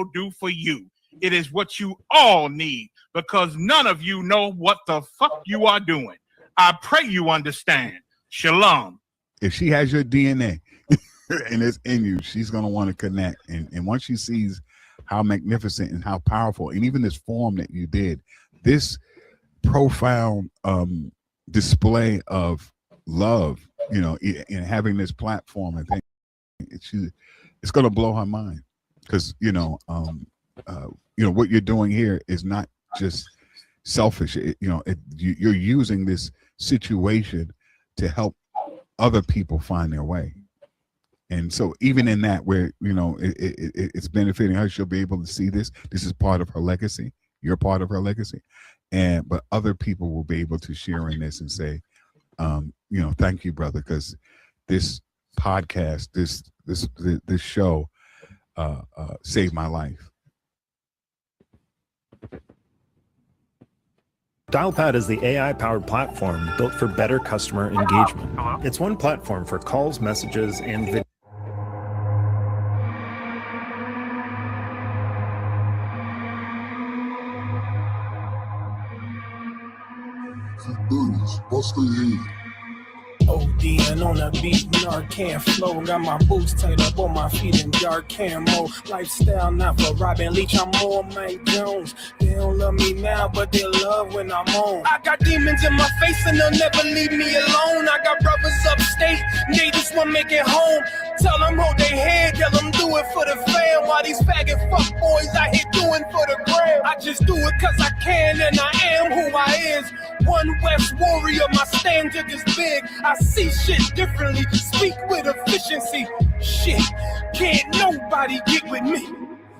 will do for you. It is what you all need, because none of you know what the fuck you are doing. I pray you understand. Shalom. If she has your DNA and it's in you, she's going to want to connect. And once she sees how magnificent and how powerful, and even this form that you did, this profound display of love, you know, in having this platform, I think it's going to blow her mind, because what you're doing here is not just selfish. You're using this situation to help other people find their way. And so even in that, where it's benefiting her, she'll be able to see this is part of her legacy. You're part of her legacy. But other people will be able to share in this and say, thank you, brother, because this podcast, this show saved my life. Dialpad is the AI-powered platform built for better customer engagement. Hello? It's one platform for calls, messages, and video. Bust their head. ODing on a beat, Narcan flow. Got my boots tied up on my feet in dark camo. Lifestyle not for Robin Leach, I'm more Mike Jones. They don't love me now, but they love when I'm on. I got demons in my face and they'll never leave me alone. I got brothers upstate, they just want to make it home. Tell them hold their head, tell them do it for the fam. While these faggot fuck boys out here doing for the gram. I just do it cause I can and I am who I is. One West warrior, my standard is big. I see shit differently, speak with efficiency. Shit, can't nobody get with me.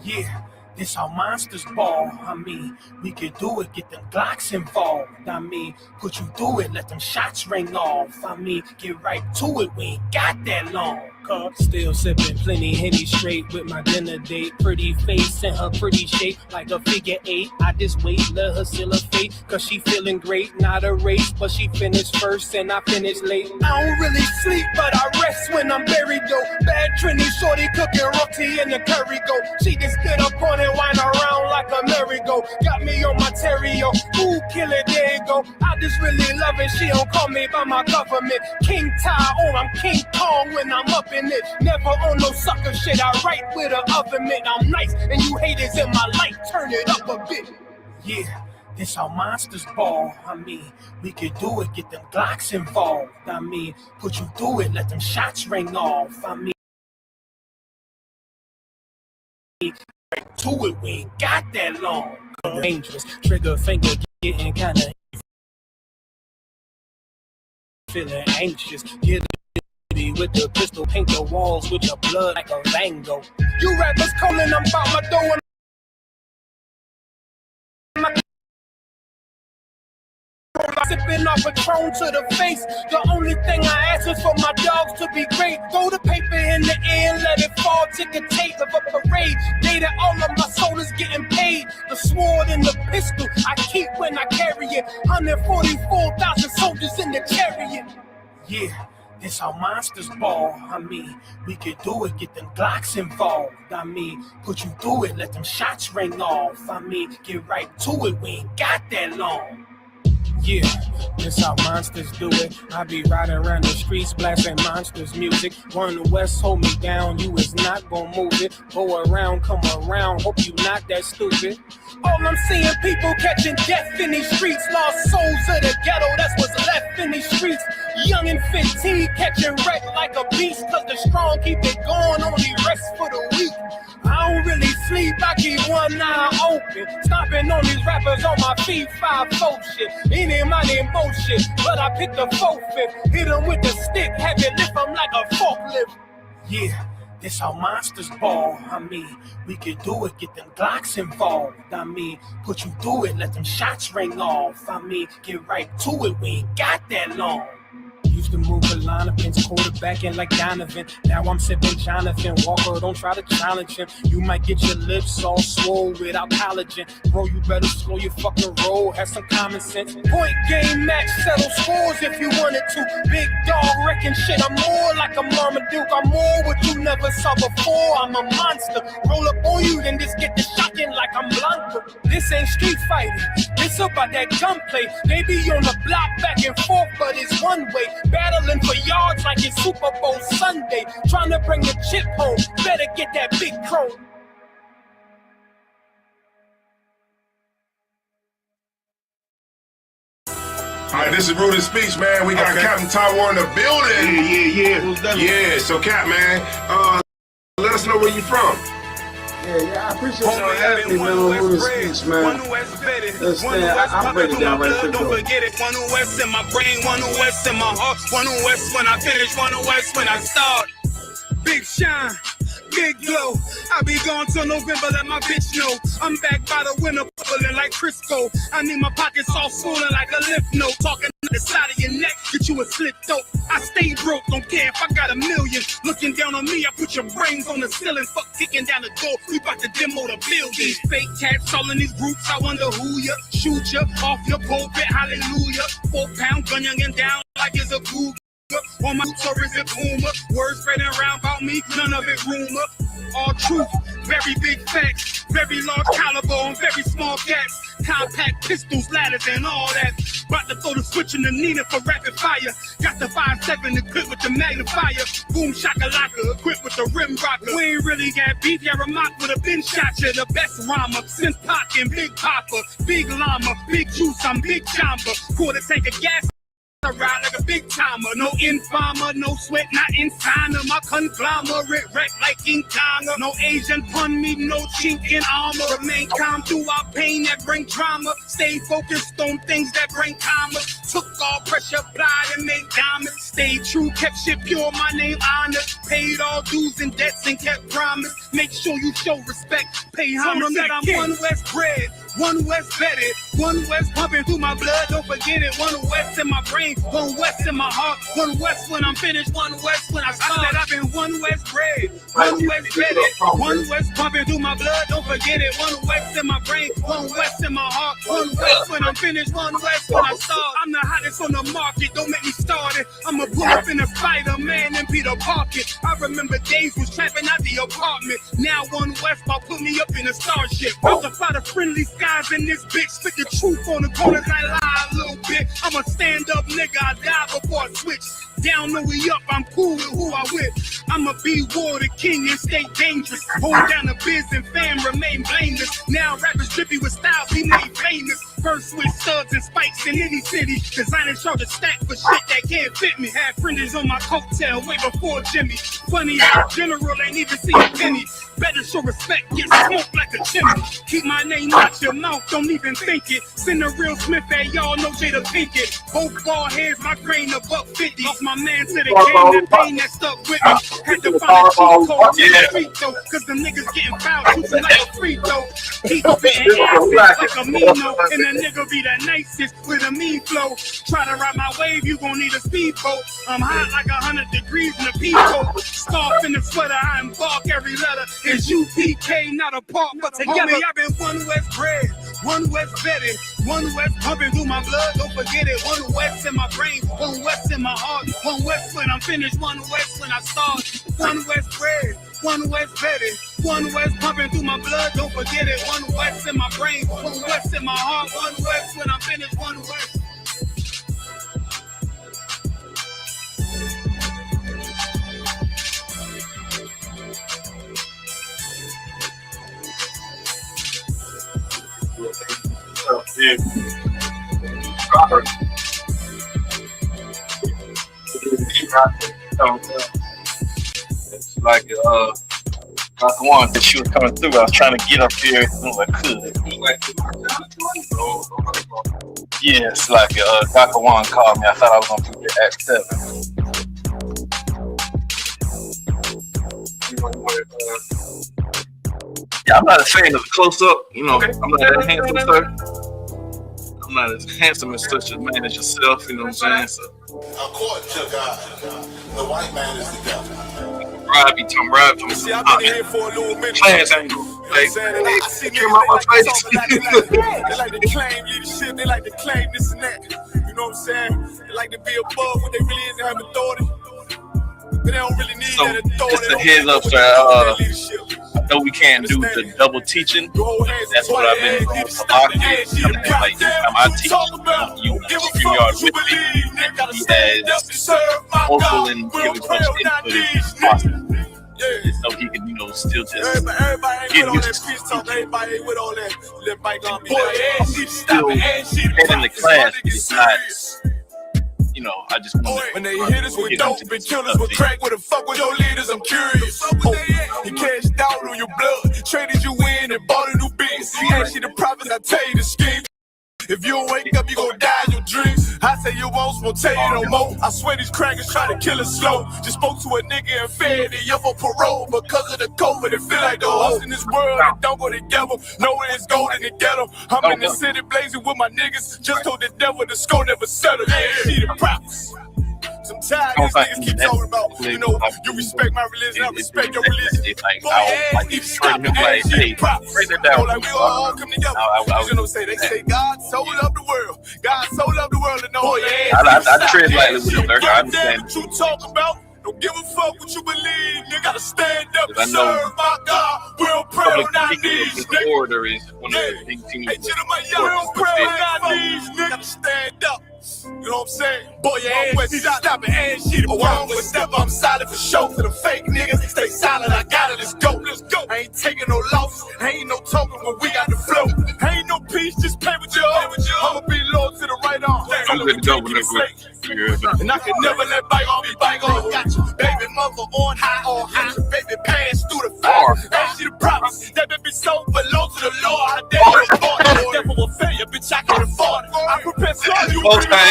Yeah, this how monsters ball. I mean, we could do it, get them Glocks involved. I mean, put you through it, let them shots ring off. I mean, get right to it, we ain't got that long. Still sipping plenty Henny straight with my dinner date. Pretty face and her pretty shape like a figure 8. I just wait, let her seal her fate, cause she feeling great. Not a race, but she finished first and I finished late. I don't really sleep, but I rest when I'm buried though. Bad Trini shorty cooking roti in the curry go. She just get up on it, wind around like a merry-go. Got me on my terrio, ooh, kill it, there you go. I just really love it, she don't call me by my government. King Ty, oh, I'm King Kong when I'm up in it. Never on no sucker shit, I write with an oven mitt. I'm nice and you haters in my light, turn it up a bit. Yeah, this how monsters ball. I mean, we could do it, get them Glocks involved. I mean, put you through it, let them shots ring off. I mean, right to it, we ain't got that long. Dangerous, trigger finger getting kinda feeling anxious. Get with the pistol, paint the walls with your blood like a Van Gogh. You rappers calling, I'm about my dough. Sipping off Patron to the face. The only thing I ask is for my dogs to be great. Throw the paper in the air, let it fall. Take a tape of a parade. Day that all of my soldiers getting paid. The sword and the pistol I keep when I carry it. 144,000 soldiers in the chariot. Yeah. This how monsters ball. I mean, we could do it, get them Glocks involved. I mean, put you through it, let them shots ring off. I mean, get right to it, we ain't got that long. Yeah, this how monsters do it. I be riding around the streets blasting monsters music. One West hold me down, you is not gonna move it. Go around, come around, hope you not that stupid. All I'm seeing people catching death in these streets. Lost souls of the ghetto, that's what's left in these streets. Young and 15 catching wreck like a beast. Cause the strong keep it going, only rest for the weak. I don't really sleep, I keep one eye open. Stomping on these rappers on my feet, 5-4 shit. Any money bullshit, but I picked the 4-5. Hit them with the stick, have it lift them like a forklift. Yeah, this how monsters ball. I mean, we could do it, get them Glocks involved. I mean, put you through it, let them shots ring off. I mean, get right to it, we ain't got that long. You used to move a line of pins, quarterbacking like Donovan. Now I'm sipping Jonathan Walker, don't try to challenge him. You might get your lips all swole without collagen. Bro, you better slow your fucking roll, have some common sense. Point game match, settle scores if you wanted to. Big dog wrecking shit, I'm more like a Marmaduke. I'm more what you never saw before, I'm a monster. Roll up on you, then just get the shot in like I'm Blanco. This ain't street fighting, this about that gunplay. They be on the block back and forth, but it's one way. Battling for yards like it's Super Bowl Sunday. Trying to bring the chip home, better get that big chrome. All right, this is Rooted Speech, man. We got Captain Taiwan in the building. Yeah. So, Cap, man, let us know where you from. Yeah, I appreciate y'all having me, man, on Rooted Speech, man. Understand, I break it down right quick, though. Don't forget it, one West in my brain, one West in my heart, one West when I finish, one West when I start. Big shine, big glow. I be gone till November, let my bitch know. I'm back by the winter, bubbling like Crisco. I need my pockets all swollen like a lymph node. Talking to the side of your neck, get you a slip throat. I stay broke, don't care if I got a million. Looking down on me, I put your brains on the ceiling. Fuck kicking down the door, we bout to demo the building. Fake cats all in these groups, I wonder who ya. Shoot ya off your pulpit, hallelujah. 4-pound gun young and down like it's a cougar. On my boots or is it boomer? Words spreading around about me, none of it rumor. All truth, very big facts, very large caliber on very small cats. Compact pistols, ladders, and all that. About to throw the switch in the Nina for rapid fire. Got the 5.7 equipped with the magnifier. Boom shakalaka, equipped with the rim rocker. We ain't really got beef, yeah, Ramak with a bin shot ya. The best rhymer, since Pac and Big Papa. Big llama, big juice, I'm Big Jamba. Quarter tank of gas. I ride like a big timer, no informer, no sweat, not inside of my conglomerate, wreck like King Kong. No Asian pun me, no chink in armor. Remain calm through our pain that bring trauma. Stay focused on things that bring karma. Took all pressure, applied and made diamonds. Stayed true, kept shit pure, my name honored. Paid all dues and debts and kept promise. Make sure you show respect, pay homage. I'm one West bred, one West vetted, one West pumping through my blood, don't forget it. One West in my brain, one West in my heart, one West when I'm finished, one West when I start. I said I've been one West bred, one West vetted, one West pumping through my blood, don't forget it. One West in my brain, one West in my heart, one West when I'm finished, one West when I start. I'm the hottest on the market, don't make me start it. I'ma pull up in a Spider-Man and Peter Parker. I remember days was trapping out the apartment. Now one West about put me up in a starship. About to fight the friendly skies in this bitch. Spit the truth on the corners, I lie a little bit. I'm a stand-up nigga, I die before I switch. Down, no we up, I'm cool with who I with. I'ma be war the king and stay dangerous. Hold down the biz and fam, remain blameless. Now rappers drippy with styles, he made famous. First with studs and spikes in any city. Designing charge a stack for shit that can't fit me. Had fringes on my coattail way before Jimmy. Funny how general ain't even see a penny. Better show respect, get smoked like a chimney. Keep my name out your mouth, don't even think it. Send a real Smith at y'all, no Jada Pinkett. Both ball heads, my grain a $1.50. Lost my man to the game, that pain that stuck with me. Had to find a cheat code in the street though, cause the niggas getting fouled, shooting like a free throw. Keep spitting ass like a Mino, and the nigga be the nicest with a mean flow. Try to ride my wave, you gon' need a speedboat. I'm hot like 100 degrees in the peacoat. Scarf in the sweater, I embark every letter. It's UPK, not a part, but together. Homie, I've been one West bred, one West vetted, one West pumping through my blood, don't forget it. One West in my brain, one West in my heart, one West when I'm finished, one West when I start. One West bred, one West vetted, one West pumping through my blood, don't forget it. One West in my brain, one West in my heart, one West when I'm finished, one West. Yeah. It's like Dr. One that she was coming through. I was trying to get up here as soon as I could. Yeah, it's like Dr. One called me. I thought I was gonna be there at 7. Yeah, I'm not a fan of the close-up, you know. Okay. I'm not that handsome, sir. I'm not as handsome as such a man as yourself, you know what I'm saying? So According to God, the white man is the devil. Rob, you talking Rob? See, I've been here for a little minute. Class angle. They like to claim leadership, they like to claim this and that. You know what I'm saying? They like to be above what they really is to have authority. But they don't really need that authority. Just a heads up, sir. I know we can't do the double teaching. That's what I've been doing for a lot of years. Like, anytime I teach, you StreamYard with me. He has vocal and give as much input as possible. So he can, still just get used to everybody ain't with all that. Let bygone be still head in the class. It's not, I just want when they hit us with dope and kill us with crack, what the fuck with your leaders? I'm curious. He cashed out on your blood, traded you in and bought a new Benz. He asked you the profits, I tell you the scheme. If you don't wake up, you gon' die in your dreams. I say you won't tell you no more. I swear these crackers try to kill us slow. Just spoke to a nigga and fed it up for parole because of the COVID. It feel like the hoes in this world that don't go together. Nowhere it's golden to get them. I'm in the city blazing with my niggas. Just told the devil the score never settled. Yeah, see the props. Some tired niggas keep talking about, you respect my religion, I respect your religion. It's like, I need to stop him like, hey, break that down. Like we all come together. They say God so loved the world. God so loved the world to know. I tread lightly with him, I understand. What you talk about? Don't give a fuck what you believe. You gotta stand up and serve my God. We'll pray on our knees. The order is one of the big things. Hey, we'll pray on our knees. You gotta stand up. You know what I'm saying? Boy, your ass stop and ass shit. Oh, I'm with step, I'm solid for show. For the fake niggas, stay silent. I got it, let's go. Let's go. I ain't taking no loss. Ain't no token, but we got the flow. Ain't no peace, just play with you. I'ma be loyal to the right arm. I'm good to go with it. And I can never let bygone be bygone. Got you, baby mother on high, on high. Baby pass through the fire. Ask you the promise. That baby so belong to the Lord. I dare you afford it. Devil will fail you, bitch. I can afford it. I prepare for you. Let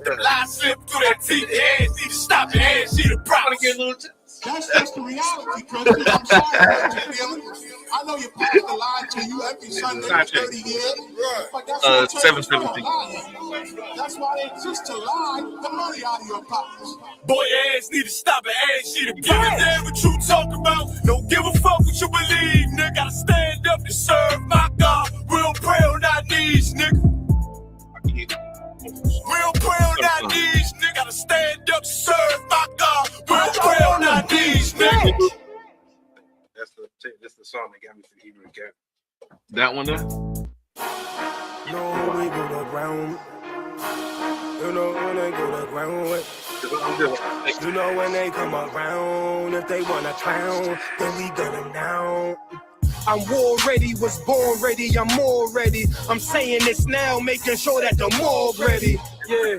them lies slip through their teeth. Their ass need to stop. Their ass need to promise. That's the reality, Chris. I'm sorry. I know your pastor lied to you every Sunday for 30 years. But that's 7:17. That's why they exist to lie the money out of your pockets. Boy, your ass need to stop and ass you to give a damn what you talk about. Don't give a fuck what you believe, nigga. Gotta stand up and serve my God. We'll pray on our knees, nigga. We'll pray on our knees, nigga. Gotta stand up, serve my God. We'll pray on our knees, nigga. That's the song that got me to the Hebrew camp. That one there? No, we go to ground. You know when they go to ground. You know when they come around. If they wanna clown, then we gun them down. I'm war ready, was born ready, I'm more ready. I'm saying this now, making sure that the more ready. Yeah.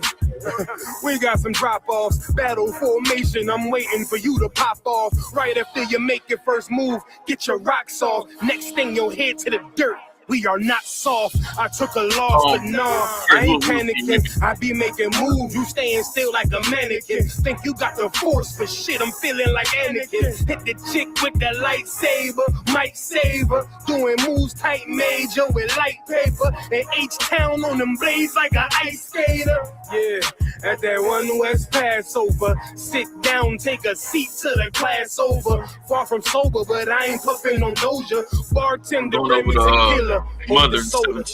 We got some drop-offs, battle formation. I'm waiting for you to pop off. Right after you make your first move, get your rocks off. Next thing, you'll head to the dirt. We are not soft. I took a loss, but nah, I ain't panicking. I be making moves, you staying still like a mannequin. Think you got the force for shit, I'm feeling like Anakin. Hit the chick with that lightsaber, might save her. Doing moves tight major with light paper. And H-Town on them blades like an ice skater. Yeah, at that One West Passover. Sit down, take a seat to the class over. Far from sober, but I ain't puffing on Doja. Bartender, baby, tequila. Hold the soda,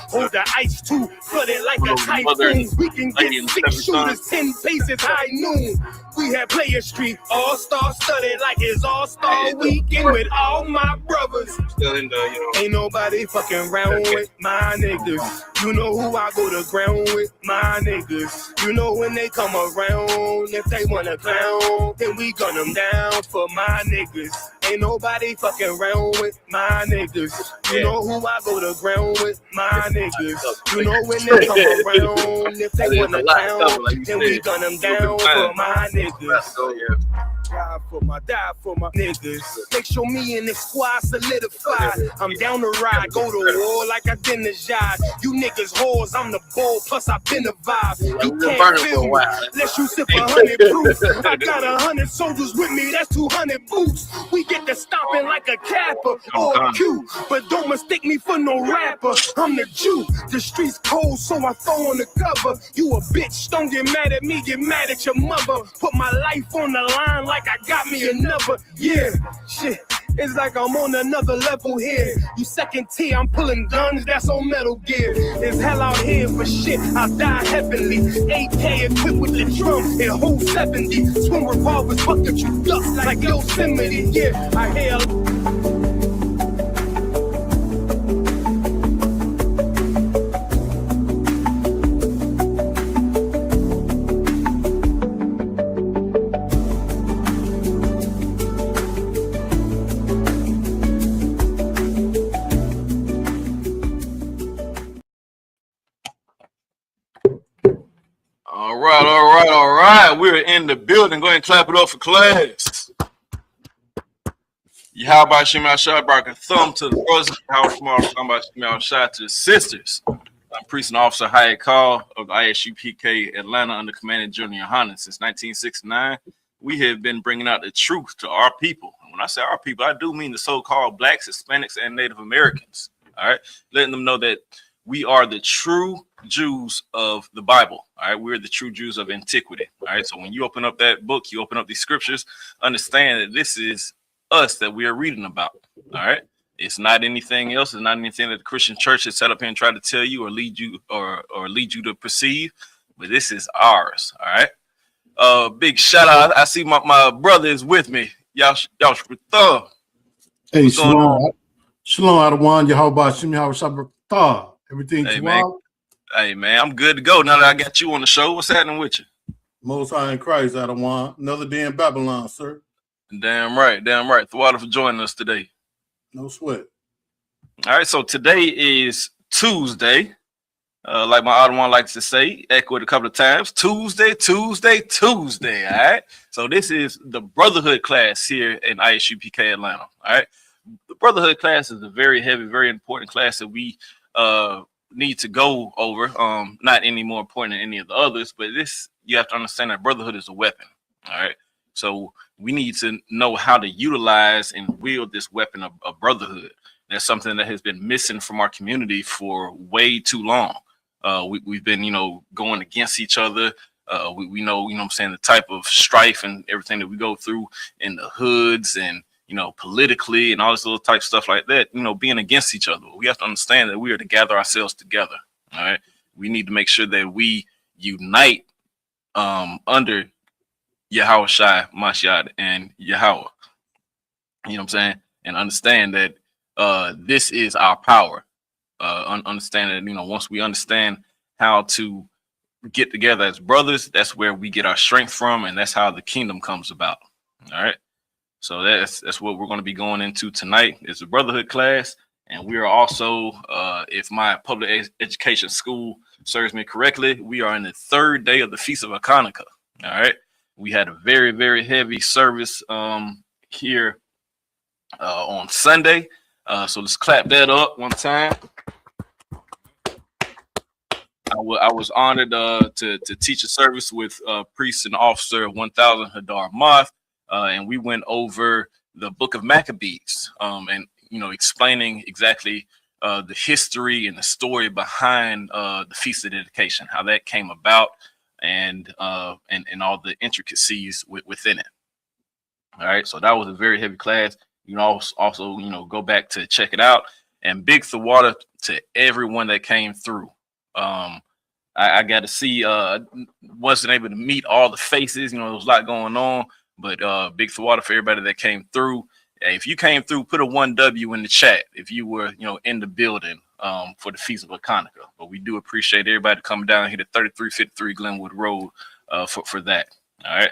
hold the ice too, flood it like a typhoon. We can get 6 shooters 10 paces high noon. We have Player Street, all-star studded like it's all-star weekend with all my brothers. Ain't nobody fucking round with my niggas. You know who I go to ground with, my niggas. You know when they come around, if they wanna clown, then we gun them down for my niggas. Ain't nobody fucking round with my niggas. You know who I go to ground with, my niggas. You know when they come around, if they wanna clown, then we gun them down for my niggas. Die for my niggas. Make sure me and the squad solidified. I'm down to ride, go to war like I didn't judge. You niggas whores, I'm the bull, plus I've been the vibe. You can't feel me, unless you sip 100 proof. I got 100 soldiers with me, that's 200 boots. We get to stomping like a Kappa or a Q, but don't mistake me for no rapper. I'm the Jew, the streets cold, so I throw on the cover. You a bitch, don't get mad at me, get mad at your mother. Put my life on the line like I got me another. Yeah, shit. It's like I'm on another level here. You second tier, I'm pulling guns, that's on Metal Gear. It's hell out here for shit, I die heavenly. AK equipped with the drum, it holds 70. Twin revolvers, bucket you duck like Yosemite. Yeah, I hear. All right. We're in the building. Go ahead and clap it up for class. How Shimmy Al-Shai, thumb to the brothers. How Shimmy Al-Shai to the sisters. I'm Priest and Officer Hayek Call of the ISUPK Atlanta under Commanding General Yohanan. Since 1969, we have been bringing out the truth to our people. And when I say our people, I do mean the so-called blacks, Hispanics, and Native Americans. All right, letting them know that we are the true Jews of the Bible. All right, we're the true Jews of antiquity. All right, so when you open up that book, you open up these scriptures, understand that this is us that we are reading about. All right, it's not anything else. It's not anything that the Christian church has set up here and tried to tell you or lead you or lead you to perceive, but this is ours. All right, big shout out. I see my brother is with me. Y'all thumb. Hey, Shalom. Shalom, Adawan, Yahweh, Shimmy Al-Shai, everything. Hey, man. Hey, man, I'm good to go now that I got you on the show. What's happening with you? Most High in Christ, Adawan. Another day in Babylon, sir. Damn right. Thwada for joining us today. No sweat. All right, so today is Tuesday. Like my other one likes to say, echo it a couple of times. Tuesday. All right. So this is the brotherhood class here in ISUPK Atlanta. All right. The brotherhood class is a very heavy, very important class that we need to go over. Not any more important than any of the others, but this, you have to understand that brotherhood is a weapon. All right. So we need to know how to utilize and wield this weapon of brotherhood. That's something that has been missing from our community for way too long. We've been, going against each other. We know, what I'm saying, the type of strife and everything that we go through in the hoods and, politically and all this little type stuff like that, being against each other. We have to understand that we are to gather ourselves together. All right. We need to make sure that we unite under Yahweh Shai, Mashiach, and Yahweh. You know what I'm saying? And understand that this is our power. Understand that, once we understand how to get together as brothers, that's where we get our strength from, and that's how the kingdom comes about. All right. So that's what we're going to be going into tonight. It's a brotherhood class, and we are also, if my public education school serves me correctly, we are in the third day of the Feast of Hanukkah. All right. We had a very, very heavy service here on Sunday. So let's clap that up one time. I was honored to teach a service with priest and officer of 1000 Hadar Moth, and we went over the book of Maccabees, and explaining exactly the history and the story behind the Feast of Dedication, how that came about, and all the intricacies within it. All right, so that was a very heavy class. You can also go back to check it out. And big Thawada to everyone that came through. I got to see, wasn't able to meet all the faces, there was a lot going on, but big Thawada for everybody that came through. If you came through, put a 1W in the chat if you were, in the building for the Feast of Hanukkah. But we do appreciate everybody coming down here to 3353 Glenwood Road for that. All right.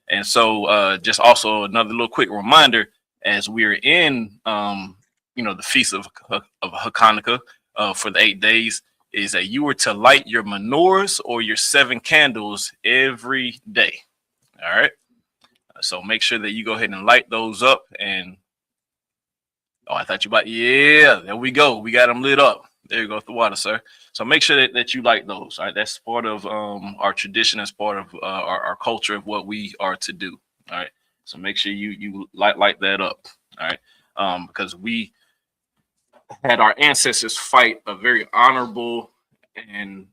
And so just also another little quick reminder, as we're in, the Feast of Hanukkah for the 8 days, is that you were to light your menorahs or your 7 candles every day. All right. So make sure that you go ahead and light those up. And I thought you about, yeah, there we go. We got them lit up. There you go with the water, sir. So make sure that you light those. All right, that's part of our tradition. That's part of our culture of what we are to do. All right, so make sure you light that up. All right, because we had our ancestors fight a very honorable and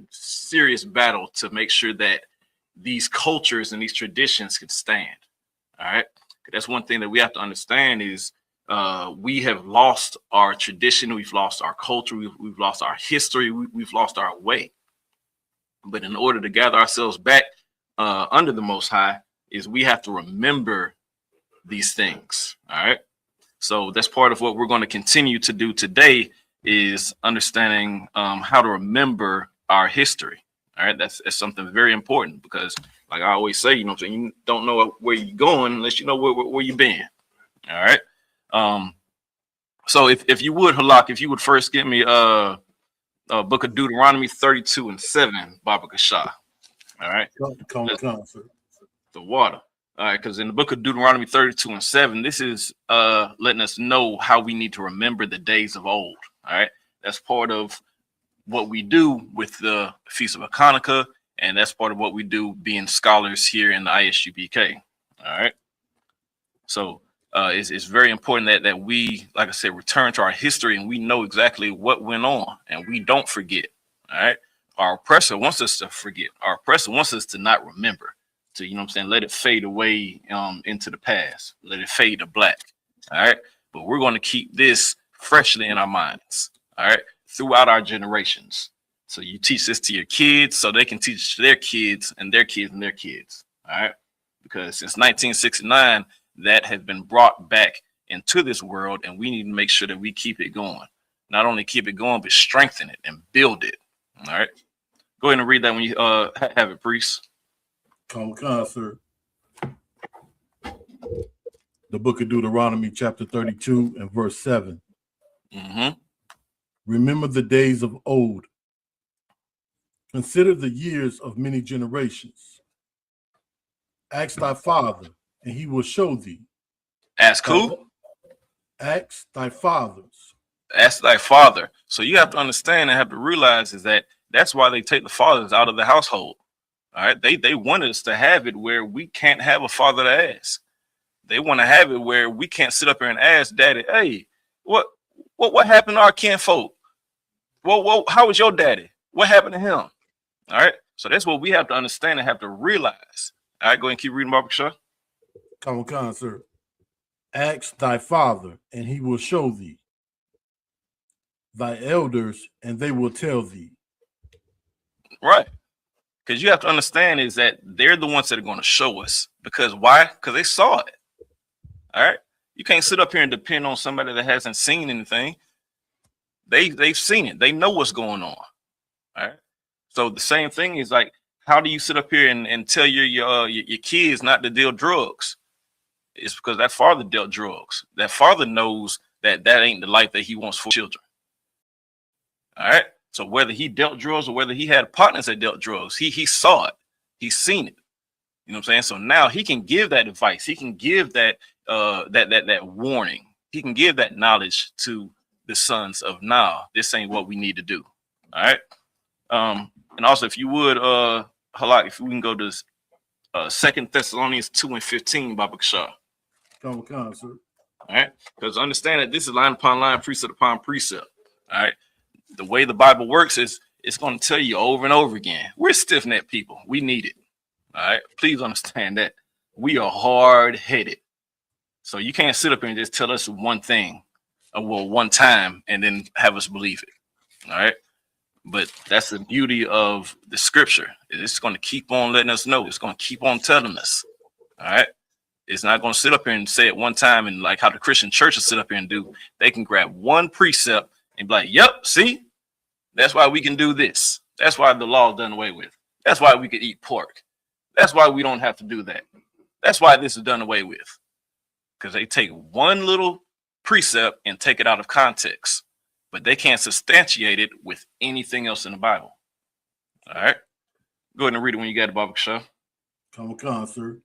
serious battle to make sure that these cultures and these traditions can stand. All right, that's one thing that we have to understand is we have lost our tradition, we've lost our culture, we've lost our history, we've lost our way. But in order to gather ourselves back under the Most High, is we have to remember these things. All right. So that's part of what we're going to continue to do today is understanding how to remember our history. All right. That's something very important because, like I always say, you know what I'm saying, you don't know where you're going unless you know where you've been. All right. So if you would, Halak, if you would first give me Book of Deuteronomy 32:7, Baba Kasha. All right. The water. All right, because in the book of Deuteronomy 32:7, this is letting us know how we need to remember the days of old. All right. That's part of what we do with the Feast of Hanukkah, and that's part of what we do being scholars here in the ISUPK. All right. So it's very important that we, like I said, return to our history and we know exactly what went on and we don't forget. All right. Our oppressor wants us to forget. Our oppressor wants us to not remember. To, you know what I'm saying, let it fade away into the past. Let it fade to black. All right. But we're going to keep this freshly in our minds. All right. Throughout our generations. So you teach this to your kids so they can teach their kids and their kids and their kids. All right. Because since 1969, that has been brought back into this world, and we need to make sure that we keep it going. Not only keep it going, but strengthen it and build it. All right. Go ahead and read that when you have it, priest. Come, sir. The book of Deuteronomy, chapter 32 and verse 7. Mm-hmm. Remember the days of old. Consider the years of many generations. Ask thy father, and he will show thee. Ask who? Ask thy fathers. Ask thy father. So you have to understand and have to realize is that that's why they take the fathers out of the household. All right, they wanted us to have it where we can't have a father to ask. They want to have it where we can't sit up here and ask daddy, hey, what happened to our kinfolk? Well, how was your daddy? What happened to him? All right, so that's what we have to understand and have to realize. All right, go ahead and keep reading, Baba Shaw. Come, sir. Ask thy father, and he will show thee. Thy elders, and they will tell thee. Right. Because you have to understand is that they're the ones that are going to show us. Because why? Because they saw it. All right. You can't sit up here and depend on somebody that hasn't seen anything. They've seen it. They know what's going on. All right. So the same thing is like, how do you sit up here and tell your kids not to deal drugs? It's because that father dealt drugs. That father knows that ain't the life that he wants for children. All right. So whether he dealt drugs or whether he had partners that dealt drugs, he saw it. He's seen it. You know what I'm saying? So now he can give that advice. He can give that that warning. He can give that knowledge to the sons of now. This ain't what we need to do. All right. And also, if you would, Halak, if we can go to 2 Thessalonians 2:15, Baba Kasha. Come, sir. All right. Because understand that this is line upon line, precept upon precept. All right. The way the Bible works is it's going to tell you over and over again. We're stiff-necked people. We need it. All right. Please understand that we are hard-headed. So you can't sit up here and just tell us one thing, one time, and then have us believe it. All right. But that's the beauty of the scripture. It's going to keep on letting us know. It's going to keep on telling us. All right. It's not going to sit up here and say it one time and like how the Christian churches sit up here and do. They can grab one precept and be like, yep, see, that's why we can do this. That's why the law is done away with. That's why we could eat pork. That's why we don't have to do that. That's why this is done away with. Because they take one little precept and take it out of context, but they can't substantiate it with anything else in the Bible. All right. Go ahead and read it when you got it, Baba Shaw. Come, sir.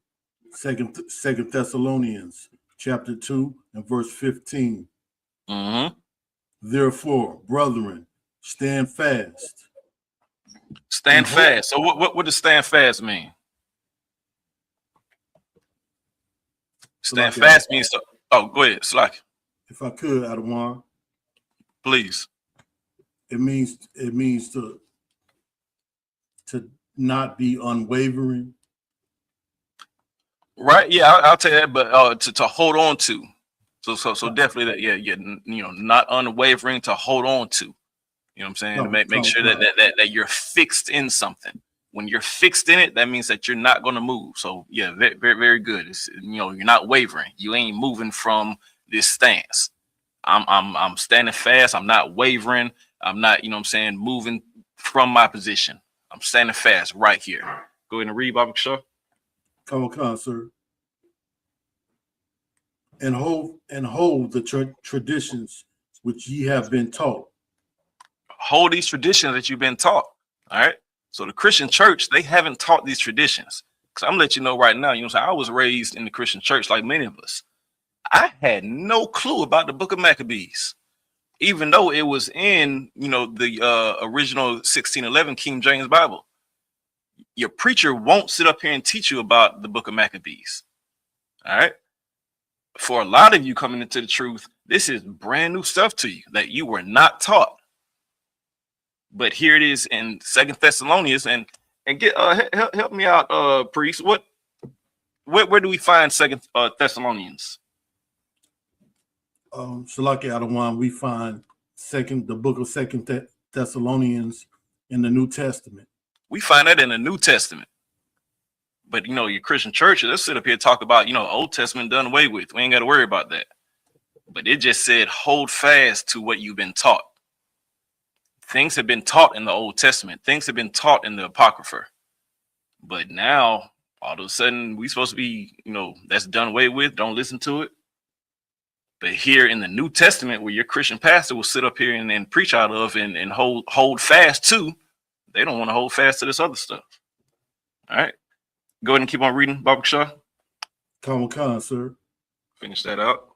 Second Thessalonians chapter 2 and verse 15. Therefore, brethren, stand fast. Stand fast. So what does stand fast mean? Stand fast means to, oh, go ahead, Slack. If I could, Adawan. Please. It means to not be unwavering. Right. Yeah, I'll tell you that, but to hold on to. So definitely that, yeah, you know, not unwavering, to hold on to. You know what I'm saying? To make sure that you're fixed in something. When you're fixed in it, that means that you're not going to move. So yeah, very, very, very good. It's, you know, you're not wavering. You ain't moving from this stance. I'm standing fast. I'm not wavering. I'm not, you know what I'm saying, moving from my position. I'm standing fast right here. Go ahead and read, Bobby Shaw. Come on, sir. And hold the traditions which ye have been taught. Hold these traditions that you've been taught. All right. So the Christian church, they haven't taught these traditions. Because I'm gonna let you know right now, you know what I'm saying? I was raised in the Christian church like many of us. I had no clue about the book of Maccabees, even though it was in, you know, the original 1611 King James Bible. Your preacher won't sit up here and teach you about the book of Maccabees. All right. For a lot of you coming into the truth, this is brand new stuff to you that you were not taught. But here it is in Second Thessalonians, and get help me out, priest. Where do we find Second Thessalonians? Shalaki Adawan, we find the book of Second Thessalonians in the New Testament. We find that in the New Testament. But, you know, your Christian church, let's sit up here and talk about, you know, Old Testament done away with. We ain't got to worry about that. But it just said, hold fast to what you've been taught. Things have been taught in the Old Testament. Things have been taught in the Apocrypha. But now, all of a sudden, we supposed to be, you know, that's done away with. Don't listen to it. But here in the New Testament, where your Christian pastor will sit up here and preach out of and hold fast to, they don't want to hold fast to this other stuff. All right. Go ahead and keep on reading, Baba Shaw. Come, sir. Finish that out.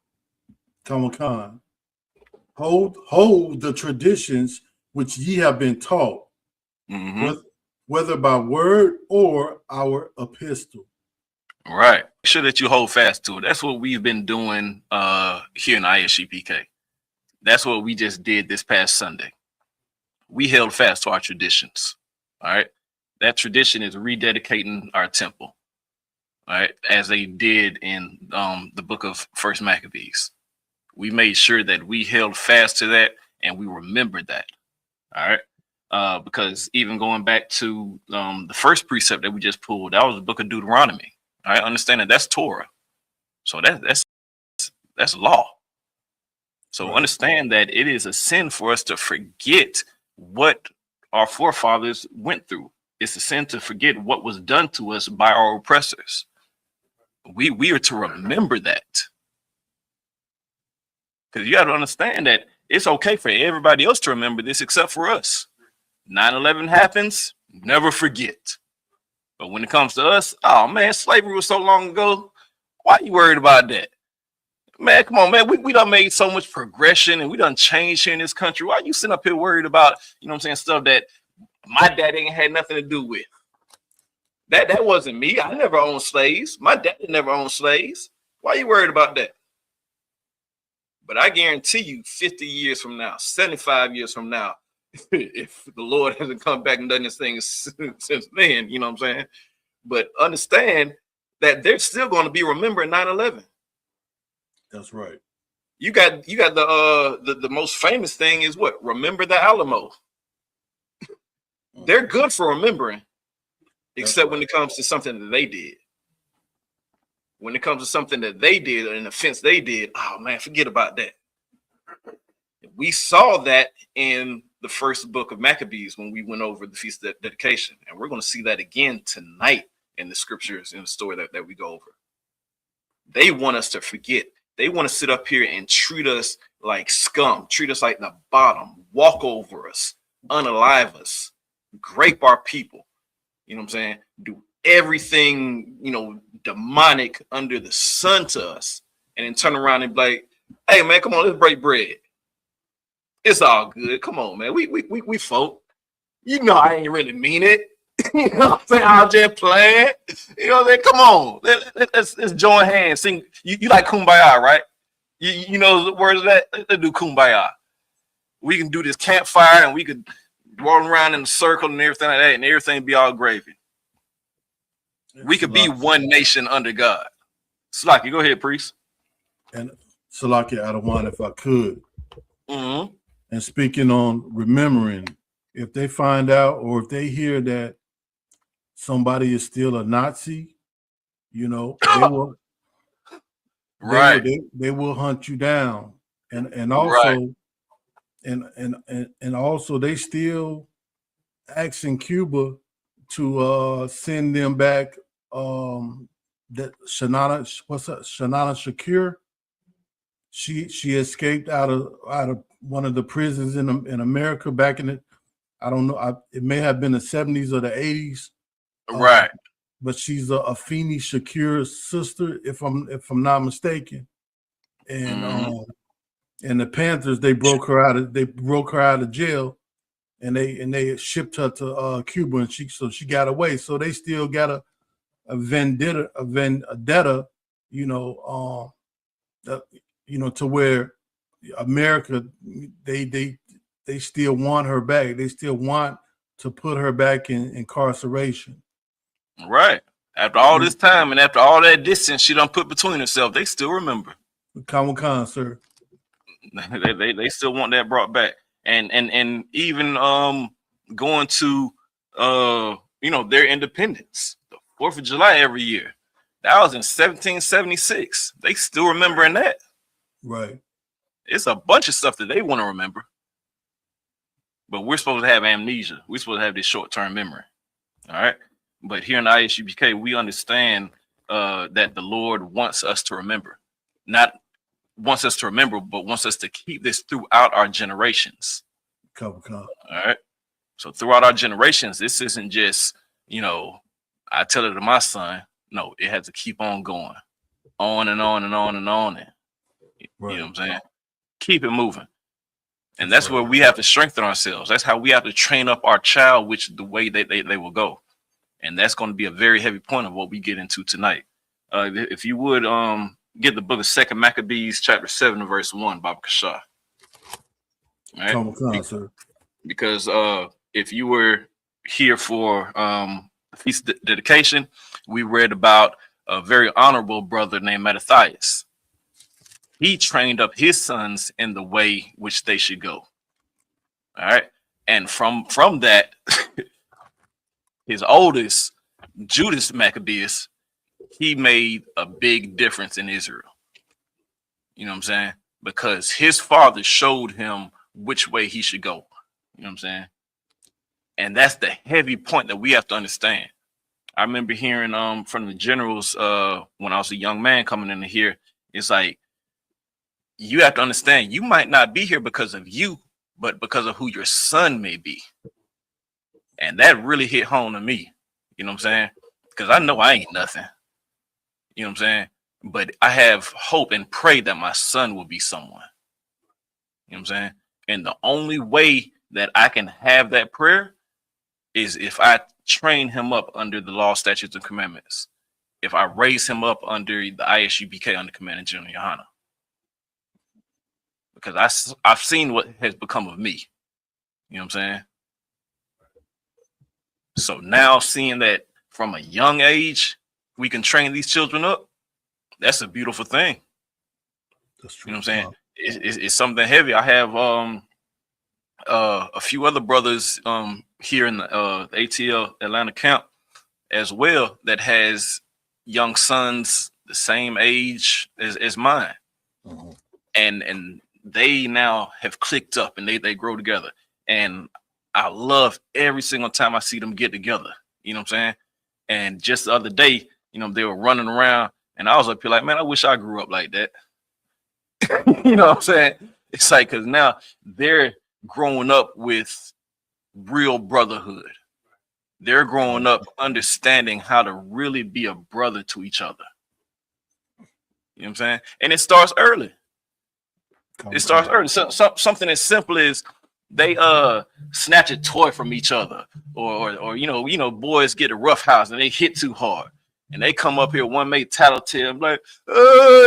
Come. Hold the traditions which ye have been taught, whether by word or our epistle. Right. Make sure that you hold fast to it. That's what we've been doing here in ISUPK. That's what we just did this past Sunday. We held fast to our traditions. All right. That tradition is rededicating our temple. All right. As they did in the book of First Maccabees. We made sure that we held fast to that and we remembered that. All right. Because even going back to the first precept that we just pulled, that was the book of Deuteronomy. I understand that that's Torah. So that's law. So understand that it is a sin for us to forget what our forefathers went through. It's a sin to forget what was done to us by our oppressors. We are to remember that. Because you got to understand that it's okay for everybody else to remember this except for us. 9/11 happens, never forget. But when it comes to us, oh man, slavery was so long ago. Why are you worried about that? Man, come on, man. We done made so much progression and we done changed here in this country. Why are you sitting up here worried about, you know what I'm saying, stuff that my dad ain't had nothing to do with? That wasn't me. I never owned slaves. My dad never owned slaves. Why are you worried about that? But I guarantee you 50 years from now, 75 years from now, if the Lord hasn't come back and done this thing since then, you know what I'm saying? But understand that they're still going to be remembering 9/11. That's right. You got the most famous thing is what? Remember the Alamo. They're good for remembering, except when it comes to something that they did. When it comes to something that they did, an offense they did, oh man, forget about that. We saw that in the first book of Maccabees when we went over the Feast of Dedication. And we're going to see that again tonight in the scriptures, in the story that we go over. They want us to forget. They want to sit up here and treat us like scum, treat us like the bottom, walk over us, unalive us, grape our people. You know what I'm saying? Do everything, demonic under the sun to us, and then turn around and be like, hey man, come on, let's break bread. It's all good. Come on, man. We folk. I ain't really mean it. You know what I'm saying? I'm just playing. You know what I'm saying? Come on. Let's join hands. Sing. You like Kumbaya, right? You know the words of that? Let's do Kumbaya. We can do this campfire and we could walk around in a circle and everything like that, and everything be all gravy. We could be one nation under God. Slaki, go ahead, priest. And Salaki Adawan, if I could. Mm-hmm. And speaking on remembering, if they find out or if they hear that somebody is still a Nazi, they will they will hunt you down. And also and also they still asking Cuba to send them back that Shanana Shakir. She escaped out of one of the prisons in America back in the, I don't know, it may have been the 70s or the 80s. Right. But she's a Afeni Shakir's sister, if I'm not mistaken. And and the Panthers, they broke her out of jail, and they shipped her to Cuba, and she got away. So they still got a vendetta, to where America, they still want her back. They still want to put her back in incarceration. Right. After all this time and after all that distance she done put between herself, they still remember. Khan, sir. They still want that brought back. And even going to their independence, the 4th of July every year. That was in 1776. They still remembering that. Right. It's a bunch of stuff that they want to remember. But we're supposed to have amnesia. We're supposed to have this short-term memory. All right. But here in the ISUPK, we understand that the Lord wants us to remember. Not wants us to remember, but wants us to keep this throughout our generations. All right. So throughout our generations, this isn't just, I tell it to my son. No, it has to keep on going. On and on and on and on. And, right. You know what I'm saying? Keep it moving. And that's where we have to strengthen ourselves. That's how we have to train up our child, which the way they will go. And that's going to be a very heavy point of what we get into tonight. If you would get the book of 2 Maccabees, chapter 7, verse 1, Baba Kasha. All right? Sir. Because if you were here for feast dedication, we read about a very honorable brother named Mattathias. He trained up his sons in the way which they should go. All right. And from that, his oldest, Judas Maccabeus, he made a big difference in Israel. You know what I'm saying? Because his father showed him which way he should go. You know what I'm saying? And that's the heavy point that we have to understand. I remember hearing from the generals when I was a young man coming into here, it's like, you have to understand, you might not be here because of you, but because of who your son may be. And that really hit home to me. You know what I'm saying? Because I know I ain't nothing. You know what I'm saying? But I have hope and pray that my son will be someone. You know what I'm saying? And the only way that I can have that prayer is if I train him up under the law, statutes, and commandments. If I raise him up under the ISUPK under Commandant General Yohana. Because I've seen what has become of me. You know what I'm saying? So now seeing that from a young age, we can train these children up, that's a beautiful thing. That's true. You know what I'm saying? It's something heavy. I have a few other brothers here in the ATL Atlanta camp as well that has young sons the same age as mine. Uh-huh. And they now have clicked up and they grow together. And I love every single time I see them get together. You know what I'm saying? And just the other day, they were running around and I was up here like, man, I wish I grew up like that. You know what I'm saying? It's like, because now they're growing up with real brotherhood. They're growing up understanding how to really be a brother to each other. You know what I'm saying? And it starts early. It starts early. Something as simple as they snatch a toy from each other, or you know, boys get a rough house and they hit too hard, and they come up here, one mate tattletale like,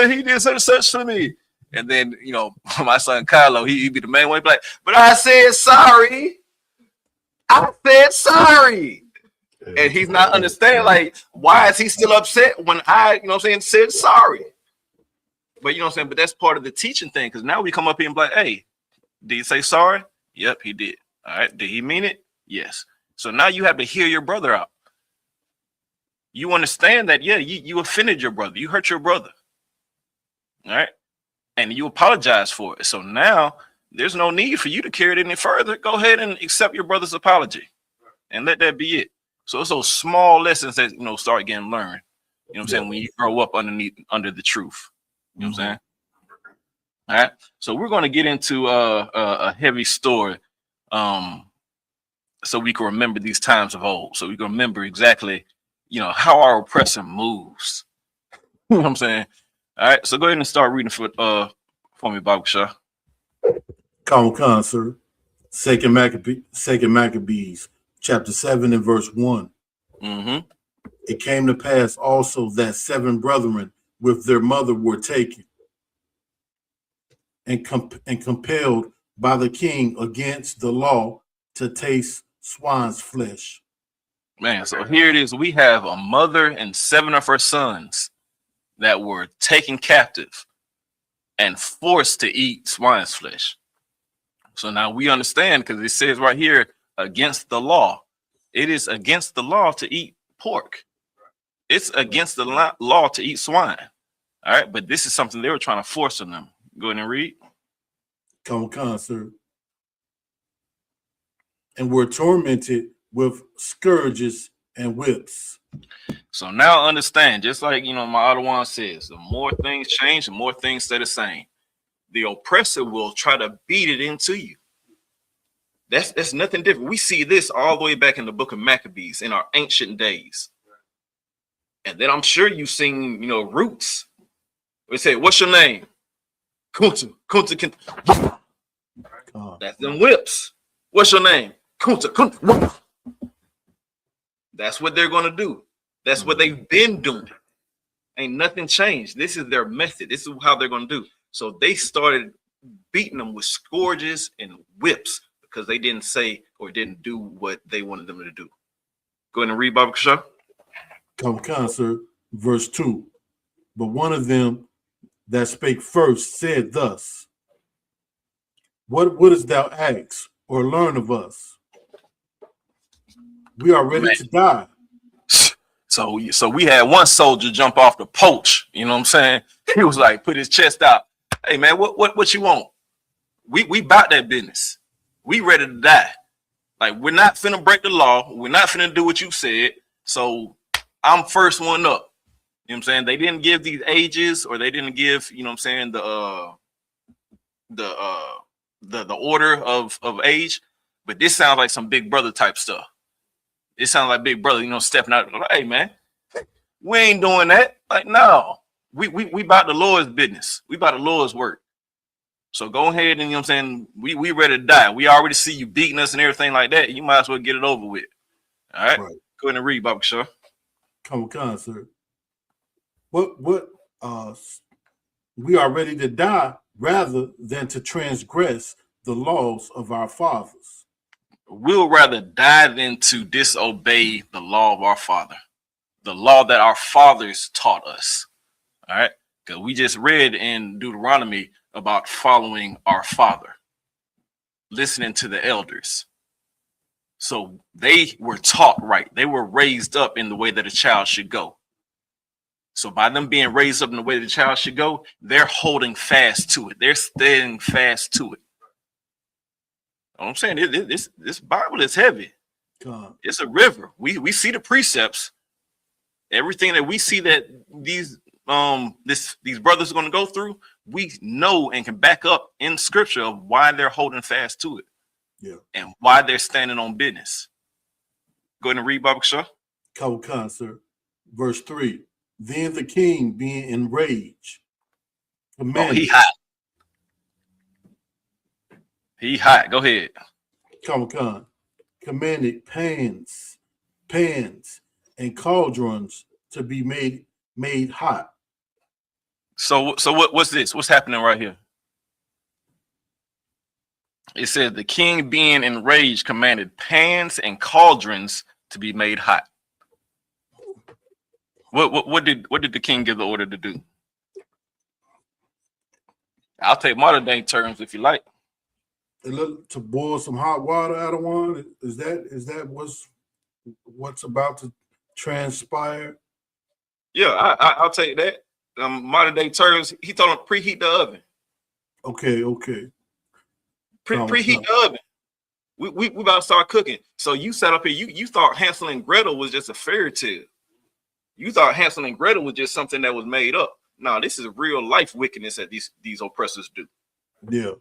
he did such to me, and then you know, my son Kylo, he be the main one, like, but I said sorry. I said sorry. And he's not understanding, like, why is he still upset when I, you know what I'm saying, said sorry? But you know what I'm saying? But that's part of the teaching thing, because now we come up here and be like, hey, did he say sorry? Yep, he did. All right. Did he mean it? Yes. So now you have to hear your brother out. You understand that, yeah, you offended your brother. You hurt your brother. All right. And you apologize for it. So now there's no need for you to carry it any further. Go ahead and accept your brother's apology and let that be it. So it's those small lessons that, you know, start getting learned. You know what I'm saying? When you grow up under the truth. You know what I'm saying? All right. So we're going to get into a heavy story so we can remember these times of old. So we can remember exactly, you know, how our oppressor moves. You know what I'm saying? All right. So go ahead and start reading for me, Bob Shaw. Come, sir. Second Maccabees, chapter 7 and verse 1. Mm-hmm. It came to pass also that 7 brethren with their mother were taken and compelled by the king against the law to taste swine's flesh. Man, so here it is. We have a mother and 7 of her sons that were taken captive and forced to eat swine's flesh. So now we understand, because it says right here, against the law. It is against the law to eat pork. It's against the law to eat swine. All right, but this is something they were trying to force on them. Go ahead and read. Come, sir. And were tormented with scourges and whips. So now understand, just like, you know, my other one says, the more things change, the more things stay the same. The oppressor will try to beat it into you. That's nothing different. We see this all the way back in the book of Maccabees in our ancient days. And then I'm sure you've seen, you know, Roots. We say, what's your name? Kunta. That's them whips. What's your name? Kunta. That's what they're going to do. That's what they've been doing. Ain't nothing changed. This is their method. This is how they're going to do. So they started beating them with scourges and whips because they didn't say or didn't do what they wanted them to do. Go ahead and read, Baba Kasha. Come, sir. Verse 2. But one of them that spake first said thus, What wouldst thou ask or learn of us? We are ready to die. So we had one soldier jump off the porch. You know what I'm saying? He was like, put his chest out. Hey man, what you want? We about that business. We ready to die. Like, we're not finna break the law. We're not finna do what you said. So I'm first one up. You know what I'm saying? They didn't give these ages, or they didn't give, you know what I'm saying, the order of age, but this sounds like some big brother type stuff. It sounds like big brother, you know, stepping out like, hey man, we ain't doing that. Like, no, we about the Lord's business. We about the Lord's work. So go ahead and, you know what I'm saying, we ready to die. We already see you beating us and everything like that. You might as well get it over with. All right. Go ahead and read, Baba Shaw. Come, sir. What we are ready to die rather than to transgress the laws of our fathers. We'll rather die than to disobey the law of our father, the law that our fathers taught us. All right. Because we just read in Deuteronomy about following our father, listening to the elders. So they were taught right. They were raised up in the way that a child should go. So by them being raised up in the way that a child should go, they're holding fast to it. They're staying fast to it. You know what I'm saying? This Bible is heavy. It's a river. We see the precepts. Everything that we see that these brothers are going to go through, we know and can back up in scripture of why they're holding fast to it. Yeah. And why they're standing on business. Go ahead and read, Baba Shaw. Come on, sir. Verse 3. Then the king, being enraged, commanded. Oh, he hot. He hot. Go ahead. Come on. Commanded pans, and cauldrons to be made hot. So what's this? What's happening right here? It says the king, being enraged, commanded pans and cauldrons to be made hot. What did the king give the order to do? I'll take modern day terms if you like. To boil some hot water out of one. Is that what's about to transpire? Yeah, I'll take that. Modern day terms, he told him preheat the oven. Okay. Preheat the oven. We about to start cooking. So you sat up here, you thought Hansel and Gretel was just a fairy tale. You thought Hansel and Gretel was just something that was made up. No, this is real life wickedness that these oppressors do. Yeah.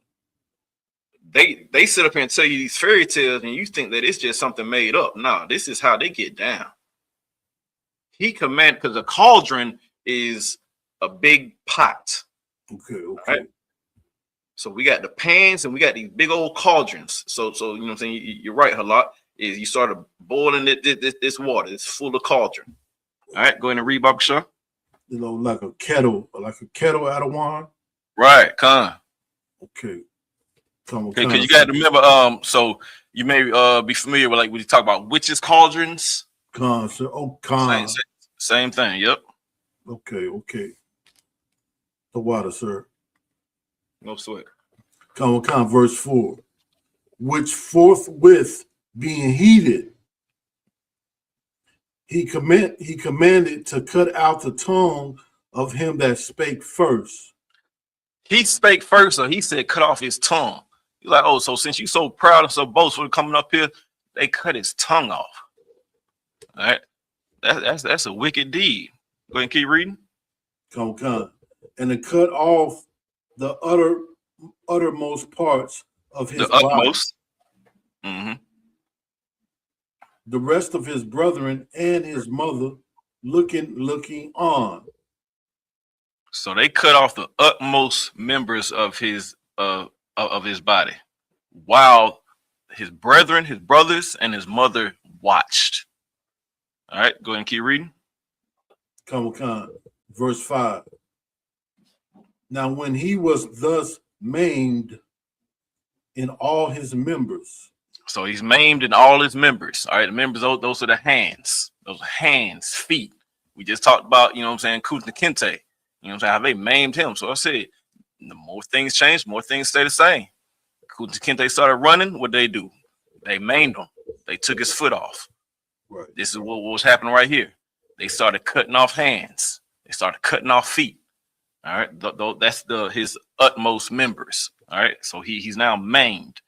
They sit up here and tell you these fairy tales, and you think that it's just something made up. No, this is how they get down. He commanded, because a cauldron is a big pot. Okay. Right? So we got the pans and we got these big old cauldrons. So you know what I'm saying? You're right, Halak. Is you started boiling this water. It's full of cauldron. All right, go ahead and read, Baba Shaw. Like a kettle out of wine. Right, con. Okay. Because you got to remember, so you may be familiar with, like, when you talk about witches' cauldrons. Con. Same thing. Yep. Okay. The water, sir. No sweat. Con, verse 4. Which forthwith being heated, he commanded to cut out the tongue of him that spake first. He spake first, so he said cut off his tongue. You're like, oh, so since you so proud and so boastful coming up here, they cut his tongue off. All right. That's a wicked deed. Go ahead and keep reading. Come. And to cut off the uttermost parts of his body. Utmost. Mm-hmm. The rest of his brethren and his mother looking on. So they cut off the utmost members of his body, while his brethren, his brothers, and his mother watched. All right, go ahead and keep reading. Come. Verse 5. Now when he was thus maimed in all his members. So he's maimed in all his members. All right, the members, those are the hands. Those are hands, feet. We just talked about, you know what I'm saying, Kunta Kinte. You know what I'm saying, how they maimed him. So I said, the more things change, more things stay the same. Kunta Kinte started running, what they do? They maimed him. They took his foot off. Right. This is what was happening right here. They started cutting off hands. They started cutting off feet. All right, that's his utmost members. All right, so he's now maimed.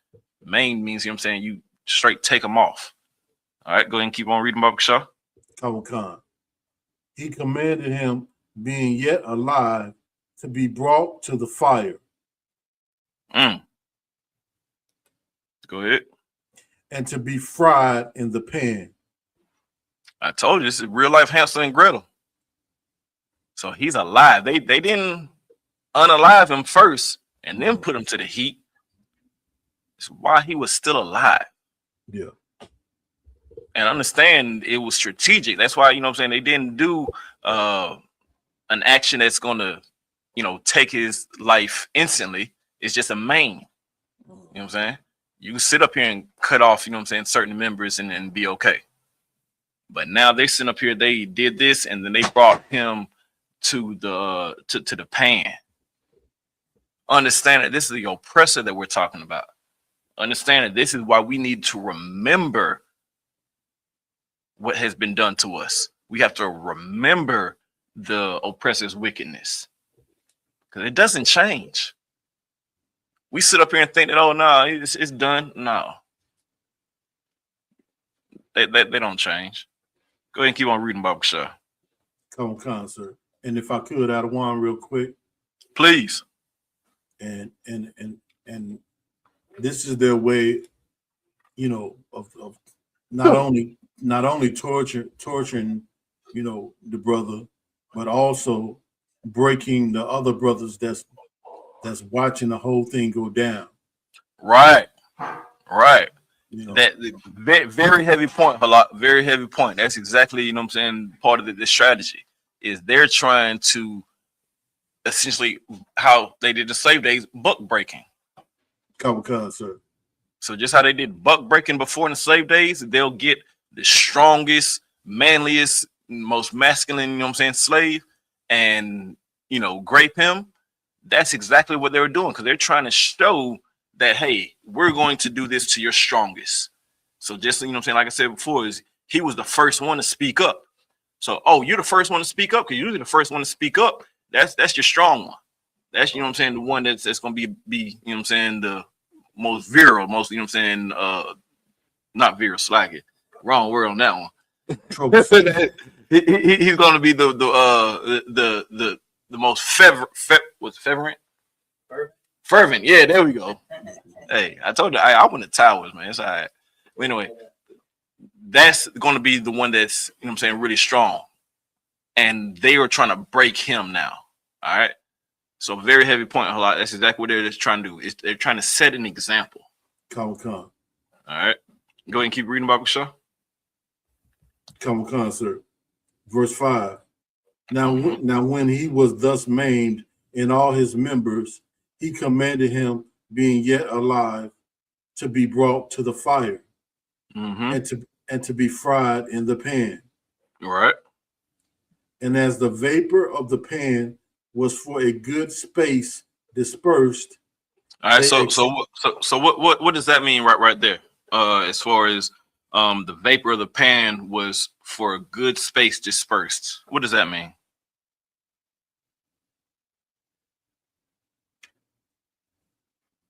Maimed means, you know what I'm saying, you straight take them off. All right, go ahead and keep on reading, Baba Shaw. Khan. He commanded him, being yet alive, to be brought to the fire. Go ahead. And to be fried in the pan. I told you, this is real life Hansel and Gretel. So he's alive. They didn't unalive him first and then put him to the heat. It's why he was still alive. Yeah. And understand it was strategic. That's why, you know what I'm saying, they didn't do an action that's going to, you know, take his life instantly. It's just a maim. You know what I'm saying? You can sit up here and cut off, you know what I'm saying, certain members and be okay. But now they sit up here, they did this, and then they brought him to the pan. Understand that this is the oppressor that we're talking about. Understand that this is why we need to remember what has been done to us. We have to remember the oppressor's wickedness, because it doesn't change. We sit up here and think that, oh no, it's done. No, they don't change. Go ahead and keep on reading, Baba Shaw. Come on, sir. And if I could, add one real quick, please. And this is their way, you know, of not only not only torturing, the brother, but also breaking the other brothers that's watching the whole thing go down. Right. That very heavy point, a lot, very heavy point. That's exactly, what I'm saying, part of the strategy is they're trying to essentially how they did the slave days, buck breaking. Sir. So just how they did buck breaking before in the slave days, they'll get the strongest, manliest, most masculine, slave and, grape him. That's exactly what they were doing because they're trying to show that, hey, we're going to do this to your strongest. So just, like I said before, is he was the first one to speak up. So, you're the first one to speak up because usually the first one to speak up, that's your strong one. That's, the one that's going to be, the most virile, most, not virile, slack it. Wrong word on that one. He's going to be the most fervent. Fervent. Yeah, there we go. Hey, I told you I went to towers, man. It's all right. But anyway, that's going to be the one that's, really strong. And they were trying to break him now. All right. So very heavy point. A lot. That's exactly what they're just trying to do. They're trying to set an example. Come. All right. Go ahead and keep reading, Baba Shah. Come, sir. Verse 5. Now when he was thus maimed in all his members, he commanded him, being yet alive, to be brought to the fire, and to be fried in the pan. All right. And as the vapor of the pan was for a good space dispersed. All right. So what does that mean right there? As far as the vapor of the pan was for a good space dispersed. What does that mean?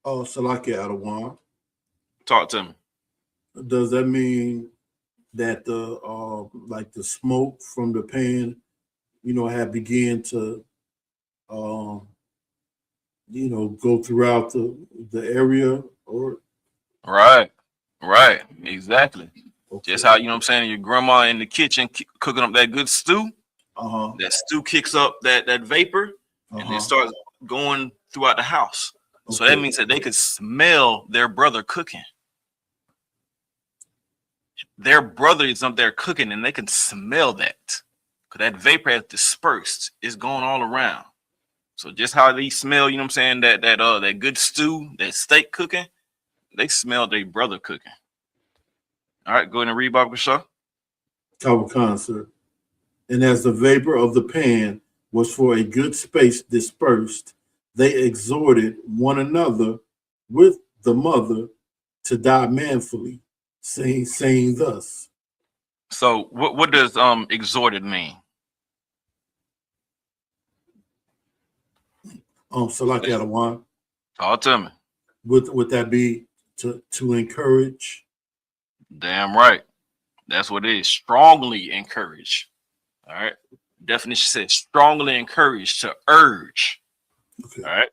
Salakia Adawan. Talk to me. Does that mean that the smoke from the pan, had began to go throughout the area or right, exactly. Okay. Just how your grandma in the kitchen cooking up that good stew. That stew kicks up that vapor and it starts going throughout the house. Okay. So that means that they could smell their brother cooking. Their brother is up there cooking and they can smell that because that vapor has dispersed. It's going all around. So just how they smell, that good stew, that steak cooking, they smell their brother cooking. All right, go ahead and read Baba Shah. Khan, sir. And as the vapor of the pan was for a good space dispersed, they exhorted one another with the mother to die manfully, saying thus. So what does exhorted mean? Salaki Adawan. Talk to me. Would that be to encourage? Damn right. That's what it is. Strongly encourage. All right. Definition says strongly encourage, to urge. Okay. All right.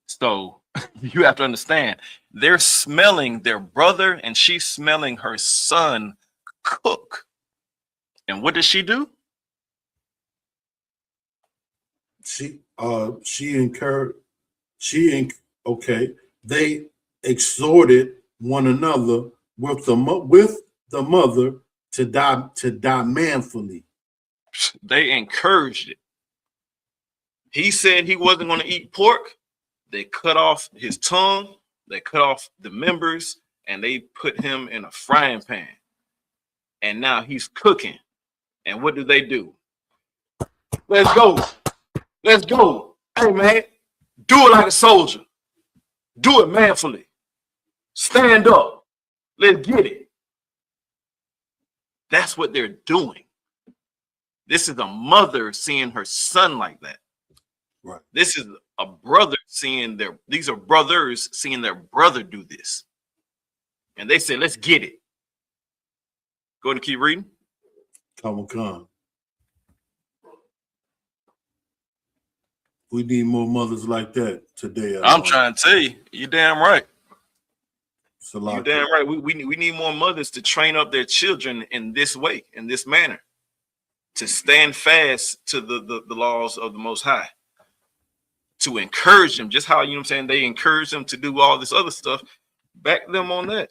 So you have to understand, they're smelling their brother and she's smelling her son cook. And what does she do? They exhorted one another with the mother to die manfully. They encouraged it. He said he wasn't going to eat pork. They cut off his tongue, they cut off the members, and they put him in a frying pan. And now he's cooking. And what do? Let's go. Hey, man, do it like a soldier. Do it manfully. Stand up. Let's get it. That's what they're doing. This is a mother seeing her son like that. Right. This is a brother these are brothers seeing their brother do this. And they say, let's get it. Go ahead and keep reading. Come. We need more mothers like that today. I'm trying to tell you, you're damn right. You damn right. We need more mothers to train up their children in this way, in this manner, to stand fast to the laws of the Most High, to encourage them, just how, you know what I'm saying, they encourage them to do all this other stuff. Back them on that.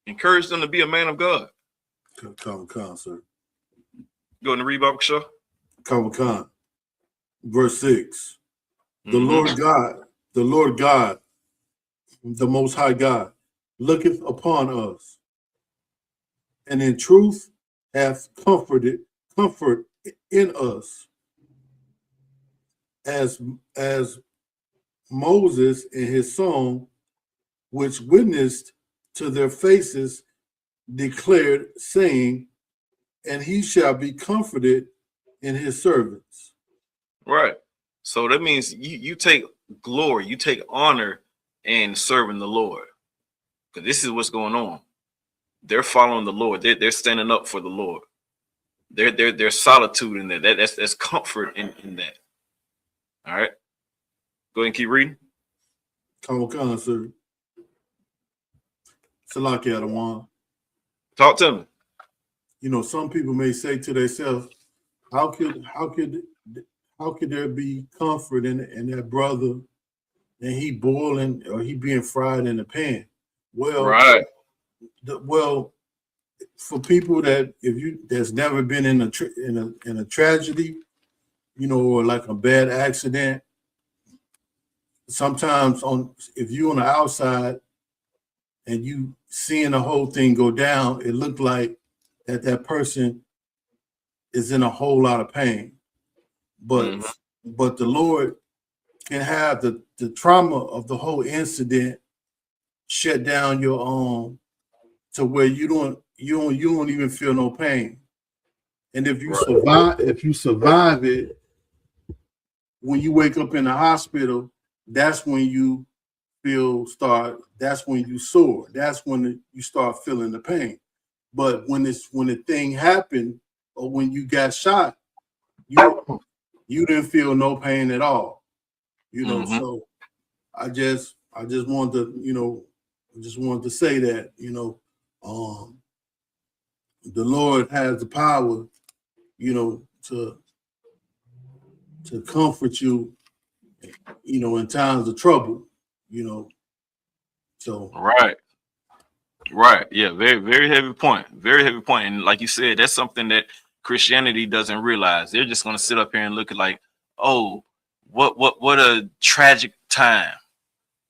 Encourage them to be a man of God. Come, sir. Go in the Reebok show. Come. Verse 6. The Lord God, the Most High God, looketh upon us, and in truth hath comfort in us, as Moses in his song, which witnessed to their faces, declared, saying, and he shall be comforted in his servants. Right. So that means you take glory, you take honor in serving the Lord. Because this is what's going on. They're following the Lord. They're standing up for the Lord. There's solitude in that. That's comfort in that. All right. Go ahead and keep reading. Come, sir. Salaki Adawan. Talk to me. You know, some people may say to themselves, how could there be comfort in that brother and he boiling or he being fried in the pan? Well, right. For people that's never been in a tragedy, you know, or like a bad accident, sometimes if you're on the outside and you seeing the whole thing go down, it looked like that person is in a whole lot of pain. But the Lord can have the trauma of the whole incident shut down your own to where you don't even feel no pain. And if you survive it, when you wake up in the hospital, that's when you that's when you soar. That's when you start feeling the pain. But when the thing happened or when you got shot, you didn't feel no pain at all. You know, so I just wanted to, you know, wanted to say that, you know, the Lord has the power, you know, to comfort you, you know, in times of trouble, you know. So right, yeah, very, very heavy point, and like you said, that's something that Christianity doesn't realize. They're just going to sit up here and look at like, oh, what a tragic time.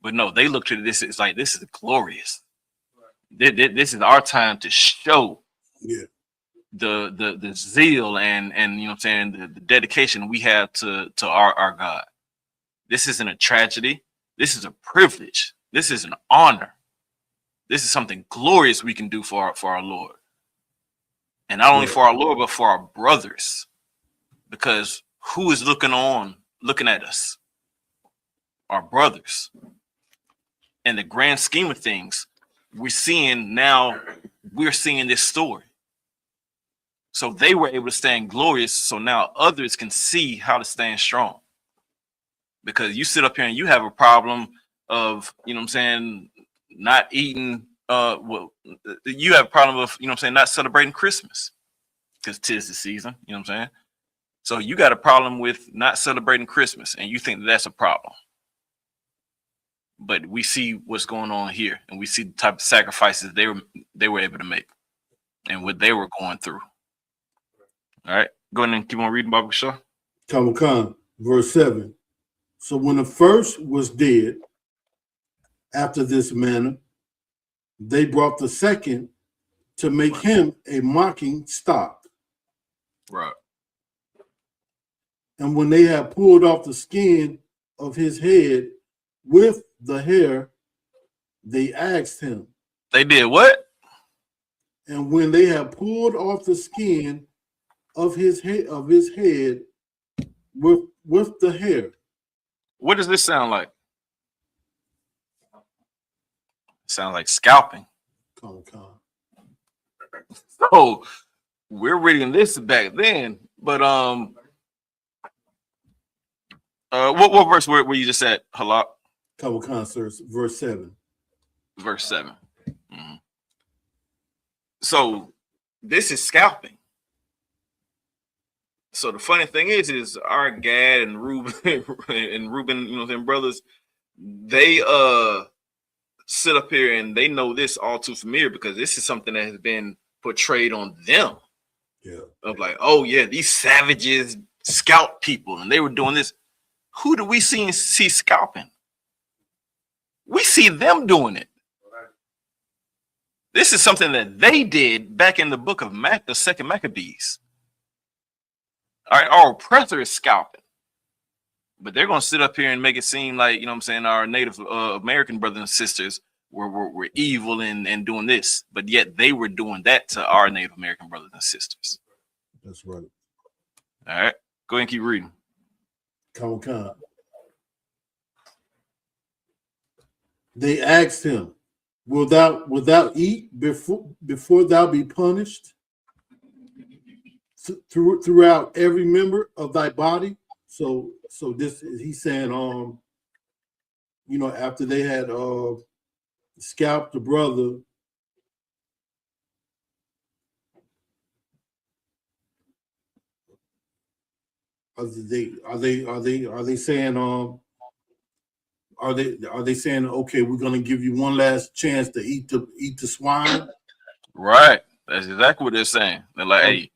But no, they look at this, it's like, this is glorious. This is our time to show the zeal and you know what I'm saying, the dedication we have to our God. This isn't a tragedy. This is a privilege. This is an honor. This is something glorious we can do for our Lord. And not only for our Lord, but for our brothers. Because who is looking at us? Our brothers. In the grand scheme of things, we're seeing this story. So they were able to stand glorious. So now others can see how to stand strong. Because you sit up here and you have a problem of, you know what I'm saying, not eating, you have a problem of, you know what I'm saying, not celebrating Christmas. Because 'tis the season, you know what I'm saying? So you got a problem with not celebrating Christmas and you think that's a problem. But we see what's going on here and we see the type of sacrifices they were able to make and what they were going through. All right, go ahead and keep on reading, Baba Shaw. Come, verse 7. So when the first was dead, after this manner, they brought the second to make him a mocking stock. Right. And when they had pulled off the skin of his head with the hair, they asked him. They did what? And when they had pulled off the skin of his head with the hair. What does this sound like? It sounds like scalping. Come. So we're reading this back then, but what verse were you just at, Halak? Couple concerts, verse 7. verse 7. Mm-hmm. So this is scalping. So the funny thing is our Gad and Reuben and Reuben, you know, them brothers, they sit up here and they know this all too familiar because this is something that has been portrayed on them. Yeah. Of like, oh yeah, these savages scalp people, and they were doing this. Who do we see scalping? We see them doing it. This is something that they did back in the book of the second Maccabees. All right, our oppressor is scalping, but they're going to sit up here and make it seem like, you know what I'm saying, our Native American brothers and sisters were evil and doing this, but yet they were doing that to our Native American brothers and sisters. That's right. All right, go ahead and keep reading. Come. They asked him, Will thou eat before thou be punished throughout every member of thy body? So this he's saying, you know, after they had scalped the brother, are they saying are they saying, okay, we're gonna give you one last chance to eat the swine? Right. That's exactly what they're saying. They're like, hey,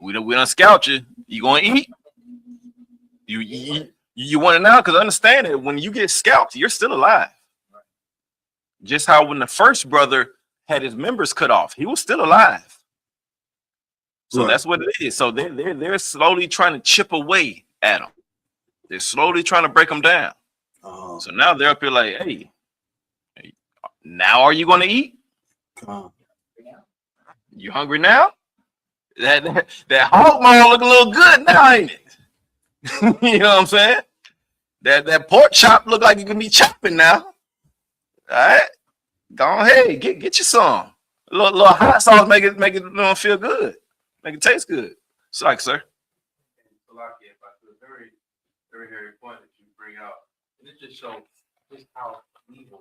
we done scalped you. You gonna eat? You want it now? Because understand that when you get scalped, you're still alive. Just how when the first brother had his members cut off, he was still alive. So that's what it is. So they're slowly trying to chip away at him. They're slowly trying to break him down. So now they're up here like, hey, now are you going to eat? You hungry now? That hog maw look a little good now, ain't it? You know what I'm saying? That pork chop look like it can be chopping now. All right, go ahead, get you some. A little hot sauce make it feel good, make it taste good. Sorry, sir. Very, very, very point that you bring out. And it just shows just how evil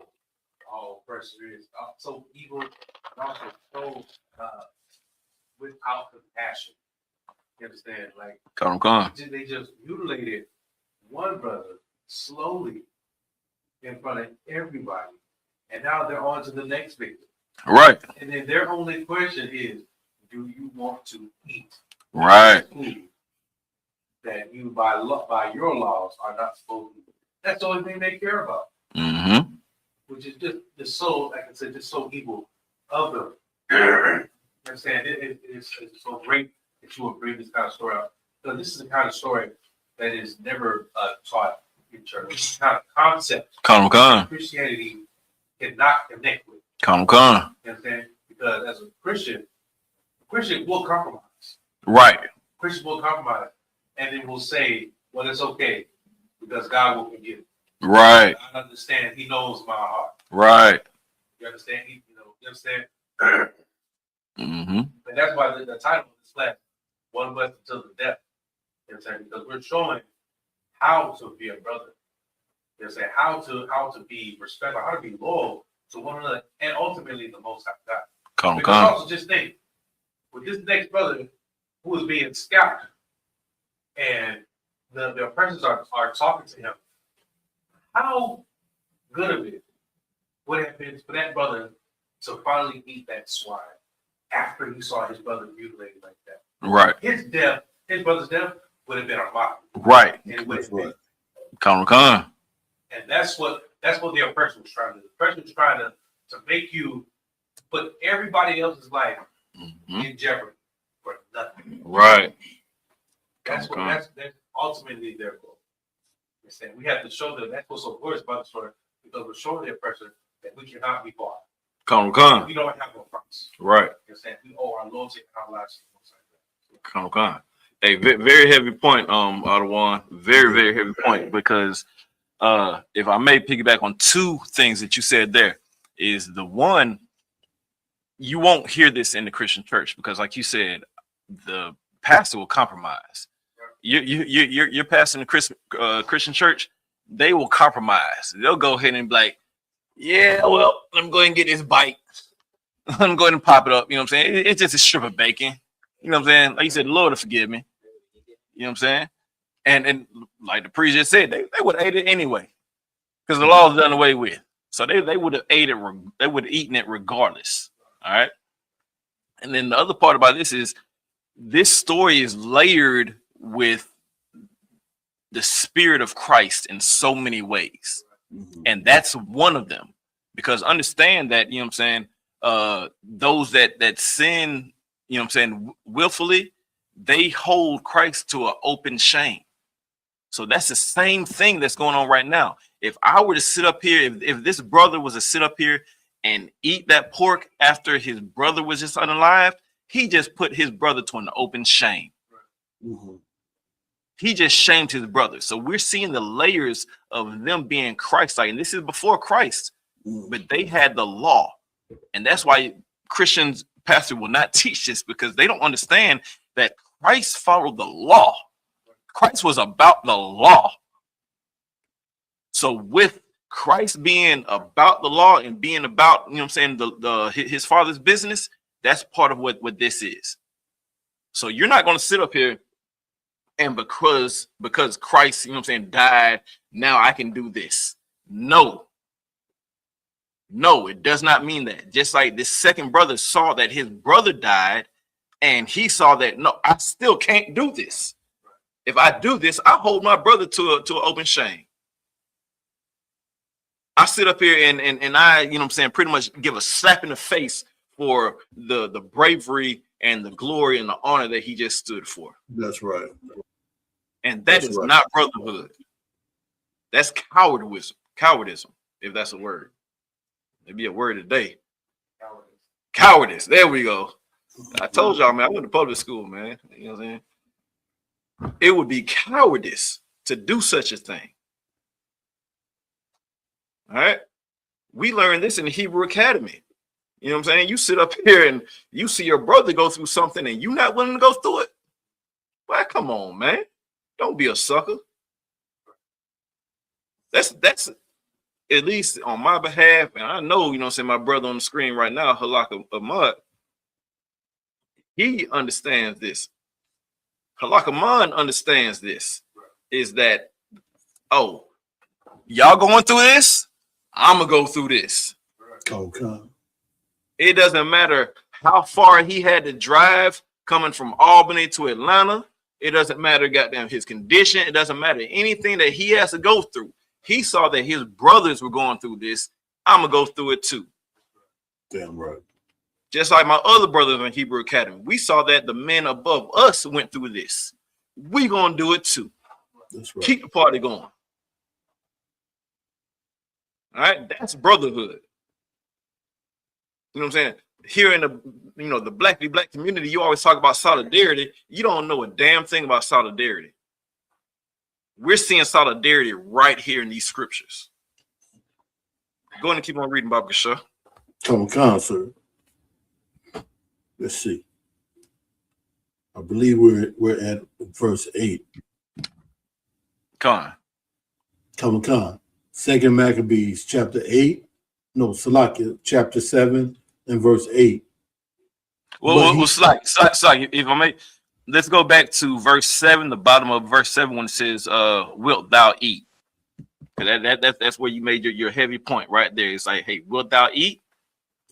all oppressor is. So evil, and also so without compassion. You understand? Like, they just mutilated one brother slowly in front of everybody, and now they're on to the next victim. Right. And then their only question is, do you want to eat? Right. Food that you by your laws are not supposed to eat. That's the only thing they care about. Mm-hmm. Which is just so, like I said, just so evil of them. You understand? It's so great that you would bring this kind of story out. So this is the kind of story that is never taught in church. This kind of concept Christianity cannot connect with. You understand? Because as a Christian will compromise. Right. Christian will compromise, and then will say, well, it's okay because God will forgive it. Right. I understand. He knows my heart. Right. You understand? You understand? Mm-hmm. And that's why the title of this class, One West Till the Death. You understand? Because we're showing how to be a brother. You understand? How to be respectful, how to be loyal to one another, and ultimately the Most High God. Because also just think, with this next brother who is being scalped, and the oppressors are talking to him, how good of it would it have been for that brother to finally eat that swine after he saw his brother mutilated like that? Right. His brother's death would have been a mockery. Right. And it would have been. And that's what the oppressor was trying to do. The oppressor was trying to make you put everybody else's life in jeopardy for nothing. Right. That's ultimately their goal. We have to show them that's what's so glorious about the story, because we're showing the oppressor that we cannot be bought. We don't have no price. Right. We owe our loyalty and our lives to the Most. Hey, very heavy point, Ottawa. Very, very heavy point, because if I may piggyback on two things that you said there, is the one, you won't hear this in the Christian church because, like you said, the pastor will compromise. You're passing the Christian church, they will compromise. They'll go ahead and be like, Yeah, well, let me go ahead and get this bite. I'm going to pop it up. You know what I'm saying? It's just a strip of bacon. You know what I'm saying? Like you said, the Lord will forgive me. You know what I'm saying? And like the priest just said, they would have ate it anyway, because the law is done away with. So they would have ate it. They would have eaten it regardless. All right. And then the other part about this is this story is layered with the spirit of Christ in so many ways. And that's one of them, because understand that, you know what I'm saying, those that sin, you know what I'm saying, willfully, they hold Christ to an open shame. So that's the same thing that's going on right now. If I were to sit up here, if this brother was to sit up here and eat that pork after his brother was just unalived, he just put his brother to an open shame. He just shamed his brother. So we're seeing the layers of them being Christ-like. And this is before Christ, but they had the law. And that's why Christians, pastor, will not teach this, because they don't understand that Christ followed the law. Christ was about the law. So with Christ being about the law and being about, you know what I'm saying, his father's business, that's part of what this is. So you're not going to sit up here and because Christ, you know what I'm saying, died, now I can do this. No, it does not mean that. Just like this second brother saw that his brother died, and he saw that, no, I still can't do this. If I do this, I hold my brother to an open shame. I sit up here and I, you know what I'm saying, pretty much give a slap in the face for the bravery and the glory and the honor that he just stood for. That's right. And that is not brotherhood. That's cowardice, if that's a word. It'd be a word today. Cowardice. There we go. I told y'all, man, I went to public school, man. You know what I'm saying? It would be cowardice to do such a thing. All right. We learned this in the Hebrew Academy. You know what I'm saying? You sit up here and you see your brother go through something and you're not willing to go through it. Well, come on, man. Don't be a sucker. That's at least on my behalf. And I know, you know what I'm saying, my brother on the screen right now, Halak Ahmad, he understands this. Halak Ahmad understands this, is that, oh, y'all going through this? I'm going to go through this. Okay. It doesn't matter how far he had to drive coming from Albany to Atlanta. It doesn't matter, goddamn, his condition. It doesn't matter anything that he has to go through. He saw that his brothers were going through this. I'm going to go through it too. Damn right. Just like my other brothers in Hebrew Academy. We saw that the men above us went through this. We going to do it too. That's right. Keep the party going. All right. That's brotherhood. You know what I'm saying? Here in the, you know, the black community, you always talk about solidarity. You don't know a damn thing about solidarity. We're seeing solidarity right here in these scriptures. Go ahead and keep on reading, Bob Gashaw. Come on, sir. Let's see. I believe we're at verse 8. Come on. Second Maccabees chapter 8. No, Salakia chapter 7 and verse 8. Well, Slack, if I may, let's go back to verse 7, the bottom of verse 7, when it says, wilt thou eat? That's where you made your heavy point right there. It's like, hey, wilt thou eat?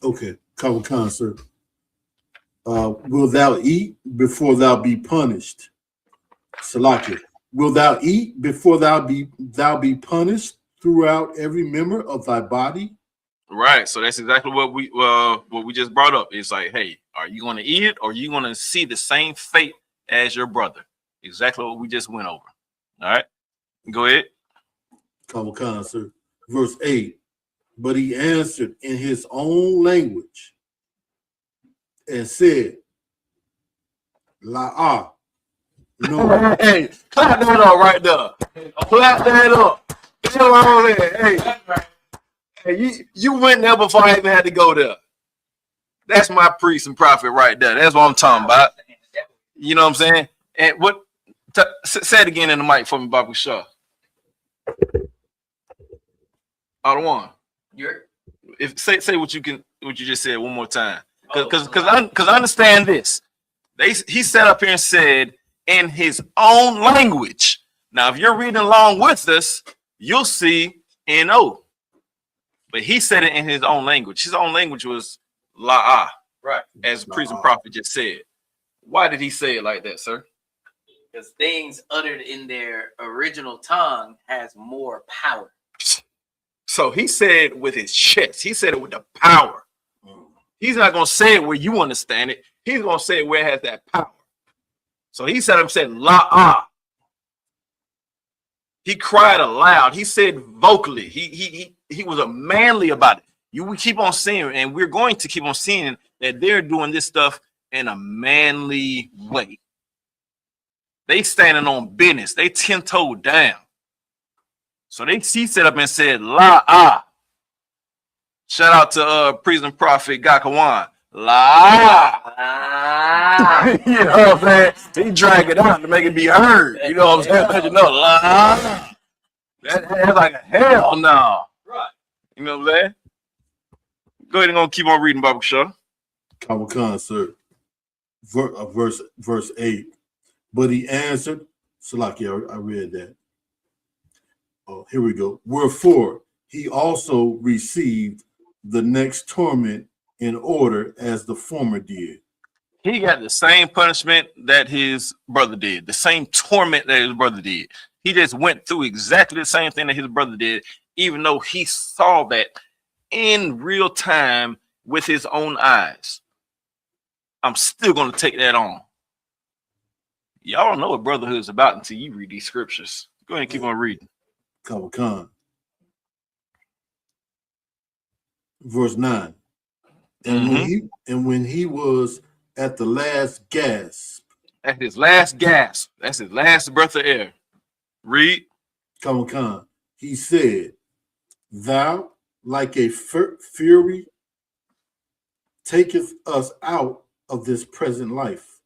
Okay, come on, sir. Will thou eat before thou be punished? Salakia. Will thou eat before thou be punished throughout every member of thy body? Right. So that's exactly what we just brought up. It's like, hey, are you going to eat it, or are you going to see the same fate as your brother? Exactly what we just went over. All right. Go ahead. Come on, sir. Verse 8. But he answered in his own language and said, La'ah. No. Hey, clap that up right there. Clap that up. Come on there. Hey, you went there before I even had to go there. That's my priest and prophet right there. That's what I'm talking about. You know what I'm saying? And what? Say it again in the mic for me, Babu Shaw. Other one. if say what you just said one more time, because I understand this. He sat up here and said in his own language. Now, if you're reading along with us, you'll see N-O. But he said it in his own language. His own language was La'ah, right? As the priest and prophet just said. Why did he say it like that, sir? Because things uttered in their original tongue has more power. So he said with his chest. He said it with the power. He's not going to say it where you understand it. He's going to say it where it has that power. So he said La'ah. He cried aloud. He said vocally. He was a manly about it. We keep on seeing, and we're going to keep on seeing that they're doing this stuff in a manly way. They standing on business. They 10-toed down. So he set up and said, La'ah. Shout out to priest prophet Gakawan. La'ah. You know what I'm saying? He drag it out to make it be heard. You know what I'm saying? Let you know, La'ah. That's like a hell no. Right. You know what I'm saying? Go ahead and keep on reading, Baba Shaw. Khan, sir. Verse 8. But he answered, Salaki, I read that. Oh, here we go. Wherefore he also received the next torment in order as the former did. He got the same punishment that his brother did, the same torment that his brother did. He just went through exactly the same thing that his brother did, even though he saw that in real time with his own eyes. I'm still going to take that on. Y'all don't know what brotherhood is about until you read these scriptures. Go ahead and keep on reading. Khan. Verse 9. And when he was at the last gasp. At his last gasp. That's his last breath of air. Read. Khan. He said, Thou, like a fury, taketh us out of this present life.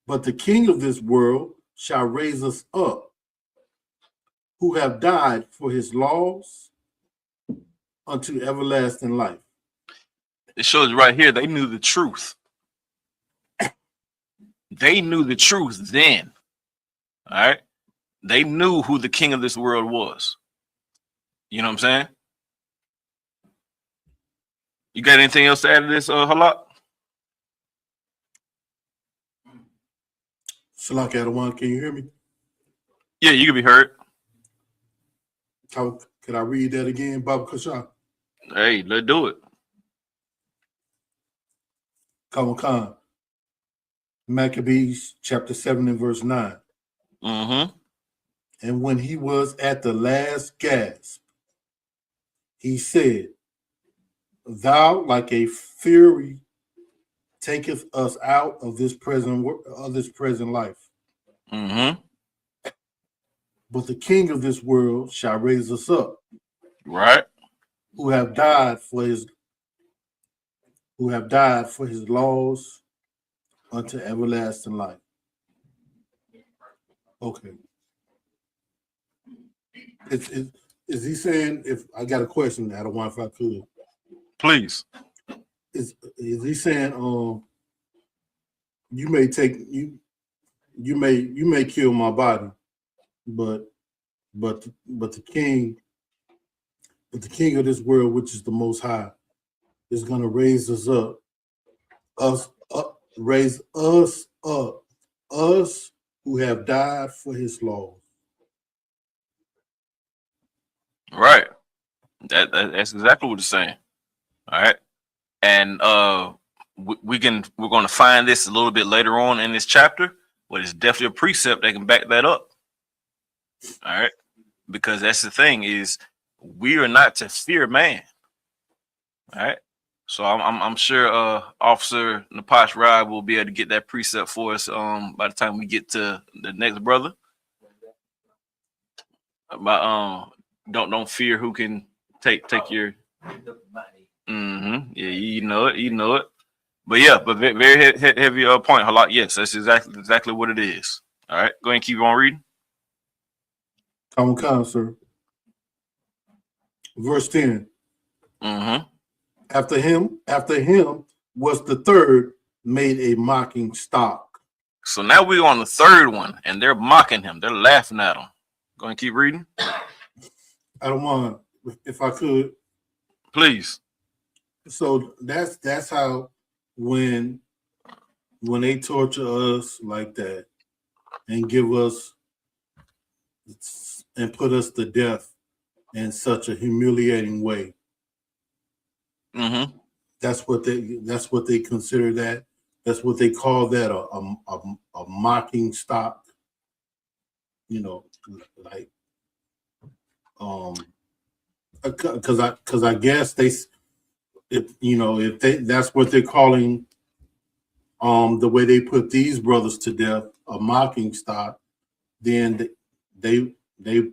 But the king of this world shall raise us up, who have died for his laws unto everlasting life. It shows right here, they knew the truth. They knew the truth then. All right. They knew who the king of this world was. You know what I'm saying? You got anything else to add to this, Halak? Salak Adawan, can you hear me? Yeah, you can be heard. Could I read that again, Baba Kasha? Hey, let's do it. Khan. Maccabees chapter 7 and verse 9. And when he was at the last gasp, he said, Thou, like a fury, taketh us out of this present life. But the king of this world shall raise us up, right? Who have died for his laws unto everlasting life. Okay. Is he saying, if I got a question, I don't want if I could. Please. Is he saying you may kill my body, but the king of this world, which is the Most High, is going to raise us up, raise us up, us who have died for his laws. Right. That's exactly what it's saying. All right. And we're going to find this a little bit later on in this chapter, but it's definitely a precept that can back that up. All right. Because that's the thing, is we are not to fear man. All right. So I'm sure Officer Napash Ride will be able to get that precept for us by the time we get to the next brother. About don't fear who can take your yeah, you know it. But yeah, but very heavy point. A lot. Yes, that's exactly what it is. All right, go ahead and keep on reading. Come, sir. Verse 10. Mm-hmm. After him was the third, made a mocking stock. So now we're on the third one, and they're mocking him. They're laughing at him. Go and keep reading. I don't want, if I could, please. So that's how when they torture us like that and give us and put us to death in such a humiliating way. Mm-hmm. That's what they consider that. That's what they call that a mocking stock. You know, like because I guess that's what they're calling the way they put these brothers to death, a mocking stock, then they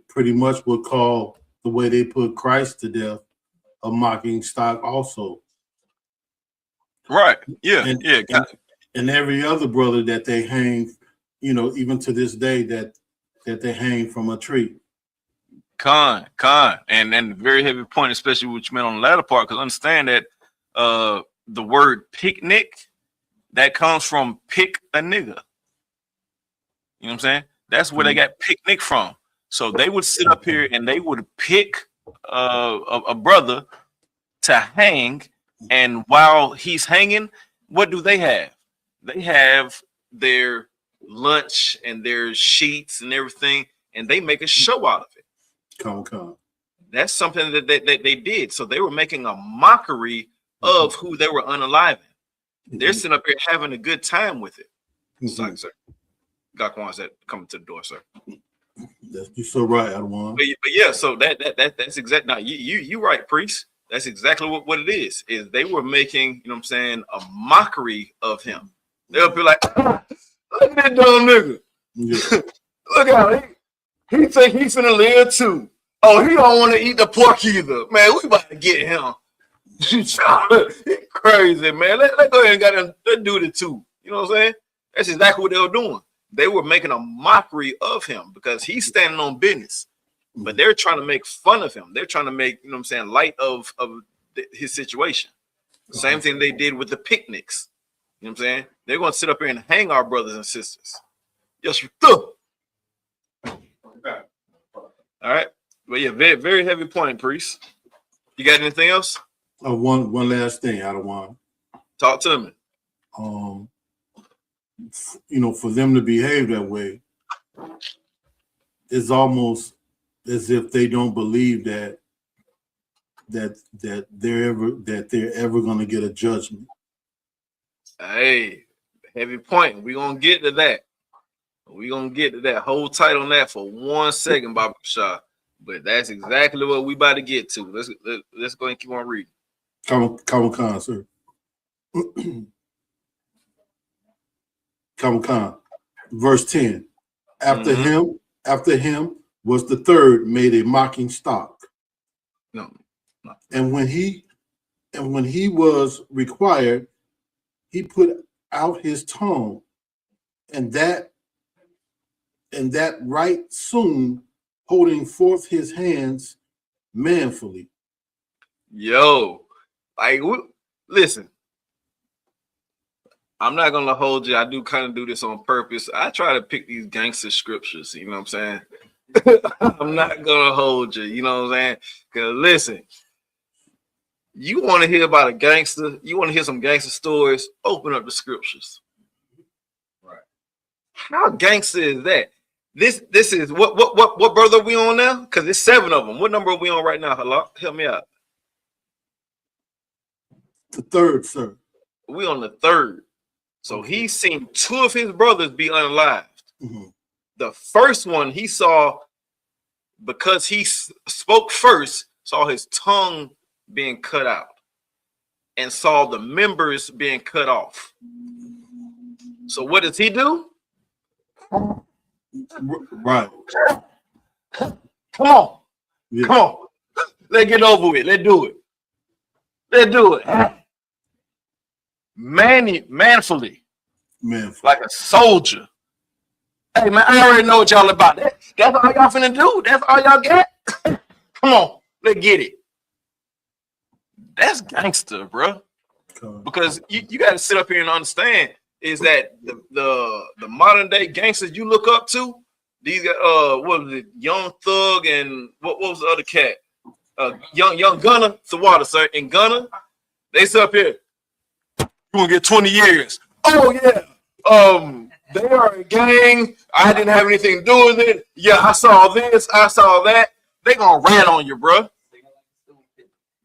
pretty much would call the way they put Christ to death a mocking stock also. Right. Yeah. And every other brother that they hang, even to this day that they hang from a tree. Con, and very heavy point, especially what you meant on the latter part, because understand that the word picnic, that comes from pick a nigga. You know what I'm saying? That's where they got picnic from. So they would sit up here and they would pick a brother to hang, and while he's hanging, what do they have? They have their lunch and their sheets and everything, and they make a show out of it. Come. That's something that they did. So they were making a mockery of who they were unaliving. They're sitting up here having a good time with it. Sorry, sir. Gakwan said, coming to the door, sir. You're so right, Adwan. But yeah, so that's exactly. Now you right, priest. That's exactly what it is. Is they were making, you know what I'm saying, a mockery of him. They'll be like, look at that dumb nigga. Yeah. Look out, he think he's finna live too. Oh, he don't want to eat the pork either. Man, we about to get him. Crazy, man. Let go ahead and let's do it too. You know what I'm saying? That's exactly what they were doing. They were making a mockery of him because he's standing on business. But they're trying to make fun of him. They're trying to make, you know what I'm saying, light of his situation. Same thing they did with the picnics. You know what I'm saying? They're going to sit up here and hang our brothers and sisters. Yes, you do. All right. Well, yeah, very, very heavy point, priest. You got anything else? One last thing, Adwan. Talk to me. For them to behave that way, it's almost as if they don't believe that they're ever going to get a judgment. Hey, heavy point. We're going to get to that. We're going to get to that. Hold tight on that for 1 second, Baba Shah. But that's exactly what we about to get to. Let's go and keep on reading. Khan, sir. Khan. Verse 10. After him was the third, made a mocking stock. No. And when he was required, he put out his tongue, and that right soon, holding forth his hands manfully. Yo, listen. I'm not gonna hold you. I do kind of do this on purpose. I try to pick these gangster scriptures. You know what I'm saying? I'm not gonna hold you. You know what I'm saying? Because listen, you want to hear about a gangster? You want to hear some gangster stories? Open up the scriptures. Right? How gangster is that? This is what brother are we on now? Because it's 7 of them. What number are we on right now? Hello, help me out. The third, sir. We on the third. So he's seen 2 of his brothers be unalived. Mm-hmm. The first one he saw, because he spoke first, saw his tongue being cut out and saw the members being cut off. So what does he do? Right. Come on. Yeah. Come on. Let's get over with. Let's do it. Let's do it. Manfully. Like a soldier. Hey, man, I already know what y'all about. That's all y'all finna do. That's all y'all get. Come on. Let's get it. That's gangster, bro. Because you got to sit up here and understand is that the modern day gangsters you look up to, these what was it, Young Thug and what was the other cat? Young Gunner, the water, sir, and Gunner, they sit up here. You gonna get 20 years. Oh yeah. They are a gang. I didn't have anything to do with it. Yeah, I saw this, I saw that. They gonna rat on you, bro.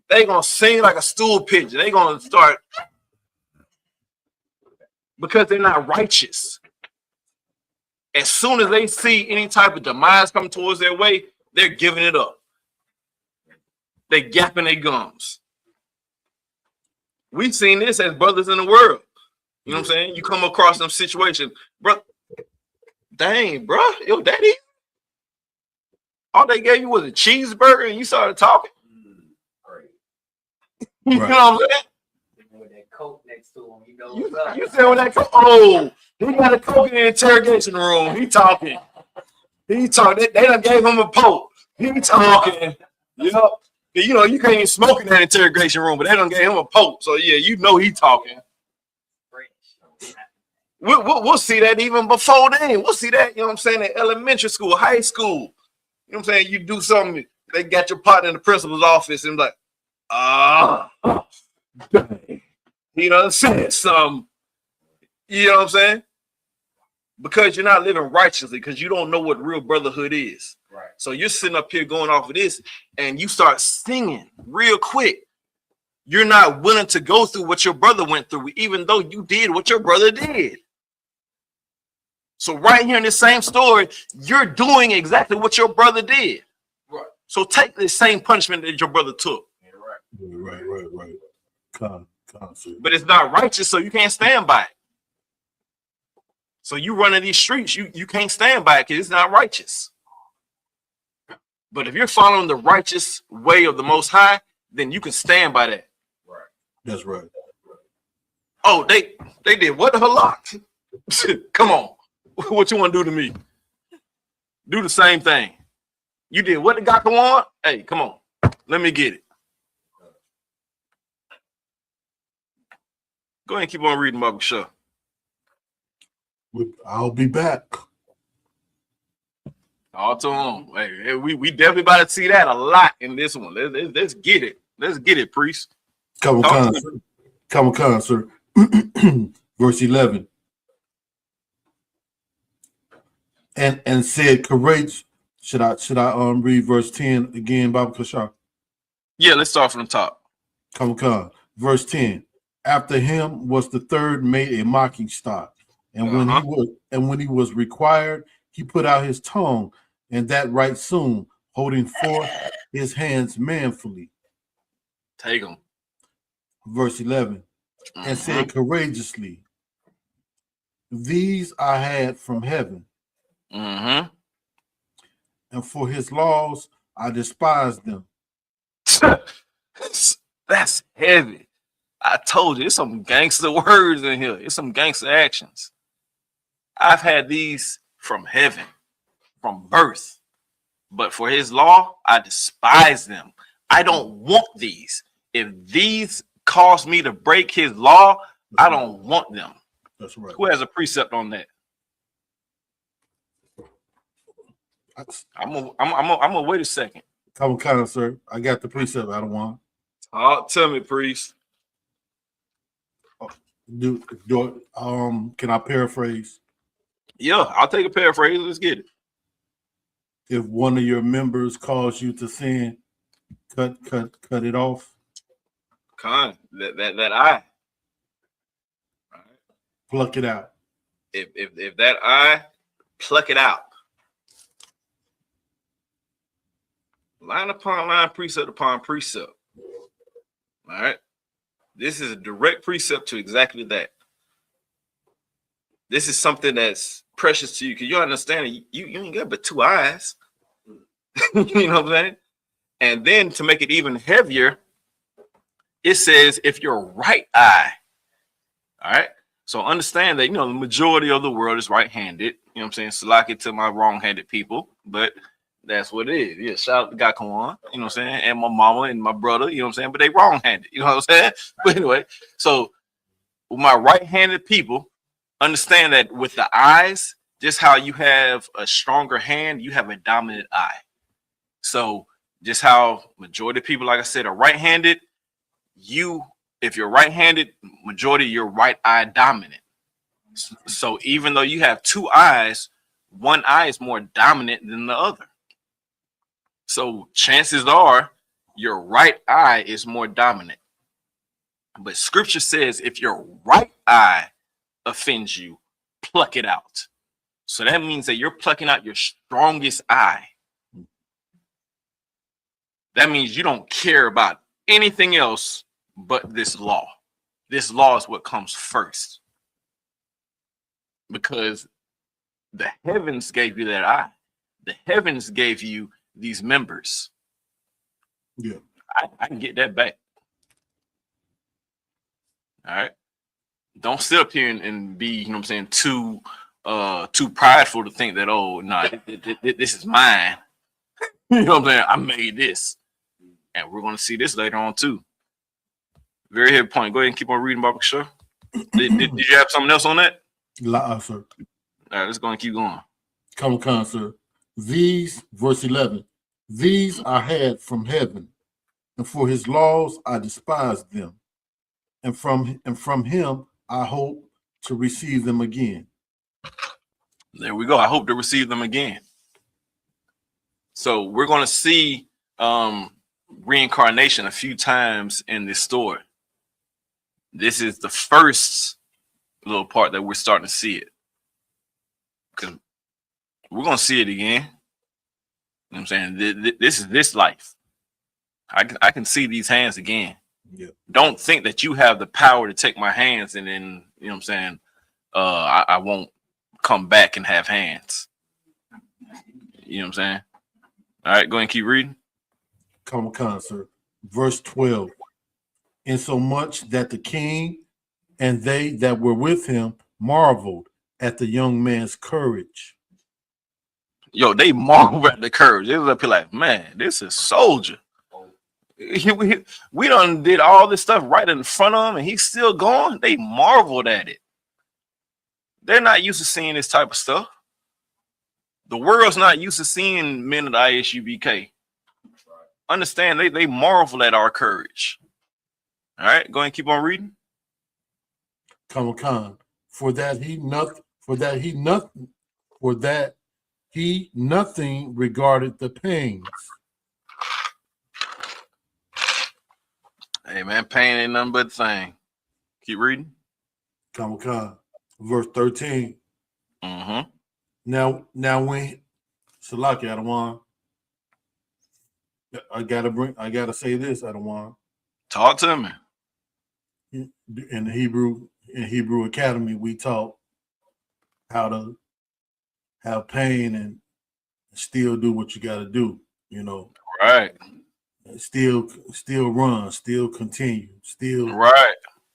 They gonna sing like a stool pigeon. They gonna start because they're not righteous. As soon as they see any type of demise come towards their way, they're giving it up. They gapping their gums. We've seen this as brothers in the world. You know what I'm saying? You come across some situation, bro. Dang, bro, yo, daddy. All they gave you was a cheeseburger, and you started talking. You know what I'm saying? With that coat next to him, you know what's up. You said with that coat. Oh, he got a coke in the interrogation room. He talking. He talking. They done gave him a poke. He talking. You know, you can't even smoke in that interrogation room, but they done gave him a poke. So yeah, you know he talking. We'll see that even before then. We'll see that, you know what I'm saying, in elementary school, high school. You know what I'm saying? You do something, they got your partner in the principal's office and like, dang. He done said something. You know what I'm saying? Because you're not living righteously, because you don't know what real brotherhood is. Right. So you're sitting up here going off of this, and you start singing real quick. You're not willing to go through what your brother went through, even though you did what your brother did. So right here in this same story, you're doing exactly what your brother did. Right. So take the same punishment that your brother took. Yeah, right. But it's not righteous, so you can't stand by it. So you running these streets, you can't stand by it because it's not righteous. But if you're following the righteous way of the Most High, then you can stand by that. Right. That's right. Oh, they did what the halak? Come on. What you want to do to me? Do the same thing. You did what the Gaka want? Hey, come on. Let me get it. Go ahead and keep on reading, Baba Shah. I'll be back. All to him. Hey, we definitely about to see that a lot in this one. Let's get it. Let's get it, priest. Come on, sir. Verse 11. And said, courage. Should I read verse 10 again, Baba Kashar? Yeah, let's start from the top. Come on. Verse 10. After him was the third made a mocking stock, and when he was required, he put out his tongue, and that right soon, holding forth his hands manfully. Take him. Verse 11. And said courageously, these I had from heaven. And for his laws, I despise them. That's heavy. I told you, it's some gangster words in here. It's some gangster actions. I've had these from heaven, from birth. But for his law, I despise them. I don't want these. If these cause me to break his law, I don't want them. That's right. Who has a precept on that? I'm gonna wait a second. Come on, sir. I got the precept. I don't want. Tell me, priest. Can I paraphrase? Yeah, I'll take a paraphrase. Let's get it. If one of your members calls you to sin, cut it off. That eye. All right. Pluck it out. If that eye, pluck it out. Line upon line, precept upon precept. All right. This is a direct precept to exactly that. This is something that's precious to you because you understand you ain't got but two eyes. You know what I'm saying? And then to make it even heavier, it says if your right eye. All right. So understand that, the majority of the world is right-handed. You know what I'm saying? Slack it to my wrong-handed people. But That's what it is. Yeah, shout out to God, come on. You know what I'm saying? And my mama and my brother, you know what I'm saying? But they wrong-handed, you know what I'm saying? But anyway, so with my right-handed people, understand that with the eyes, just how you have a stronger hand, you have a dominant eye. So just how majority of people, like I said, are right-handed, if you're right-handed, majority of your right eye dominant. So even though you have two eyes, one eye is more dominant than the other. So chances are your right eye is more dominant. But scripture says if your right eye offends you, pluck it out. So that means that you're plucking out your strongest eye. That means you don't care about anything else but this law. This law is what comes first. Because the heavens gave you that eye. The heavens gave you these members. Yeah. I can get that back. All right. Don't sit up here and be, you know what I'm saying, too prideful to think that, oh, no, this is mine. You know what I'm saying? I made this. And we're going to see this later on, too. Very heavy point. Go ahead and keep on reading, Barbara Shaw. Did you have something else on that? Sir. All right, let's go and keep going. Come on, sir. These, verse 11, these I had from heaven, and for his laws I despised them. And from him I hope to receive them again. There we go. I hope to receive them again. So we're going to see reincarnation a few times in this story. This is the first little part that we're starting to see it. Because we're going to see it again. You know what I'm saying? This is this life. I can see these hands again. Yeah. Don't think that you have the power to take my hands and then, you know what I'm saying, I won't come back and have hands. You know what I'm saying? All right, go ahead and keep reading. Come on, sir. Verse 12. Insomuch that the king and they that were with him marveled at the young man's courage. Yo, they marveled at the courage. They was up here like, man, this is soldier. We done did all this stuff right in front of him and he's still going. They marveled at it. They're not used to seeing this type of stuff. The world's not used to seeing men of the ISUPK. Understand, they marvel at our courage. All right, go ahead and keep on reading. Come on, for that he nothing regarded the pains. Hey man, pain ain't nothing but a thing. Keep reading. Come on, verse 13. Mm-hmm. Now when Salaki, I gotta say this, Adawan. Talk to me. In Hebrew Academy, we taught how to have pain and still do what you gotta do, you know. Right. Still run, still continue, still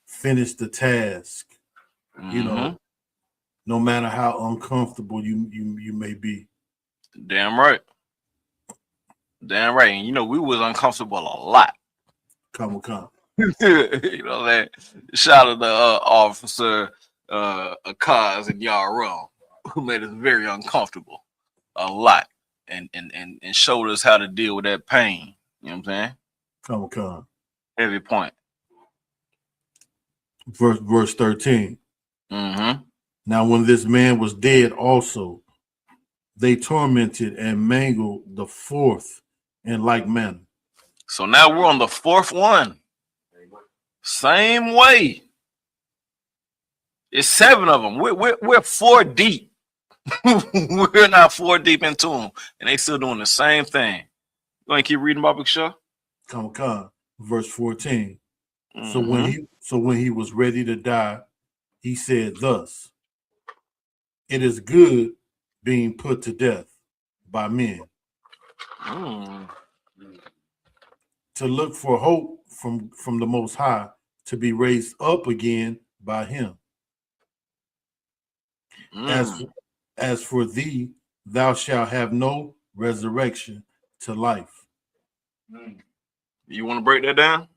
finish the task. Mm-hmm. You know, no matter how uncomfortable you may be. Damn right. Damn right. And you know, we was uncomfortable a lot. Come. You know that. Shout out to Officer Akaz and Yaron, who made us very uncomfortable a lot and showed us how to deal with that pain. You know what I'm saying? Come. Heavy point. Verse 13. Mm-hmm. Now when this man was dead also, they tormented and mangled the fourth in like manner. So now we're on the fourth one. Same way. It's 7 of them. We're 4 deep. We're not 4 deep into them, and they still doing the same thing. Go ahead and keep reading, Bobby Shaw. Come. Verse 14. Mm-hmm. So when he was ready to die, he said thus, it is good being put to death by men. To look for hope from the Most High, to be raised up again by him. As for thee, thou shalt have no resurrection to life. You want to break that down?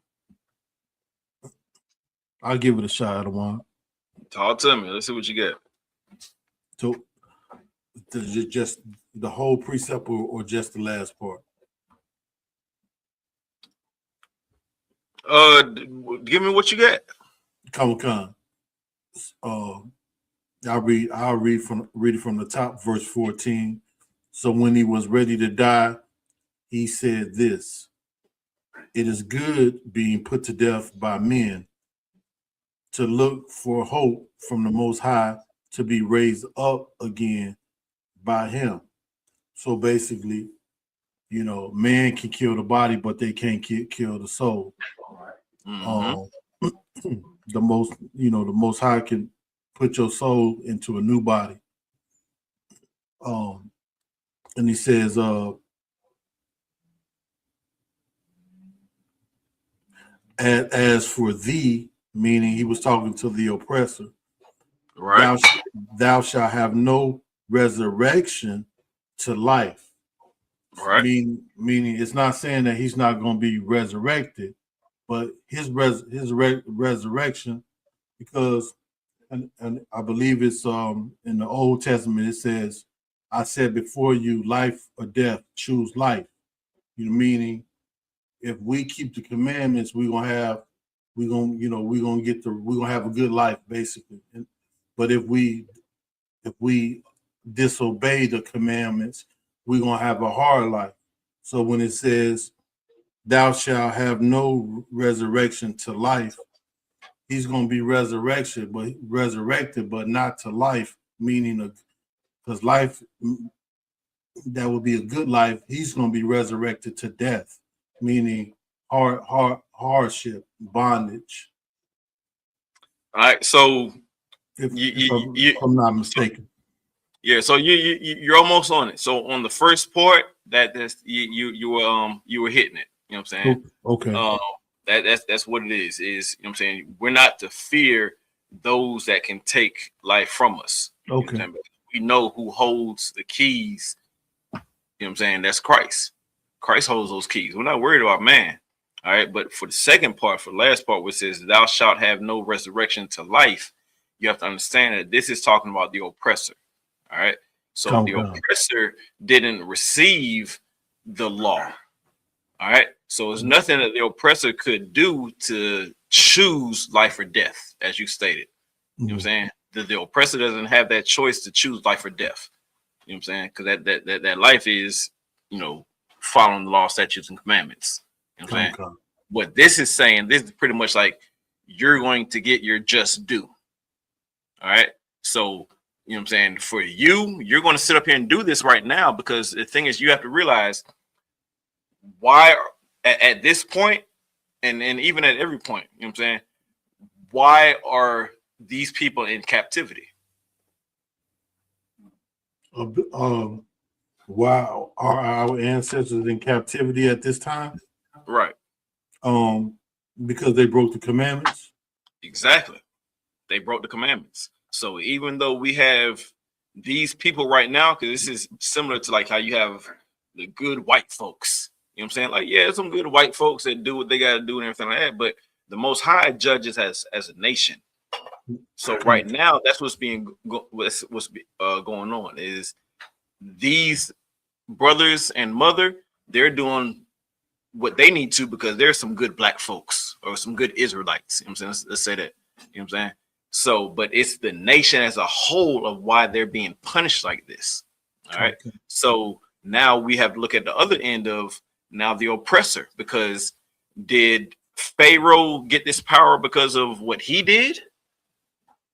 I'll give it a shot, Adwan. Talk to me. Let's see what you get. So, just the whole precept or just the last part? Give me what you get. Come. I'll read from the top, verse 14. So when he was ready to die, he said this: "It is good being put to death by men, to look for hope from the Most High, to be raised up again by Him." So basically, man can kill the body, but they can't kill the soul. The Most High can put your soul into a new body. And he says, as for thee, meaning he was talking to the oppressor, right? Thou shalt have no resurrection to life. Right. Meaning it's not saying that he's not going to be resurrected, but his resurrection, because and I believe it's in the Old Testament, it says, "I said before you, life or death, choose life." Meaning if we keep the commandments, we're gonna have a good life, basically. But if we disobey the commandments, we're gonna have a hard life. So when it says, "Thou shalt have no resurrection to life," he's gonna be resurrected, but not to life, meaning because life that would be a good life, he's gonna be resurrected to death, meaning hardship, bondage. All right, so if I'm not mistaken. Yeah, so you're almost on it. So on the first part, you were hitting it. You know what I'm saying? Okay. That's what it is. Is, you know what I'm saying? We're not to fear those that can take life from us. Okay. You know, we know who holds the keys. You know what I'm saying? That's Christ. Christ holds those keys. We're not worried about man. All right. But for the second part, for the last part, which says, "Thou shalt have no resurrection to life," you have to understand that this is talking about the oppressor. All right. So the oppressor didn't receive the law. All right. So there's nothing that the oppressor could do to choose life or death, as you stated. You know what I'm saying? The oppressor doesn't have that choice to choose life or death. You know what I'm saying? Because that life is, following the law, statutes, and commandments. You know what I'm saying? What this is saying, this is pretty much like you're going to get your just due. All right. So, you know what I'm saying? For you're going to sit up here and do this right now, because the thing is, you have to realize why at this point, and even at every point, you know what I'm saying? Why are these people in captivity? Why are our ancestors in captivity at this time? Right. Because they broke the commandments. Exactly. They broke the commandments. So even though we have these people right now, because this is similar to like how you have the good white folks. You know what I'm saying? Like, yeah, some good white folks that do what they got to do and everything like that. But the Most High judges as a nation. So right now, that's what's going on is these brothers and mother, they're doing what they need to because there's some good black folks or some good Israelites. You know what I'm saying? Let's say that. You know what I'm saying? So, but it's the nation as a whole of why they're being punished like this. All right. Okay. So now we have to look at the other end of now the oppressor, because did Pharaoh get this power because of what he did?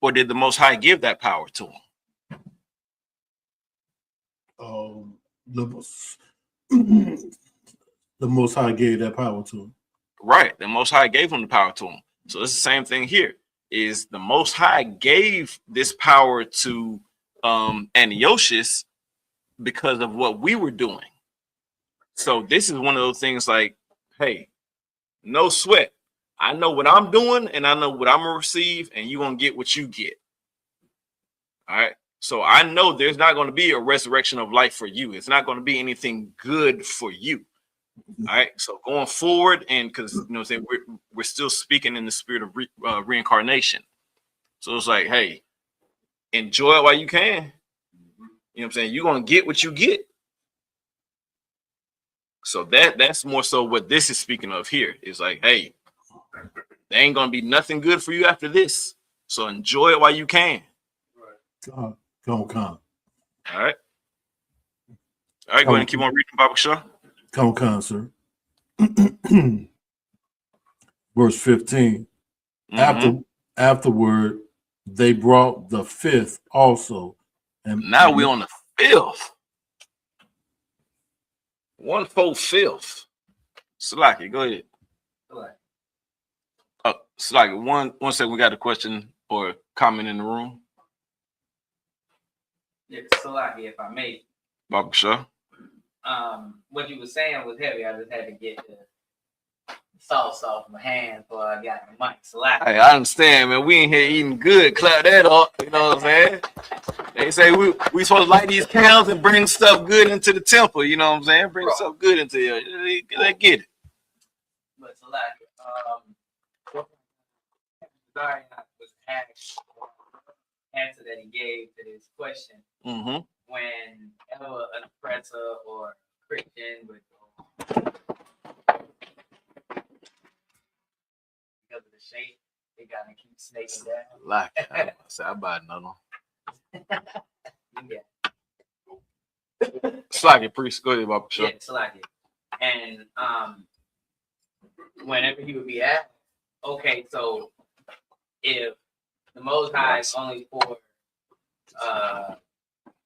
Or did the Most High give that power to him? The Most High gave that power to him. Right. The Most High gave him the power to him. So it's the same thing here. Is the Most High gave this power to Antiochus because of what we were doing. So this is one of those things like, hey, no sweat. I know what I'm doing and I know what I'm gonna receive, and you're gonna get what you get. All right. So I know there's not going to be a resurrection of life for you. It's not going to be anything good for you. All right. So going forward, and because you know what I'm saying, we're still speaking in the spirit of reincarnation. So it's like, hey, enjoy it while you can. You know what I'm saying? You're gonna get what you get. So that's more so what this is speaking of here. Is like, hey, there ain't gonna be nothing good for you after this. So enjoy it while you can. Come. All right. All right, go ahead and keep on reading, Baba Shah. Come, sir. Verse 15. Afterward, they brought the fifth also. And now we're on the fifth. 1/4. Salaki, go ahead. Salaki, one second. We got a question or comment in the room. Yeah, Salaki, if I may. Baba Shah. What you were saying was heavy. I just had to get the sauce off my hand before I got the mic. Salaki. Hey, I understand, man. We in here eating good. Clap that up. You know what I'm saying? They say we supposed to light these candles and bring stuff good into the temple. You know what I'm saying? Bring stuff good into here. They get it. But Salaki, sorry, I was asked answer that he gave to this question. Whenever an oppressor or Christian would because of the shape, they gotta keep snaking down. Like I buy another one. Yeah. Slaggy, priest, go ahead, Baba Shah. Yeah, Slaggy. And whenever he would be asked, okay, so if the Most High is only for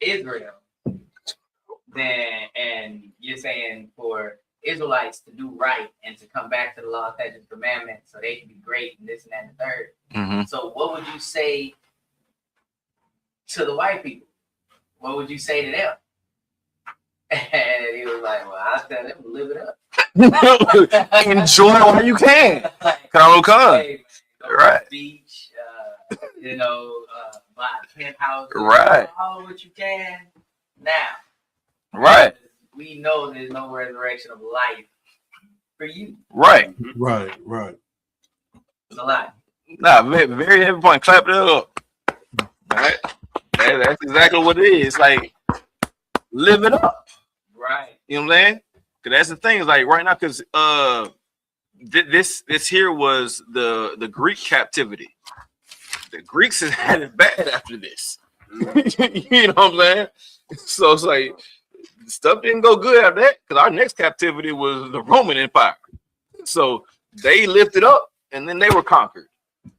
Israel, then, and you're saying for Israelites to do right and to come back to the law, statutes, and commandments so they can be great and this and that and the third. So what would you say to the white people? What would you say to them? And he was like, well, I tell them to live it up. Enjoy it while you can. Come. Hey, man, right. To the beach, buy a penthouse. Right. All what you can now. Right. We know there's no resurrection of life for you. Right. It's a lot. Nah, very heavy point. Clap it up. All right. That's exactly what it is. Like, live it up. Right. You know what I'm saying? Because that's the thing. Is like right now, because this here was the Greek captivity. The Greeks has had it bad after this. You know what I'm saying? So it's like stuff didn't go good after that because our next captivity was the Roman Empire. So they lifted up and then they were conquered.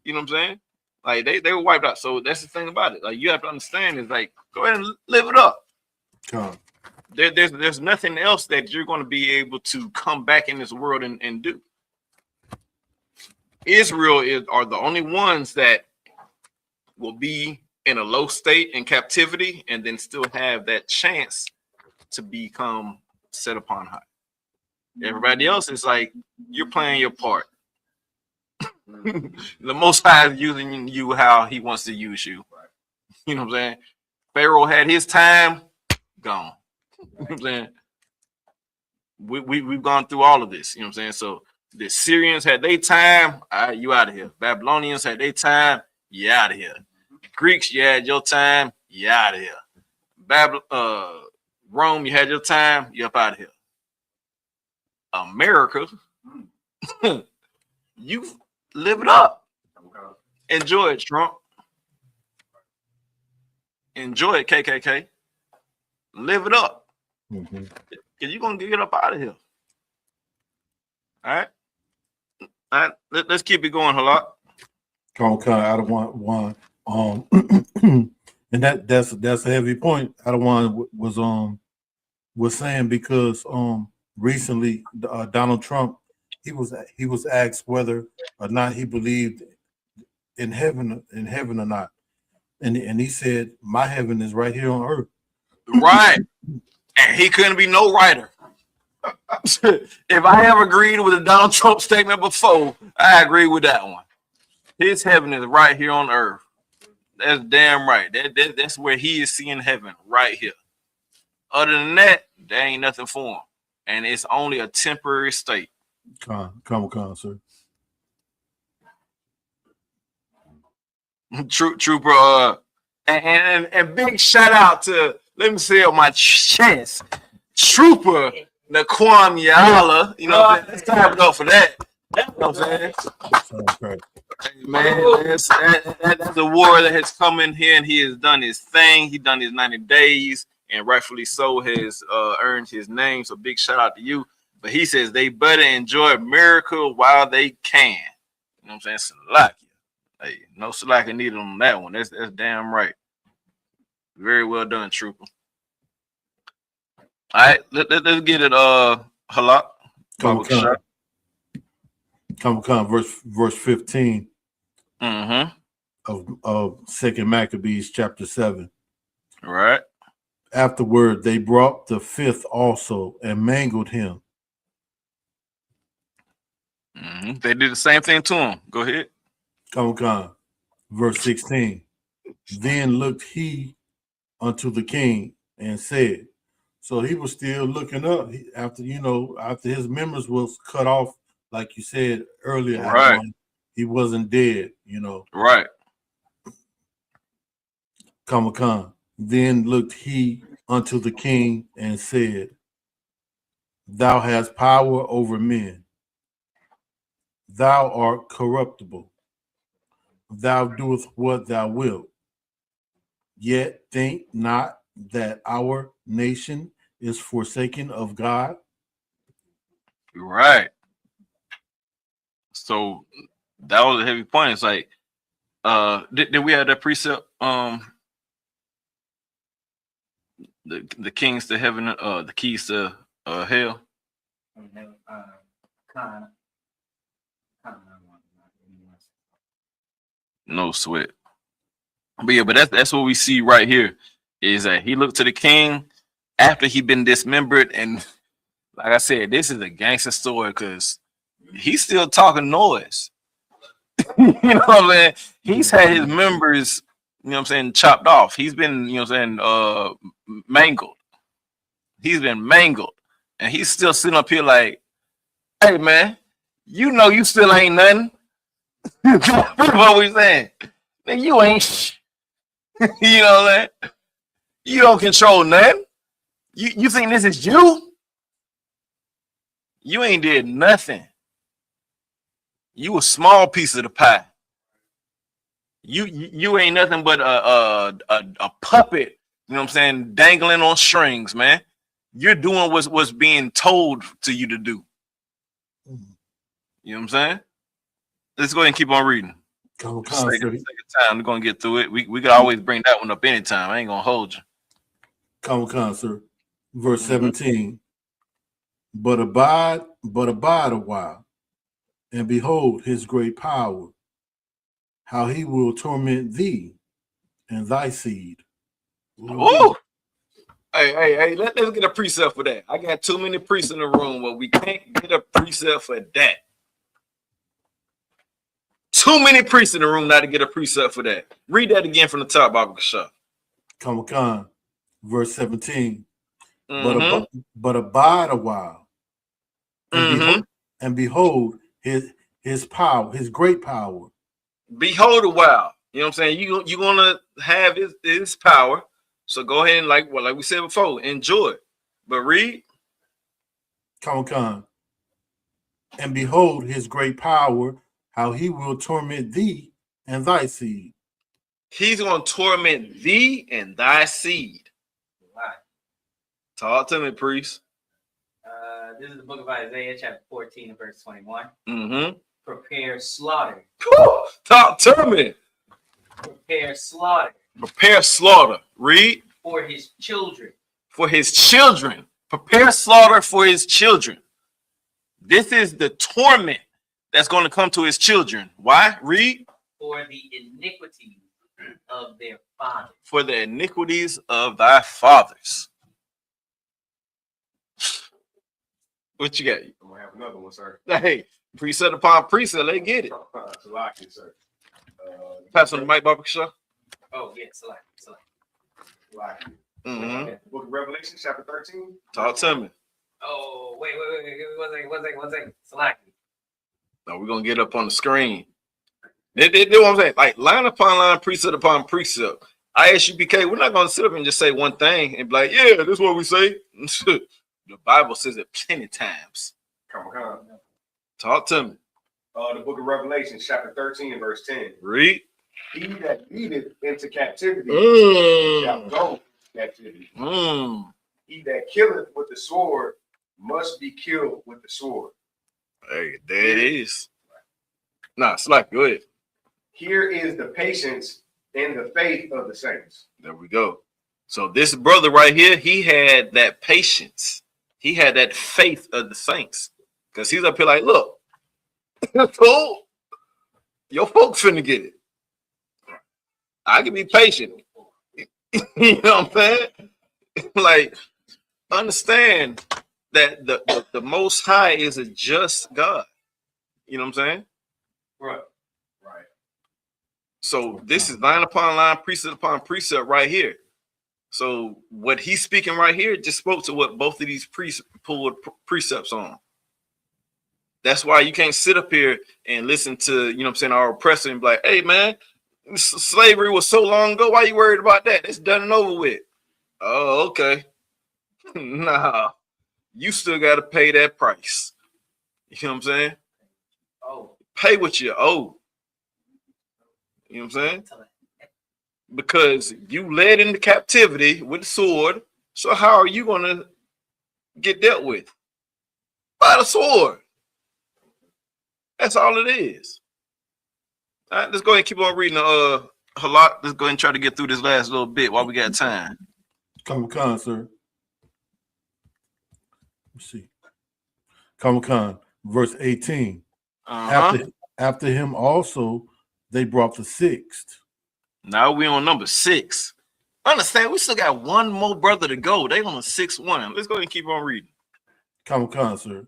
You know what I'm saying? Like they were wiped out. So that's the thing about it. Like you have to understand is like go ahead and live it up. There's nothing else that you're going to be able to come back in this world and do. Israel are the only ones that will be in a low state in captivity and then still have that chance to become set upon high. Everybody else is like you're playing your part. The Most High is using you how he wants to use you. You know what I'm saying? Pharaoh had his time, gone. You know what I'm saying? We've gone through all of this. You know what I'm saying? So the Syrians had their time, all right, you out of here. Babylonians had their time, you out of here. Greeks, you had your time, you out of here. Rome, you had your time, you up out of here. America, you live it up. Enjoy it, Trump. Enjoy it, KKK. Live it up. Because you're going to get up out of here. All right? All right, let's keep it going, Halak. Come, I don't want one. And that's a heavy point. I don't want was saying because recently Donald Trump he was asked whether or not he believed in heaven or not, and he said my heaven is right here on earth. Right, and he couldn't be no writer. If I ever agreed with a Donald Trump statement before, I agree with that one. His heaven is right here on earth. That's damn right. That's where he is seeing heaven right here. Other than that, there ain't nothing for him, and it's only a temporary state. Come, sir. Trooper, and big shout out to, let me say on my chest, Trooper Naquan Yala. You know, let's clap it up for that. You know what I'm saying? Man, that's a warrior that has come in here and he has done his thing. He done his 90 days and rightfully so has earned his name. So big shout out to you. But he says they better enjoy a miracle while they can. You know what I'm saying? Salakia. Hey, no slacker needed on that one. That's damn right. Very well done, Trooper. All right, let's get it. Halak. Come, verse 15. Mm-hmm. Of 2 Maccabees chapter 7. All right. Afterward, they brought the fifth also and mangled him. Mm-hmm. They did the same thing to him. Go ahead. Come. Verse 16. Then looked he unto the king and said, so he was still looking up after his members was cut off, like you said earlier. Right. He wasn't dead, Right. Come. Then looked he unto the king and said, thou hast power over men. Thou art corruptible. Thou doest what thou wilt. Yet think not that our nation is forsaken of God. Right. So that was a heavy point. It's like, did we have that precept? The kings to heaven, the keys to hell. No sweat. But yeah, but that's what we see right here is that he looked to the king after he been dismembered, and like I said, this is a gangster story because he's still talking noise. You know what I'm saying? He's had his members, chopped off. He's been, mangled. He's been mangled, and he's still sitting up here like, hey man, you still ain't nothing. What we saying? Man, you ain't. You know what I'm saying? You don't control nothing. You think this is you? You ain't did nothing. You a small piece of the pie. You ain't nothing but a puppet. You know what I'm saying? Dangling on strings, man. You're doing what's being told to you to do. You know what I'm saying? Let's go ahead and keep on reading. Take time. We're gonna get through it. We could always bring that one up anytime. I ain't gonna hold you. Come, sir. Verse 17. But abide a while, and behold his great power, how he will torment thee and thy seed. Ooh. Hey, let's get a precept for that. I got too many priests in the room where we can't get a precept for that. Too many priests in the room not to get a precept for that. Read that again from the top, Baba Kasha. Come, verse 17. But abide a while, and behold his power, his great power. Behold a while. You know what I'm saying? You're gonna have his power. So go ahead and like we said before, enjoy it. But read. Come. And behold his great power, how he will torment thee and thy seed. He's going to torment thee and thy seed. Right. Talk to me, priest. This is the book of Isaiah, chapter 14, and verse 21. Mm-hmm. Prepare slaughter. Talk to me. Prepare slaughter. Prepare slaughter. Read. For his children. For his children. Prepare slaughter for his children. This is the torment that's going to come to his children. Why? Read. For the iniquities of their fathers. For the iniquities of thy fathers. What you got? I'm gonna have another one, sir. Hey, precept upon precept, let's get it. Salaki, sir. Pass on the mic, Baba Kasha. Oh, yeah, select. Book of Revelation, chapter 13. Talk to me. Oh, wait. One second. Select. No, we're gonna get up on the screen. They what I'm saying, like line upon line, precept upon precept. ISUPK, we're not gonna sit up and just say one thing and be like, yeah, this is what we say. The Bible says it plenty times. Come on. Talk to me. The book of Revelation, chapter 13, verse 10. Read. He that leadeth into captivity shall go into captivity. He that killeth with the sword must be killed with the sword. Hey, there it is. Nah, Slack, go ahead. Here is the patience and the faith of the saints. There we go. So this brother right here, he had that patience. He had that faith of the saints. Because he's up here like, look, cool. Your folks finna get it. I can be patient. You know what I'm saying? Like, understand that the Most High is a just God. You know what I'm saying? Right. So this is line upon line, precept upon precept right here. So what he's speaking right here just spoke to what both of these pulled precepts on. That's why you can't sit up here and listen to, you know what I'm saying, our oppressor and be like, hey, man, slavery was so long ago. Why you worried about that? It's done and over with. Oh, okay. Nah, you still got to pay that price. You know what I'm saying? Oh. Pay what you owe. You know what I'm saying? Because you led into captivity with the sword. So how are you going to get dealt with? By the sword. That's all it is. All right, let's go ahead and keep on reading a lot. Let's go ahead and try to get through this last little bit while we got time. Comic-Con, sir. Let's see. Comic-Con, verse 18. After him also, they brought the sixth. Now we on number 6. Understand, we still got one more brother to go. They on the 6th one. Let's go ahead and keep on reading. Comic-Con, sir.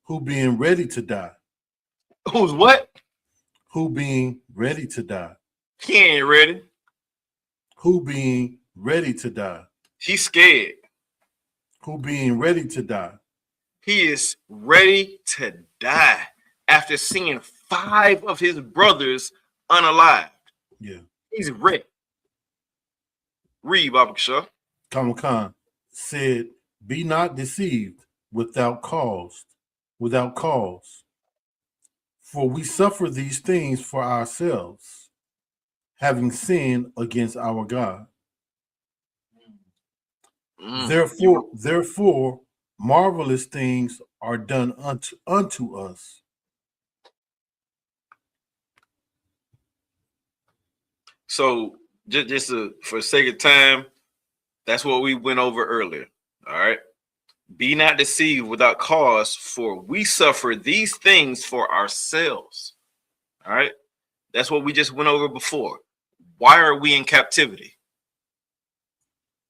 Who being ready to die. Who's what? Who being ready to die. He ain't ready. Who being ready to die. He's scared. Who being ready to die. He is ready to die after seeing 5 of his brothers unalived. Yeah. He's ready. Read, Baba Shah. Comic-Con said, be not deceived without cause. For we suffer these things for ourselves, having sinned against our God. Therefore, marvelous things are done unto us. So just for sake of time, that's what we went over earlier. All right. Be not deceived without cause, for we suffer these things for ourselves. All right. That's what we just went over before. Why are we in captivity?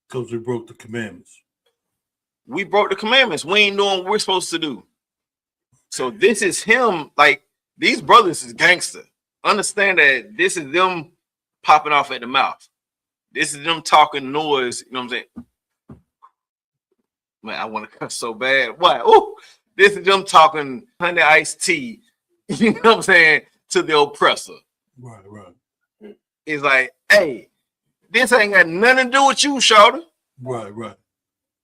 Because we broke the commandments. We broke the commandments. We ain't doing what we're supposed to do. So this is him. Like, these brothers is gangster. Understand that this is them popping off at the mouth. This is them talking noise. You know what I'm saying? Man, I want to cuss so bad. Why? Oh, this is them talking honey iced tea. You know what I'm saying? To the oppressor. Right. It's like, hey, this ain't got nothing to do with you, shorty. Right.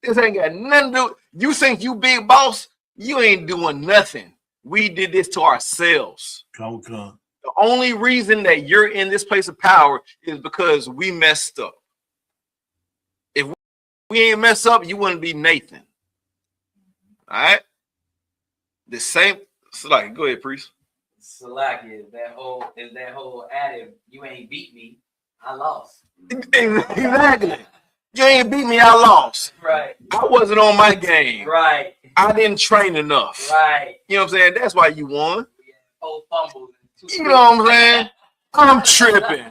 This ain't got nothing to do. You think you big boss? You ain't doing nothing. We did this to ourselves. Come. The only reason that you're in this place of power is because we messed up. If we ain't messed up, you wouldn't be Nathan. All right? The same. Salaki, go ahead, priest. Salaki is that whole adage, you ain't beat me, I lost. Exactly. You ain't beat me, I lost. Right. I wasn't on my game. Right. I didn't train enough. Right. You know what I'm saying? That's why you won. Whole fumbles. You know what I'm saying? I'm tripping.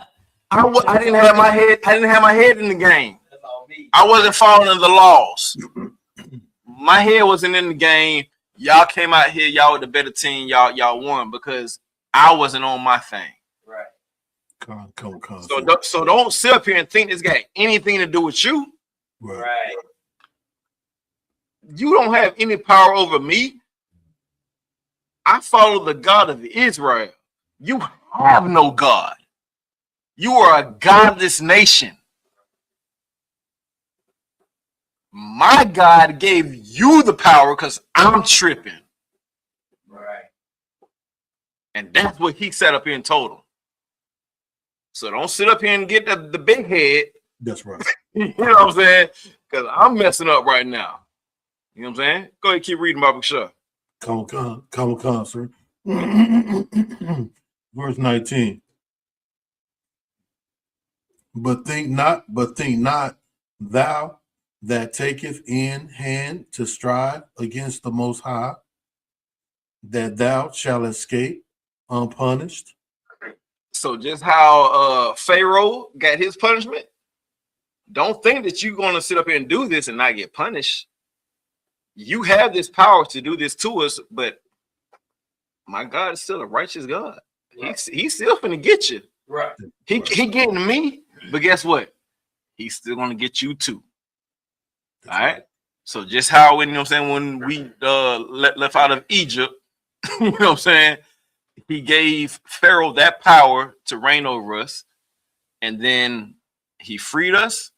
I didn't have my head. I didn't have my head in the game. That's all me. I wasn't following the laws. My head wasn't in the game. Y'all came out here. Y'all were the better team. Y'all won because I wasn't on my thing. Right. So don't sit up here and think this got anything to do with you. Right. You don't have any power over me. I follow the God of Israel. You have no God. You are a godless nation. My God gave you the power because I'm tripping. Right. And that's what he set up here and told him. So don't sit up here and get the big head. That's right. You know what I'm saying? Because I'm messing up right now. You know what I'm saying? Go ahead, keep reading, Baba Shah. Come on, sir. Verse 19. But think not, thou that taketh in hand to strive against the Most High, that thou shalt escape unpunished. So just how Pharaoh got his punishment, don't think that you're going to sit up here and do this and not get punished. You have this power to do this to us, but my God is still a righteous God. Right. He's still finna get you. Right. He getting me, but guess what? He's still gonna get you too. That's all right. So just how when, you know what I'm saying, when we left out of Egypt, you know what I'm saying, he gave Pharaoh that power to reign over us, and then he freed us,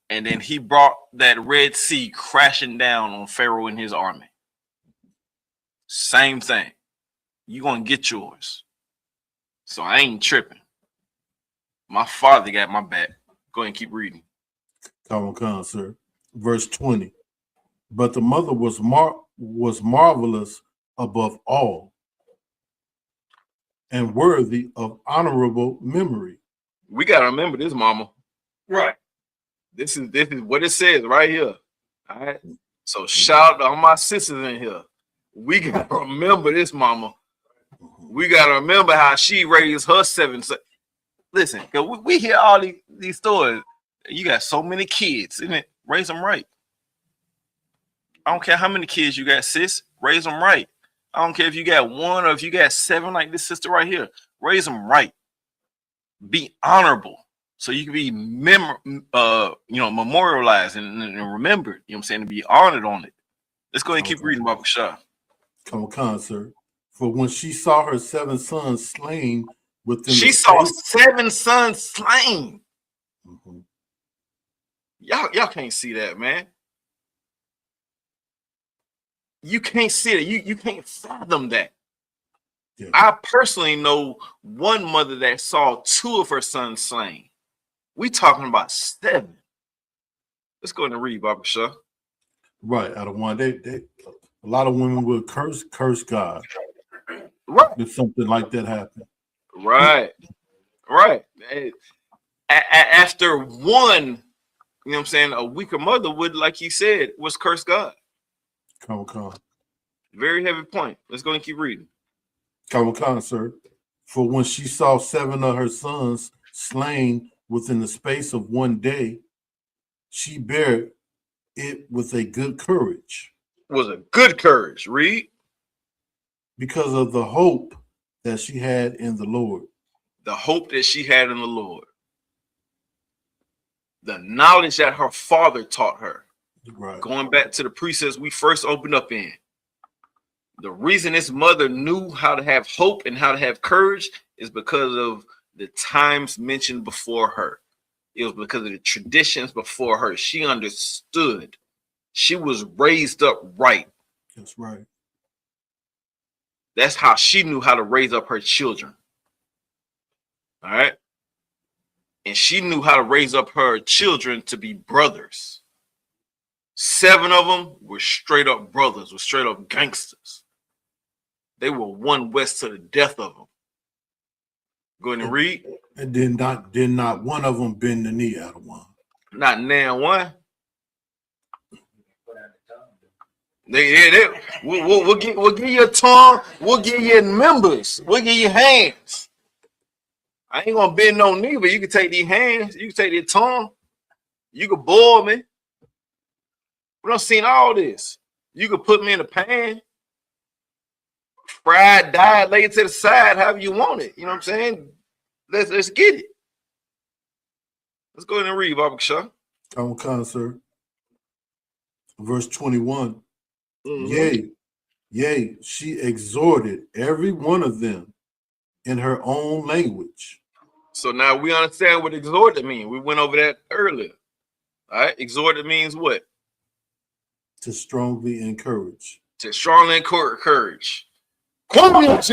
and then he brought that Red Sea crashing down on Pharaoh and his army. Same thing. You're gonna get yours. So I ain't tripping. My father got my back. Go ahead and keep reading. Come on, sir. Verse 20. But the mother was marvelous above all, and worthy of honorable memory. We gotta remember this, mama. Right. This is what it says right here. All right. So shout out to all my sisters in here. We gotta remember this, mama. We gotta remember how she raised her 7 sons. Listen, cause we hear all these stories. You got so many kids, isn't it? Raise them right. I don't care how many kids you got, sis. Raise them right. I don't care if you got 1 or if you got 7, like this sister right here. Raise them right. Be honorable, so you can be memorialized and remembered. You know what I'm saying? To be honored on it. Let's go ahead and keep reading, Baba Shah. Come on, sir. For when she saw her 7 sons slain within she saw 7 sons slain. Mm-hmm. Y'all can't see that, man. You can't see it. You can't fathom that. Yeah. I personally know one mother that saw 2 of her sons slain. We talking about 7. Let's go ahead and read, Baba Shah. Right, out of one, they a lot of women will curse God. Right. If something like that happened. Right. Right. After one, you know what I'm saying, a weaker mother would, like he said, was curse God. Come on. Very heavy point. Let's go and keep reading. Come on, sir. For when she saw 7 of her sons slain within the space of one day, she bare it with a good courage. Was a good courage. Read. Because of the hope that she had in the Lord. The hope that she had in the Lord. The knowledge that her father taught her. Right. Going back to the precepts we first opened up in. The reason this mother knew how to have hope and how to have courage is because of the times mentioned before her. It was because of the traditions before her. She understood. She was raised up right. That's right. That's how she knew how to raise up her children. All right. And she knew how to raise up her children to be brothers. 7 of them were straight up brothers, were straight up gangsters. They were one west to the death of them. Go ahead and read. And did not one of them bend the knee out of one? Not now one. We'll give you a tongue. We'll give you members. We'll give you hands. I ain't gonna bend no knee, but you can take these hands. You can take their tongue. You can boil me. We done seen all this. You can put me in a pan, fried, dyed, lay it to the side, however you want it. You know what I'm saying? Let's get it. Let's go ahead and read, Baba Shaw. Sir. Verse 21. Yea, she exhorted every one of them in her own language. So now we understand what exhorted means. We went over that earlier. All right, exhorted means what? To strongly encourage. To strongly encourage. You know what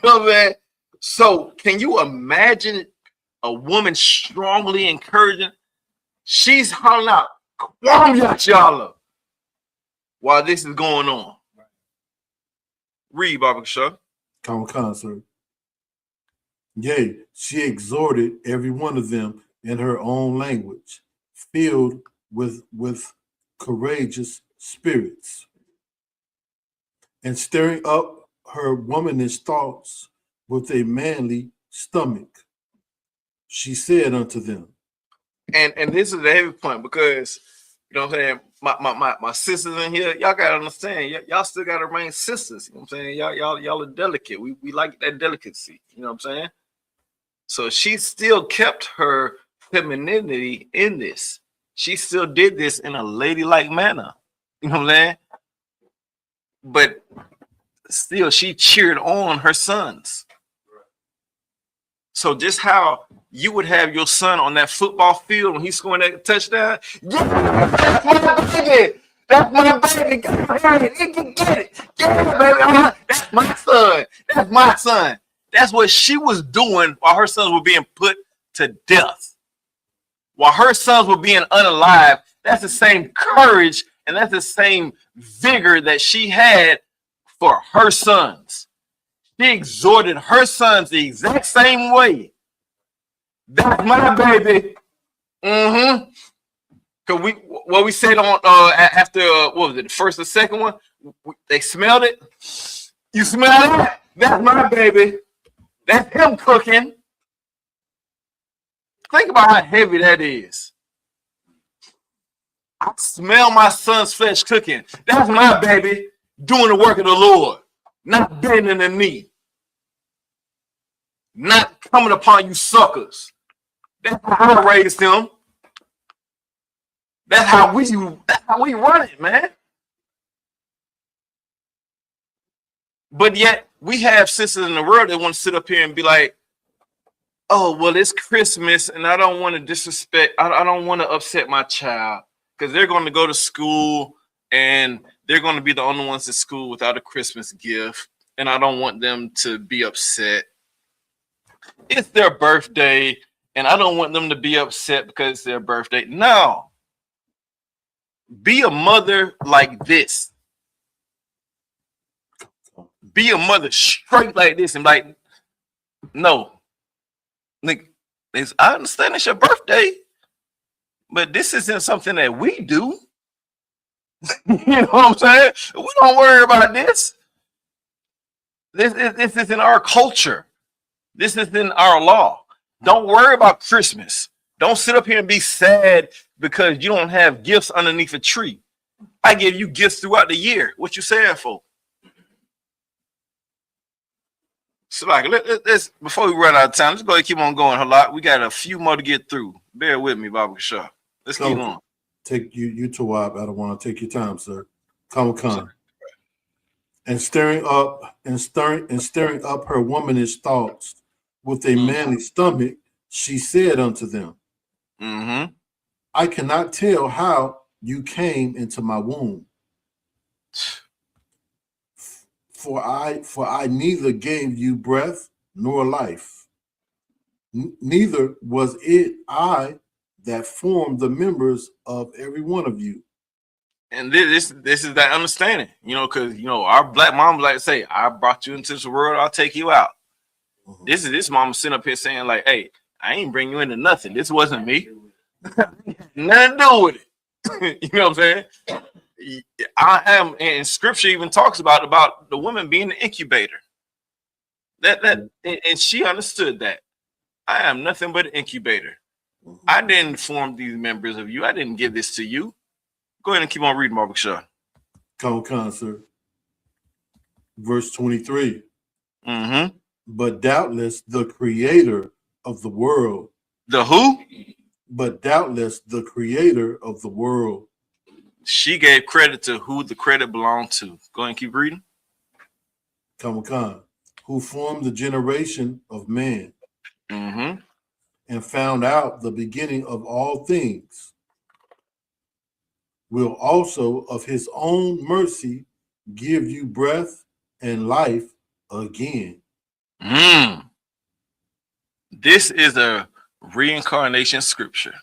I'm saying? So can you imagine a woman strongly encouraging? She's hollering out, while this is going on. Read, Baba Shaw. Sir. Yea, she exhorted every one of them in her own language, filled with courageous spirits, and stirring up her womanish thoughts with a manly stomach. She said unto them. And this is the heavy point, because you know what I'm saying, my sisters in here, y'all gotta understand, y'all still gotta remain sisters. You know what I'm saying? Y'all are delicate. We like that delicacy. You know what I'm saying? So she still kept her femininity in this. She still did this in a ladylike manner. You know what I'm saying? But still, she cheered on her sons. So just how you would have your son on that football field when he's scoring that touchdown. Yeah, that's my baby. That's my baby. Get it. Yeah, baby. That's my son. That's my son. That's what she was doing while her sons were being put to death. While her sons were being unalive, that's the same courage and that's the same vigor that she had for her sons. She exhorted her sons the exact same way. That's my baby. Cause what we said on after what was it, the first or second one? They smelled it. You smell that? That's my baby. That's him cooking. Think about how heavy that is. I smell my son's flesh cooking. That's my baby doing the work of the Lord, not bending the knee, not coming upon you suckers. That's how I raised him. That's how we run it, man. But yet we have sisters in the world that want to sit up here and be like, oh, well, it's Christmas and I don't want to disrespect, I don't want to upset my child, because they're going to go to school and they're going to be the only ones at school without a Christmas gift, and I don't want them to be upset. It's their birthday and I don't want them to be upset because it's their birthday. No. Be a mother like this. Be a mother straight like this and like, no. Like, I understand it's your birthday, but this isn't something that we do. You know what I'm saying? We don't worry about this. This is in our culture. This is in our law. Don't worry about Christmas. Don't sit up here and be sad because you don't have gifts underneath a tree. I give you gifts throughout the year. What you sad for? So like, let's before we run out of time, let's go ahead and keep on going. Halak, we got a few more to get through. Bear with me, Baba Shaw. Let's keep on. Take you to Wab. I don't want to take your time, sir. Come. And stirring up her womanish thoughts with a manly stomach, she said unto them, I cannot tell how you came into my womb. For I neither gave you breath nor life, neither was it I that formed the members of every one of you. And this is that understanding, you know, because you know our black moms like to say, I brought you into this world, I'll take you out. This is this mama sitting up here saying, like, hey, I ain't bring you into nothing. This wasn't me. Nothing to do with it. You know what I'm saying? I am, and scripture even talks about the woman being the incubator. And she understood that. I am nothing but an incubator. I didn't form these members of you. I didn't give this to you. Go ahead and keep on reading, Mark Shaw. Come, sir. Verse 23. but doubtless the creator of the world. The who? But doubtless the creator of the world. She gave credit to who the credit belonged to. Go ahead and keep reading. Kamakan, who formed the generation of man Mm-hmm. and found out the beginning of all things, will also of his own mercy give you breath and life again. This is a reincarnation scripture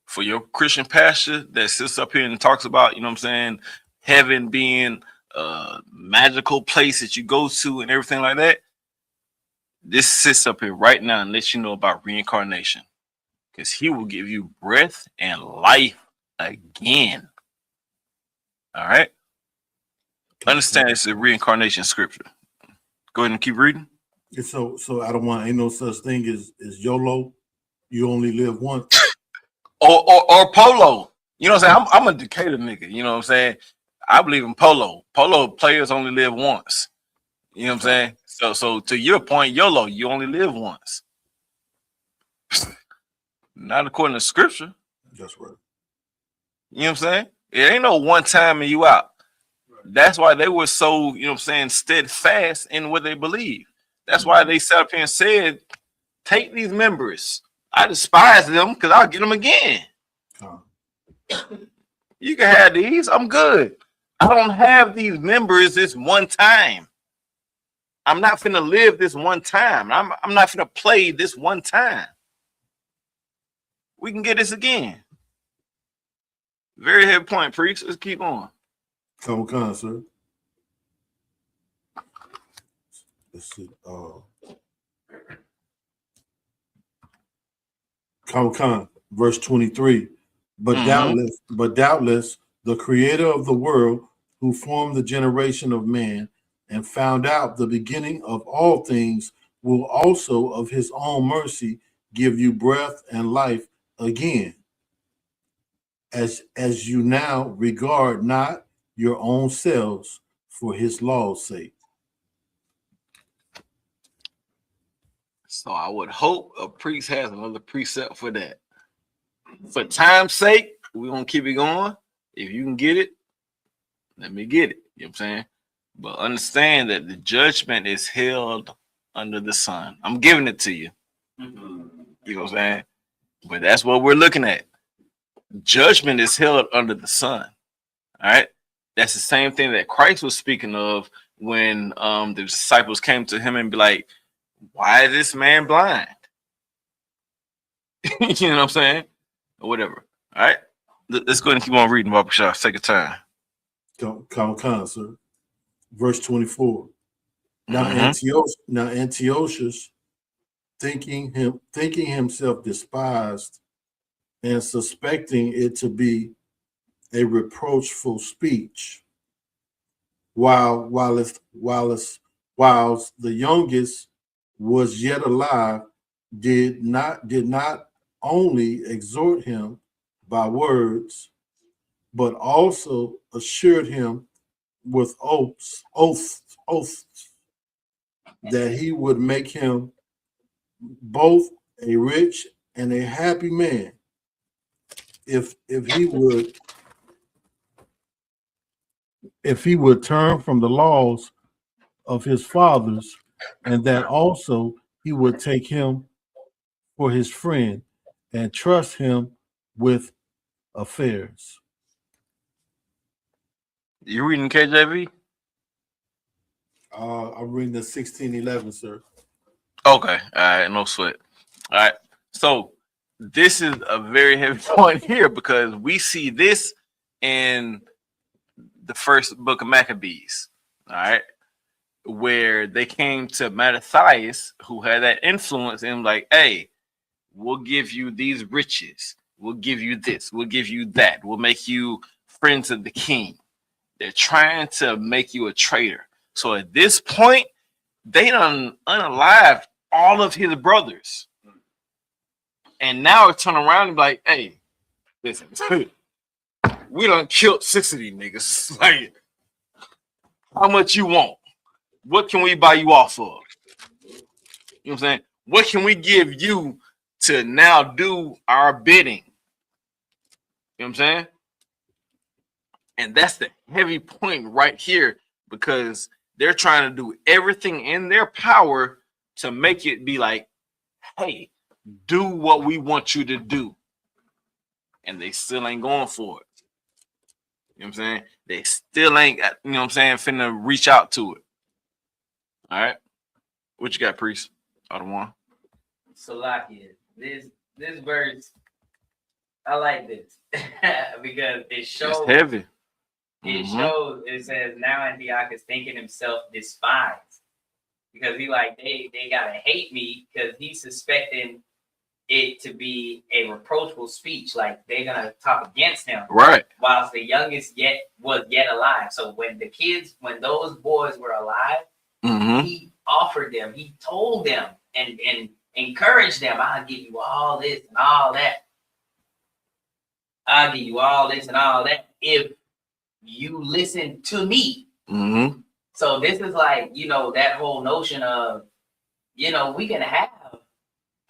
for your Christian pastor that sits up here and talks about, you know what I'm saying, heaven being a magical place that you go to and everything like that. This sits up here right now and lets you know about reincarnation, because he will give you breath and life again. All right. Understand it's a reincarnation scripture. Go ahead and keep reading. So I don't want, ain't no such thing as YOLO. You only live once. or polo. You know what I'm saying? I'm a Decatur nigga. You know what I'm saying? I believe in polo. Polo players only live once. You know what I'm saying? So to your point, YOLO, you only live once. Not according to scripture. That's right. You know what I'm saying? It ain't no one time and you out. That's why they were so, you know what I'm saying, steadfast in what they believe. That's why they sat up here and said, take these members. I despise them because I'll get them again. You can have these. I'm good. I don't have these members this one time. I'm not finna live this one time. I'm not finna play this one time. We can get this again. Very heavy point, priest. Let's keep on. Come on, sir. Let's see. Come, verse 23. But doubtless, the creator of the world, who formed the generation of man and found out the beginning of all things, will also of his own mercy give you breath and life again, as you now regard not your own selves for his law's sake. So I would hope a priest has another precept for that. For time's sake, we're gonna keep it going. If you can get it, let me get it. You know what I'm saying? But understand that the judgment is held under the sun. I'm giving it to you. You know what I'm saying? But that's what we're looking at. Judgment is held under the sun. All right. That's the same thing that Christ was speaking of when the disciples came to him and be like, why is this man blind? You know what I'm saying? Or whatever. All right. Let's go ahead and keep on reading, Baba Shah. Take your time. Come, sir. Verse 24. Now Antiochus, thinking himself despised and suspecting it to be a reproachful speech, whilst the youngest was yet alive, did not only exhort him by words, but also assured him with oaths that he would make him both a rich and a happy man if he would turn from the laws of his fathers, and that also he would take him for his friend and trust him with affairs. You reading KJV? I'm reading the 1611, sir. Okay. All right. No sweat. All right. So this is a very heavy point here because we see this in the first book of Maccabees. All right. Where they came to Mattathias, who had that influence, and like, hey, we'll give you these riches. We'll give you this. We'll give you that. We'll make you friends of the king. They're trying to make you a traitor. So at this point, they done unalived all of his brothers. And now it's turning around and be like, hey, listen, we done killed 6 of these niggas. Like, how much you want? What can we buy you off of? You know what I'm saying? What can we give you to now do our bidding? You know what I'm saying? And that's the heavy point right here, because they're trying to do everything in their power to make it be like, hey, do what we want you to do. And they still ain't going for it. You know what I'm saying? They still ain't, you know what I'm saying, finna reach out to it. All right. What you got, Priest? Out of one. Salakia, this verse, I like this because it shows. It's heavy. It shows. It says now Antioch is thinking himself despised because he like they gotta hate me because he's suspecting it to be a reproachful speech, like they're gonna talk against him, right? Whilst the youngest was yet alive. So when those boys were alive, he offered them, he told them, and encouraged them. I'll give you all this and all that. I'll give you all this and all that if you listen to me. So this is like, that whole notion of, we can have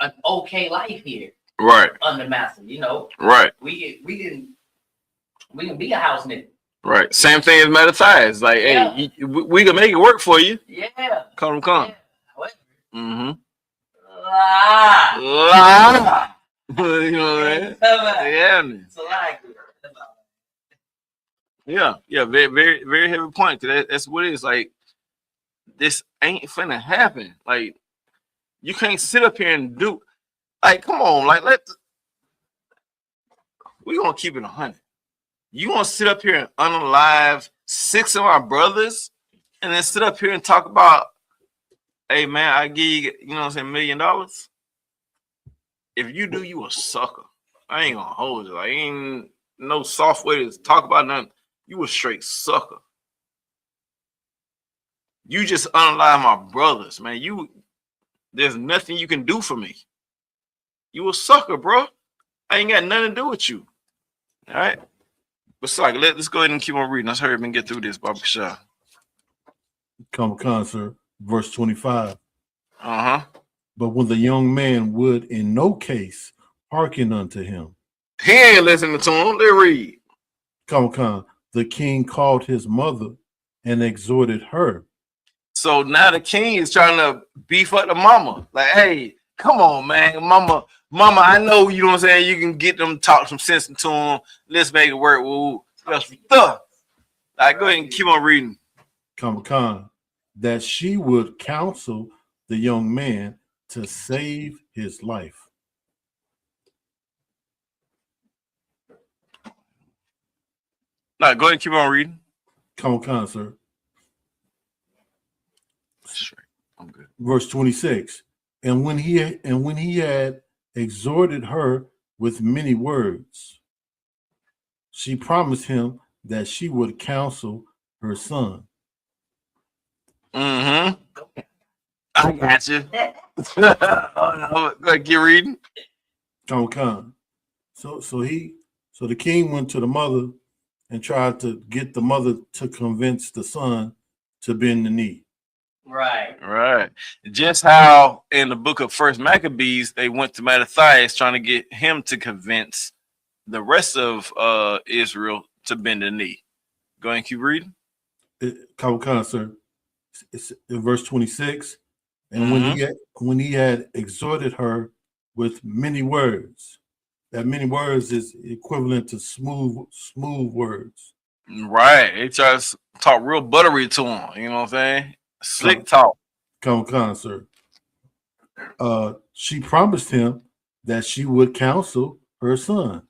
an okay life here, right? Under master, right? We can be a house nigga, right? Same thing as Mattathias. Like, hey, we can make it work for you. Yeah. Come. Yeah. You know what I mean? Yeah, man. Yeah, very, very, very heavy point. That's what it is. Like, this ain't finna happen. Like, you can't sit up here and do, like, come on, like, we gonna keep it 100. You gonna sit up here and unalive 6 of our brothers, and then sit up here and talk about, hey man, I give you, you know what I'm saying, $1 million. If you do, you a sucker. I ain't gonna hold you. Like, ain't no soft way to talk about nothing. You a straight sucker. You just unalive my brothers, man. There's nothing you can do for me. You a sucker, bro. I ain't got nothing to do with you. All right. But sorry, let's go ahead and keep on reading. Let's hurry up and get through this, Baba Shah. Come concert, verse 25. But when the young man would in no case hearken unto him, he ain't listening to him. They read. Come. The king called his mother and exhorted her. So now the king is trying to beef up the mama. Like, hey, come on, man. Mama, I know, you know what I'm saying, you can get them, talk some sense into them. Let's make it work. Woo. That's stuff. Like, go ahead and keep on reading. Come, that she would counsel the young man to save his life. Now, go ahead and keep on reading. Come, sir. Straight. I'm good. Verse 26. And when he had exhorted her with many words, she promised him that she would counsel her son. I got you. Go ahead, keep reading. Come. So the king went to the mother and tried to get the mother to convince the son to bend the knee. Right. Just how in the book of First Maccabees, they went to Mattathias trying to get him to convince the rest of Israel to bend the knee. Go ahead and keep reading. Come, sir. It's in verse 26. And when he had exhorted her with many words, that many words is equivalent to smooth words. Right. They try to talk real buttery to him. You know what I'm saying? Slick talk. Come, sir. She promised him that she would counsel her son.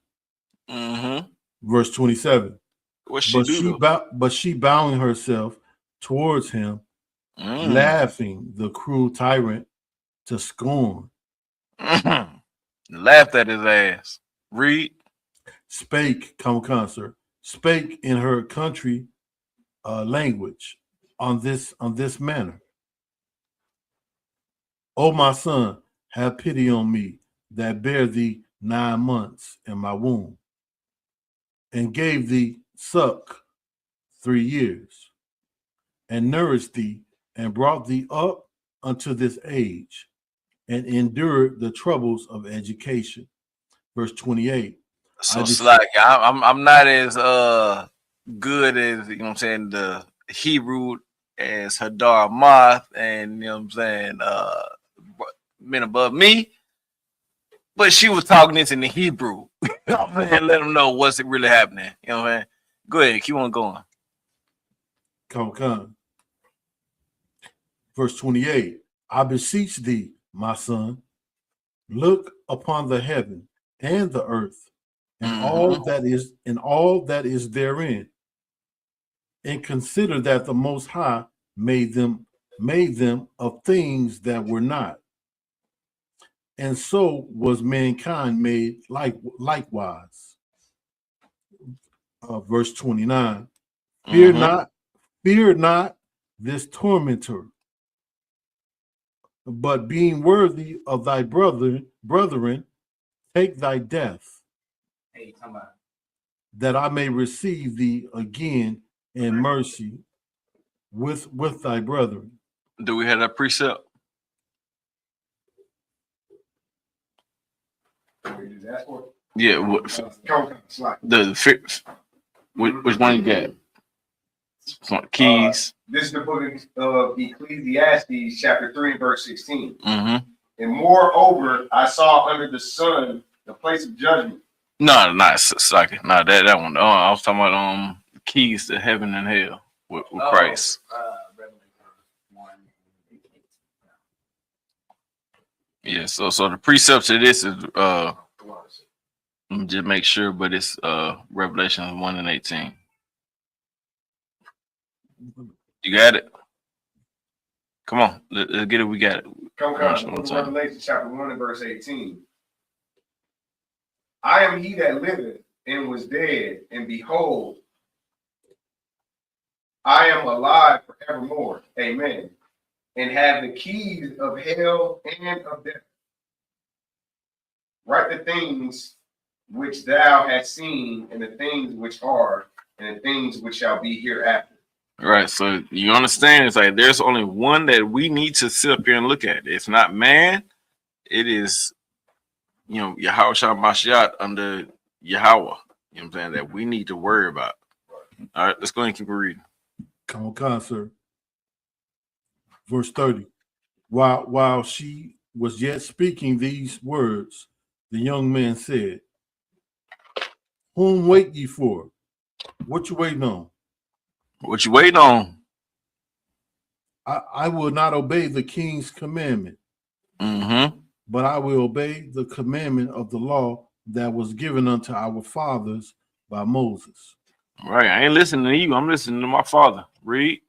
Verse 27. What she do? But she bowing herself towards him, laughing the cruel tyrant to scorn. Laughed at his ass. Read. Spake, concert. Spake in her country language on this manner. O my son, have pity on me that bare thee 9 months in my womb, and gave thee suck 3 years, and nourished thee and brought thee up unto this age, and endured the troubles of education. Verse 28. So Slack, I'm not as good as, you know what I'm saying, the Hebrew as Hadar Moth and, you know what I'm saying, men above me, but she was talking this in the Hebrew. You know what I'm saying? Let them know what's really happening. You know what I'm saying? Go ahead, keep on going. Come. Verse 28. I beseech thee, my son, look upon the heaven and the earth, and all that is therein, and consider that the Most High made them of things that were not, and so was mankind made likewise. Verse 29. Fear not this tormentor, but being worthy of thy brethren, take thy death, that I may receive thee again in mercy with thy brethren. Do we have that precept? Yeah. Which one you got? Keys. This is the book of Ecclesiastes, chapter 3, verse 16. And moreover, I saw under the sun the place of judgment. No, not Saki. No, that one. I was talking about keys to heaven and hell with Christ. Yeah. So the precepts of this is let me just make sure, but it's Revelation 1 and 18. You got it? Come on, let's get it. We got it. Revelation chapter 1 and verse 18. I am he that liveth and was dead, and behold, I am alive forevermore. Amen. And have the keys of hell and of death. Write the things which thou hast seen, and the things which are, and the things which shall be hereafter. Right. So you understand, it's like there's only one that we need to sit up here and look at. It's not man. It is, Yahweh Shah Mashiach under Yahweh. You know what I'm saying? That we need to worry about. All right, let's go ahead and keep reading. Come on, sir. Verse 30. While she was yet speaking these words, the young man said, whom wait ye for? What you waiting on? What you waiting on? I will not obey the king's commandment, but I will obey the commandment of the law that was given unto our fathers by Moses. Right. I ain't listening to you. I'm listening to my father. Read.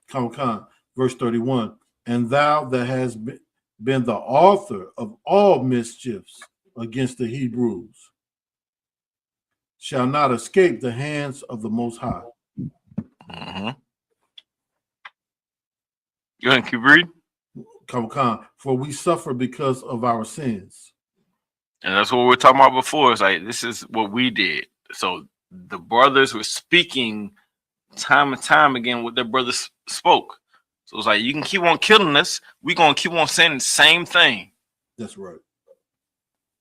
Come. Verse 31. And thou that has been the author of all mischiefs against the Hebrews shall not escape the hands of the Most High. You want to keep reading? Come. For we suffer because of our sins. And that's what we were talking about before. It's like, this is what we did. So the brothers were speaking time and time again what their brothers spoke. So it's like, you can keep on killing us. We're going to keep on saying the same thing. That's right.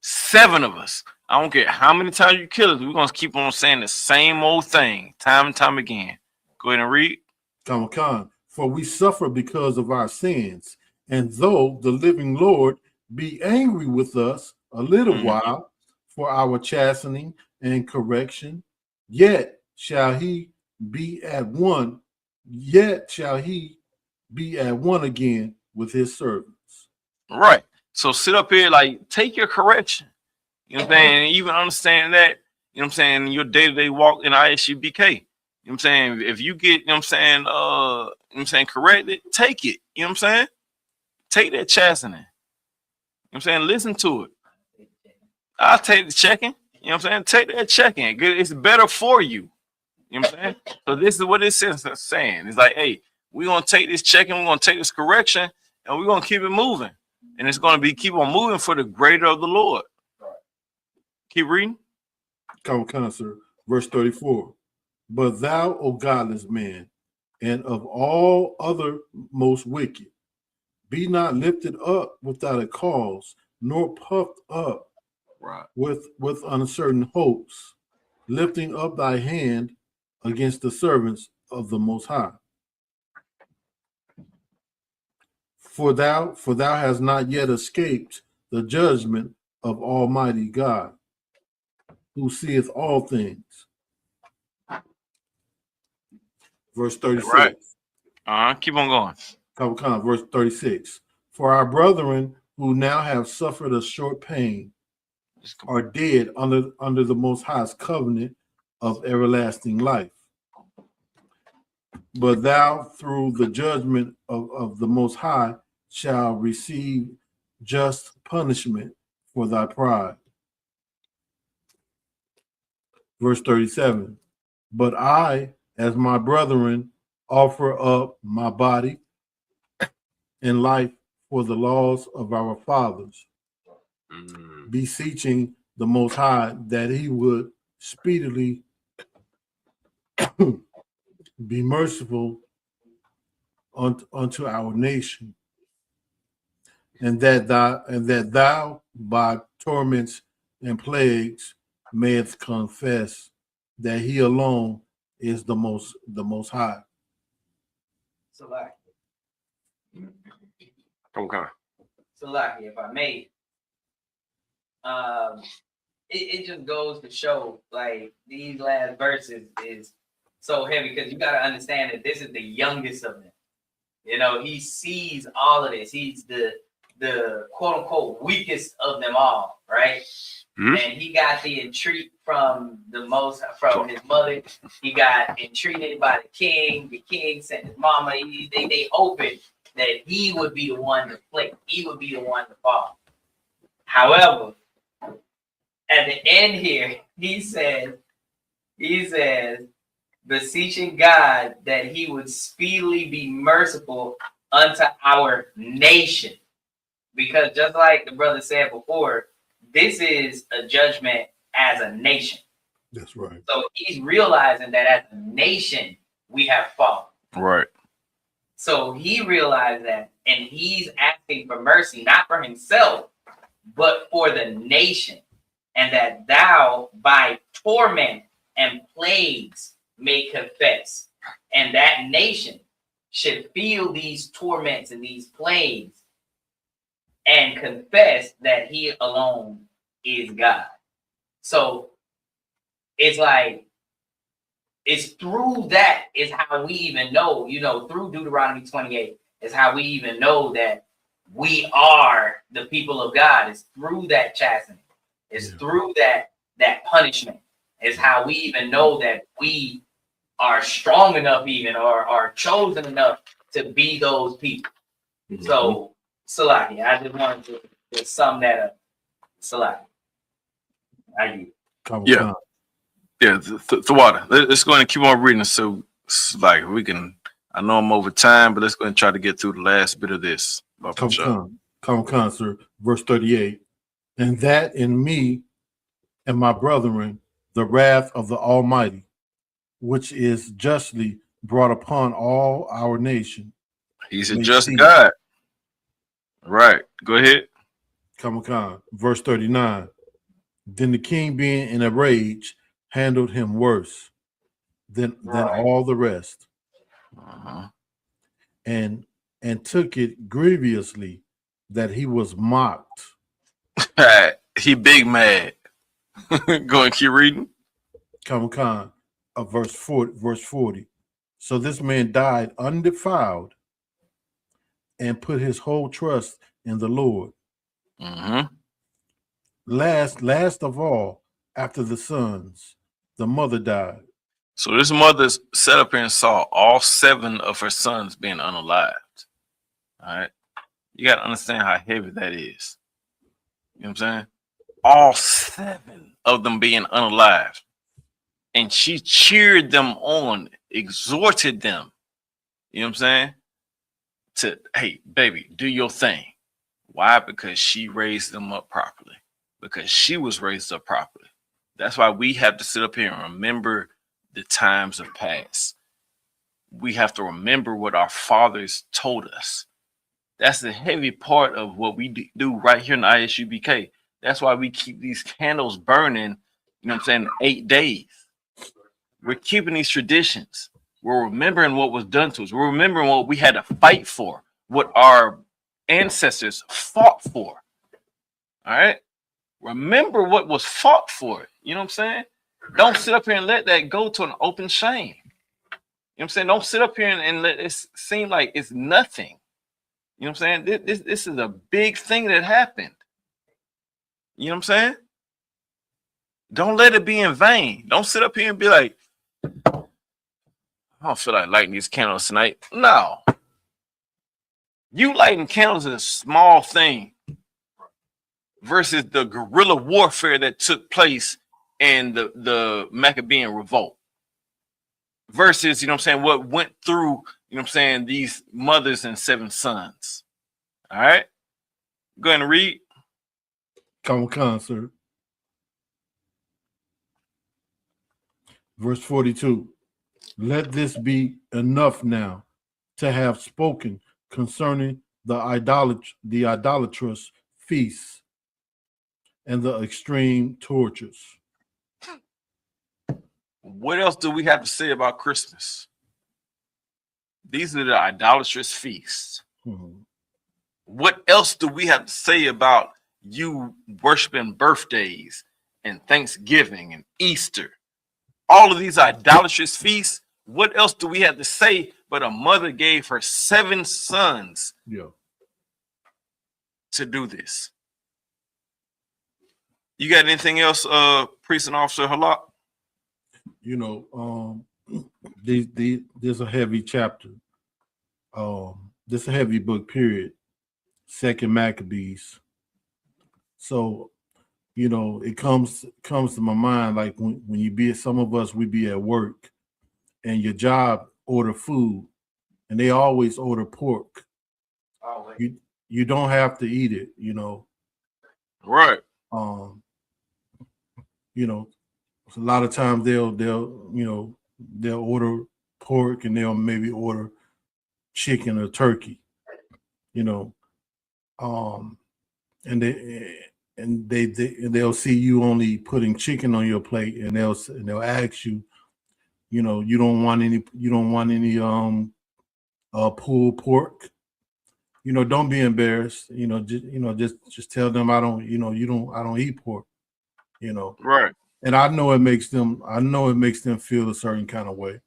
7 of us. I don't care how many times you kill us. We're going to keep on saying the same old thing time and time again. Go ahead and read. Come. For we suffer because of our sins. And though the living Lord be angry with us a little while for our chastening and correction, yet shall he be at one again with his servants. Right. So sit up here, like, take your correction. You know what I'm saying? And even understand that, you know what I'm saying, your day-to-day walk in ISUPK. You know what I'm saying? If you get, you know what I'm saying, corrected, take it. You know what I'm saying? Take that chastening. You know what I'm saying? Listen to it. I'll take the checking. You know what I'm saying? Take that checking. It's better for you. You know what I'm saying? So this is what this is saying. It's like, hey, we're going to take this checking, we're going to take this correction, and we're going to keep it moving. And it's going to be keep on moving for the greater of the Lord. Keep reading. Come, sir. Verse 34. But thou, O godless man, and of all other most wicked, Be not lifted up without a cause, nor puffed up with uncertain hopes, lifting up thy hand against the servants of the Most High. For thou hast not yet escaped the judgment of Almighty God, who seeth all things. Verse 36. Right. Keep on going. Verse 36. For our brethren who now have suffered a short pain are dead under the Most High's covenant of everlasting life. But thou, through the judgment of the Most High, shall receive just punishment for thy pride. Verse 37. But I, as my brethren, offer up my body and life for the laws of our fathers, beseeching the Most High that he would speedily be merciful unto our nation, and that thou by torments and plagues mayest confess that he alone is the most high. Salaki, if I may, it just goes to show, like, these last verses is so heavy, because you got to understand that this is the youngest of them. You know, he sees all of this. He's the quote unquote weakest of them all, right? And he got the entreat from his mother. He got entreated by the king. The king sent his mama. They hoping that he would be the one to play. He would be the one to fall. However, at the end here, he says, beseeching God that he would speedily be merciful unto our nation. Because just like the brother said before, this is a judgment as a nation. That's right. So he's realizing that as a nation, we have fallen. Right. So he realized that, and he's asking for mercy, not for himself, but for the nation. And that thou, by torment and plagues, may confess. And that nation should feel these torments and these plagues and confess that he alone is God. So it's like, it's through that is how we even know, through Deuteronomy 28 is how we even know that we are the people of God. It's through that chastening. It's through that punishment. Is how we even know that we are strong enough even or are chosen enough to be those people. So, Salaki, I just wanted to sum that up. Salaki. Yeah. The water. Let's go and keep on reading. So, like, we can, I know I'm over time, but let's go and try to get through the last bit of this. Come, sir. Verse 38. And that in me and my brethren, the wrath of the Almighty, which is justly brought upon all our nation. He's a just God. Right. Go ahead. Come. Verse 39. Then the king, being in a rage, handled him worse than all the rest, and took it grievously that he was mocked. He big mad. Go and keep reading. Come, verse 40. So this man died undefiled and put his whole trust in the Lord. Last of all, after the sons, the mother died. So this mother sat up here and saw all 7 of her sons being unalived. All right. You got to understand how heavy that is. You know what I'm saying? All 7 of them being unalived. And she cheered them on, exhorted them. You know what I'm saying? To, hey, baby, do your thing. Why? Because she raised them up properly. Because she was raised up properly. That's why we have to sit up here and remember the times of past. We have to remember what our fathers told us. That's the heavy part of what we do right here in the ISUPK. That's why we keep these candles burning, you know what I'm saying, 8 days. We're keeping these traditions. We're remembering what was done to us. We're remembering what we had to fight for, what our ancestors fought for. All right? Remember what was fought for. You know what I'm saying? Don't sit up here and let that go to an open shame. You know what I'm saying? Don't sit up here and let it seem like it's nothing. You know what I'm saying? This is a big thing that happened. You know what I'm saying? Don't let it be in vain. Don't sit up here and be like, I don't feel like lighting these candles tonight. No. You lighting candles is a small thing versus the guerrilla warfare that took place in the Maccabean revolt. Versus, you know what I'm saying, what went through, you know what I'm saying, these mothers and 7 sons. All right? Go ahead and read. Come on, sir. Verse 42. Let this be enough now to have spoken concerning the idolatrous feasts and the extreme tortures. What else do we have to say about Christmas? These are the idolatrous feasts. What else do we have to say about you worshiping birthdays and Thanksgiving and Easter? All of these idolatrous feasts, what else do we have to say but a mother gave her 7 sons to do this? You got anything else, Priest and Officer Halak? You know, there's a heavy chapter. This is a heavy book, period. 2nd Maccabees. So, you know, it comes to my mind like when you be, some of us, we be at work and your job order food and they always order pork. You don't have to eat it, you know. Right. You know, a lot of times they'll order pork and they'll maybe order chicken or turkey, you know. And they'll see you only putting chicken on your plate, and they'll ask you, you know, you don't want any pulled pork. You know, don't be embarrassed. You know, just tell them I don't eat pork. You know, right? And I know it makes them feel a certain kind of way.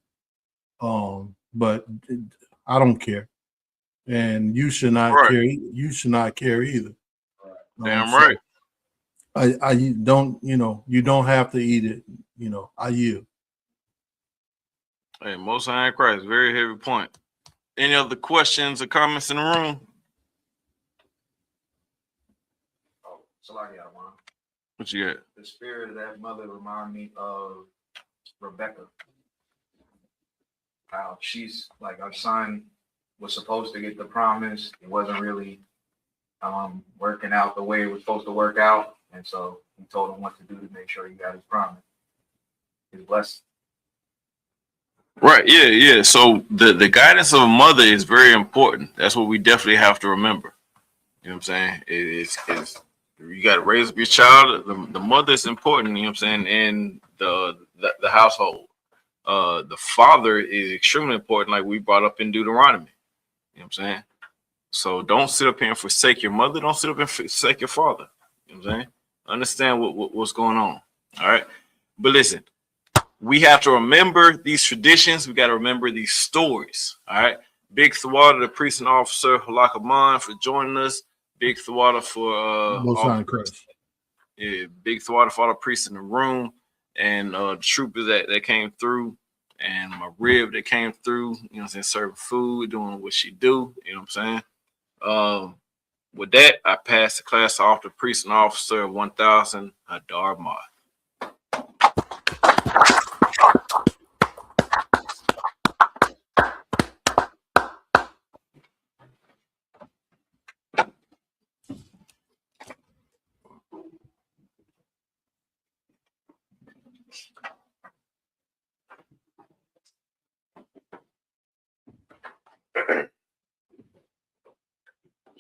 But I don't care, and you should not care. You should not care either. Damn right. I don't, you know, you don't have to eat it. You know, I yield. Hey, Most High in Christ, very heavy point. Any other questions or comments in the room? What you got? The spirit of that mother remind me of Rebecca. How she's like, our son was supposed to get the promise. It wasn't really working out the way it was supposed to work out. And so he told him what to do to make sure he got his promise. His blessing. Right, yeah. So the guidance of a mother is very important. That's what we definitely have to remember. You know what I'm saying? It's you got to raise up your child. The mother is important, you know what I'm saying, in the household. The father is extremely important, like we brought up in Deuteronomy. You know what I'm saying? So don't sit up here and forsake your mother. Don't sit up and forsake your father. You know what I'm saying? Understand what's going on. All right. But listen, we have to remember these traditions. We got to remember these stories. All right. Big Thawada, the priest and officer, Halakaman, for joining us. Big Thawada for big Thawada for all the priests in the room, and the troopers that came through, and my rib that came through, you know what I'm saying, serving food, doing what she do, you know what I'm saying? With that, I pass the class off to priest and officer 1000 Hadar Mod.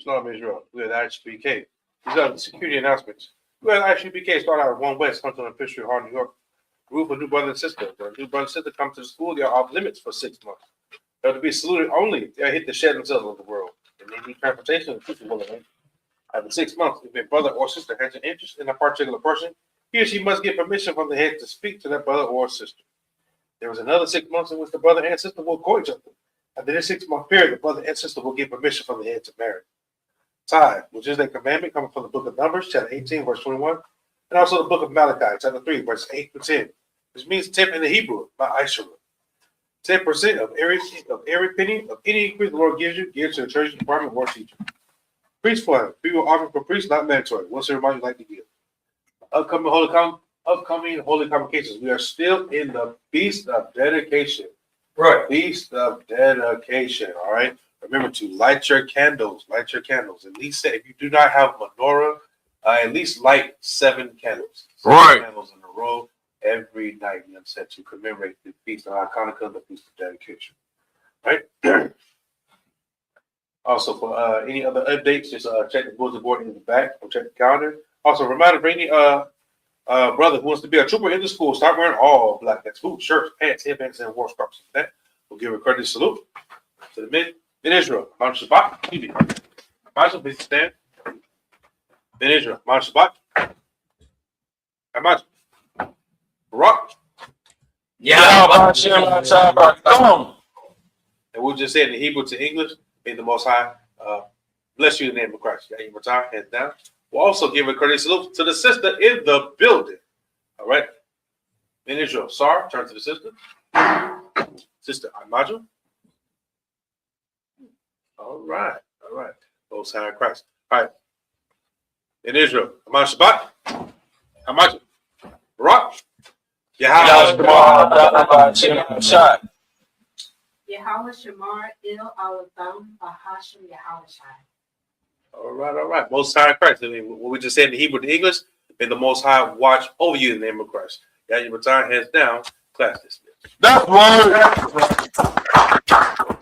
Shalom Israel. We had ISUPK. These are the security announcements. We had ISUPK start out at 1 West, Hunter and Fishery Hall, New York. Group of new brother and sister. When a new brother and sister come to the school, they are off limits for 6 months. They're to be saluted only if they hit the shed themselves of the world. And they need transportation and people will arrange. After 6 months, if a brother or sister has an interest in a particular person, he or she must get permission from the head to speak to that brother or sister. There is another 6 months in which the brother and sister will court each other. After this 6 month period, the brother and sister will get permission from the head to marry. Tithe, which is a commandment coming from the book of Numbers, chapter 18, verse 21, and also the book of Malachi, chapter 3, verse 8 to 10, which means 10 in the Hebrew, by Ishua. 10% of every penny of any increase the Lord gives you, give to the church department or teacher. Priest fund, people offering for priests, not mandatory. What's everybody like to give? Upcoming holy convocations. We are still in the Feast of Dedication. Right. Feast of Dedication. All right. Remember to light your candles. Light your candles. At least if you do not have menorah, at least light 7 candles. 7 candles in a row every night. You understand, to commemorate the Feast of Hanukkah, the Feast of Dedication. Right. Also, for any other updates, just check the bulletin board in the back or check the calendar. Also, reminder for any brother who wants to be a trooper in the school, start wearing all black. That's boots, shirts, pants, headbands, and war scarves. That will give a courteous salute to the men in Israel. Mount Shabbat. Imagine, please stand. In Israel. Mount Shabbat. Imagine. Rock. Yeah, and we'll just say it in Hebrew to English. May the Most High bless you in the name of Christ. Yeah, you retire, hands down. We'll also give a courteous salute to the sister in the building. All right. In Israel, Sar, turn to the sister. Sister Imagine. All right. All right. Most High Christ. All right. In Israel, Aman Shabbat. Imagine. Rock. Yahweh Shamar Il Alatham Ahashim Yahweh Shai. All right, all right. Most High Christ. I mean, what we just said in Hebrew to English, may the Most High watch over you in the name of Christ. Yeah, you retire, hands down, class dismissed. That's right.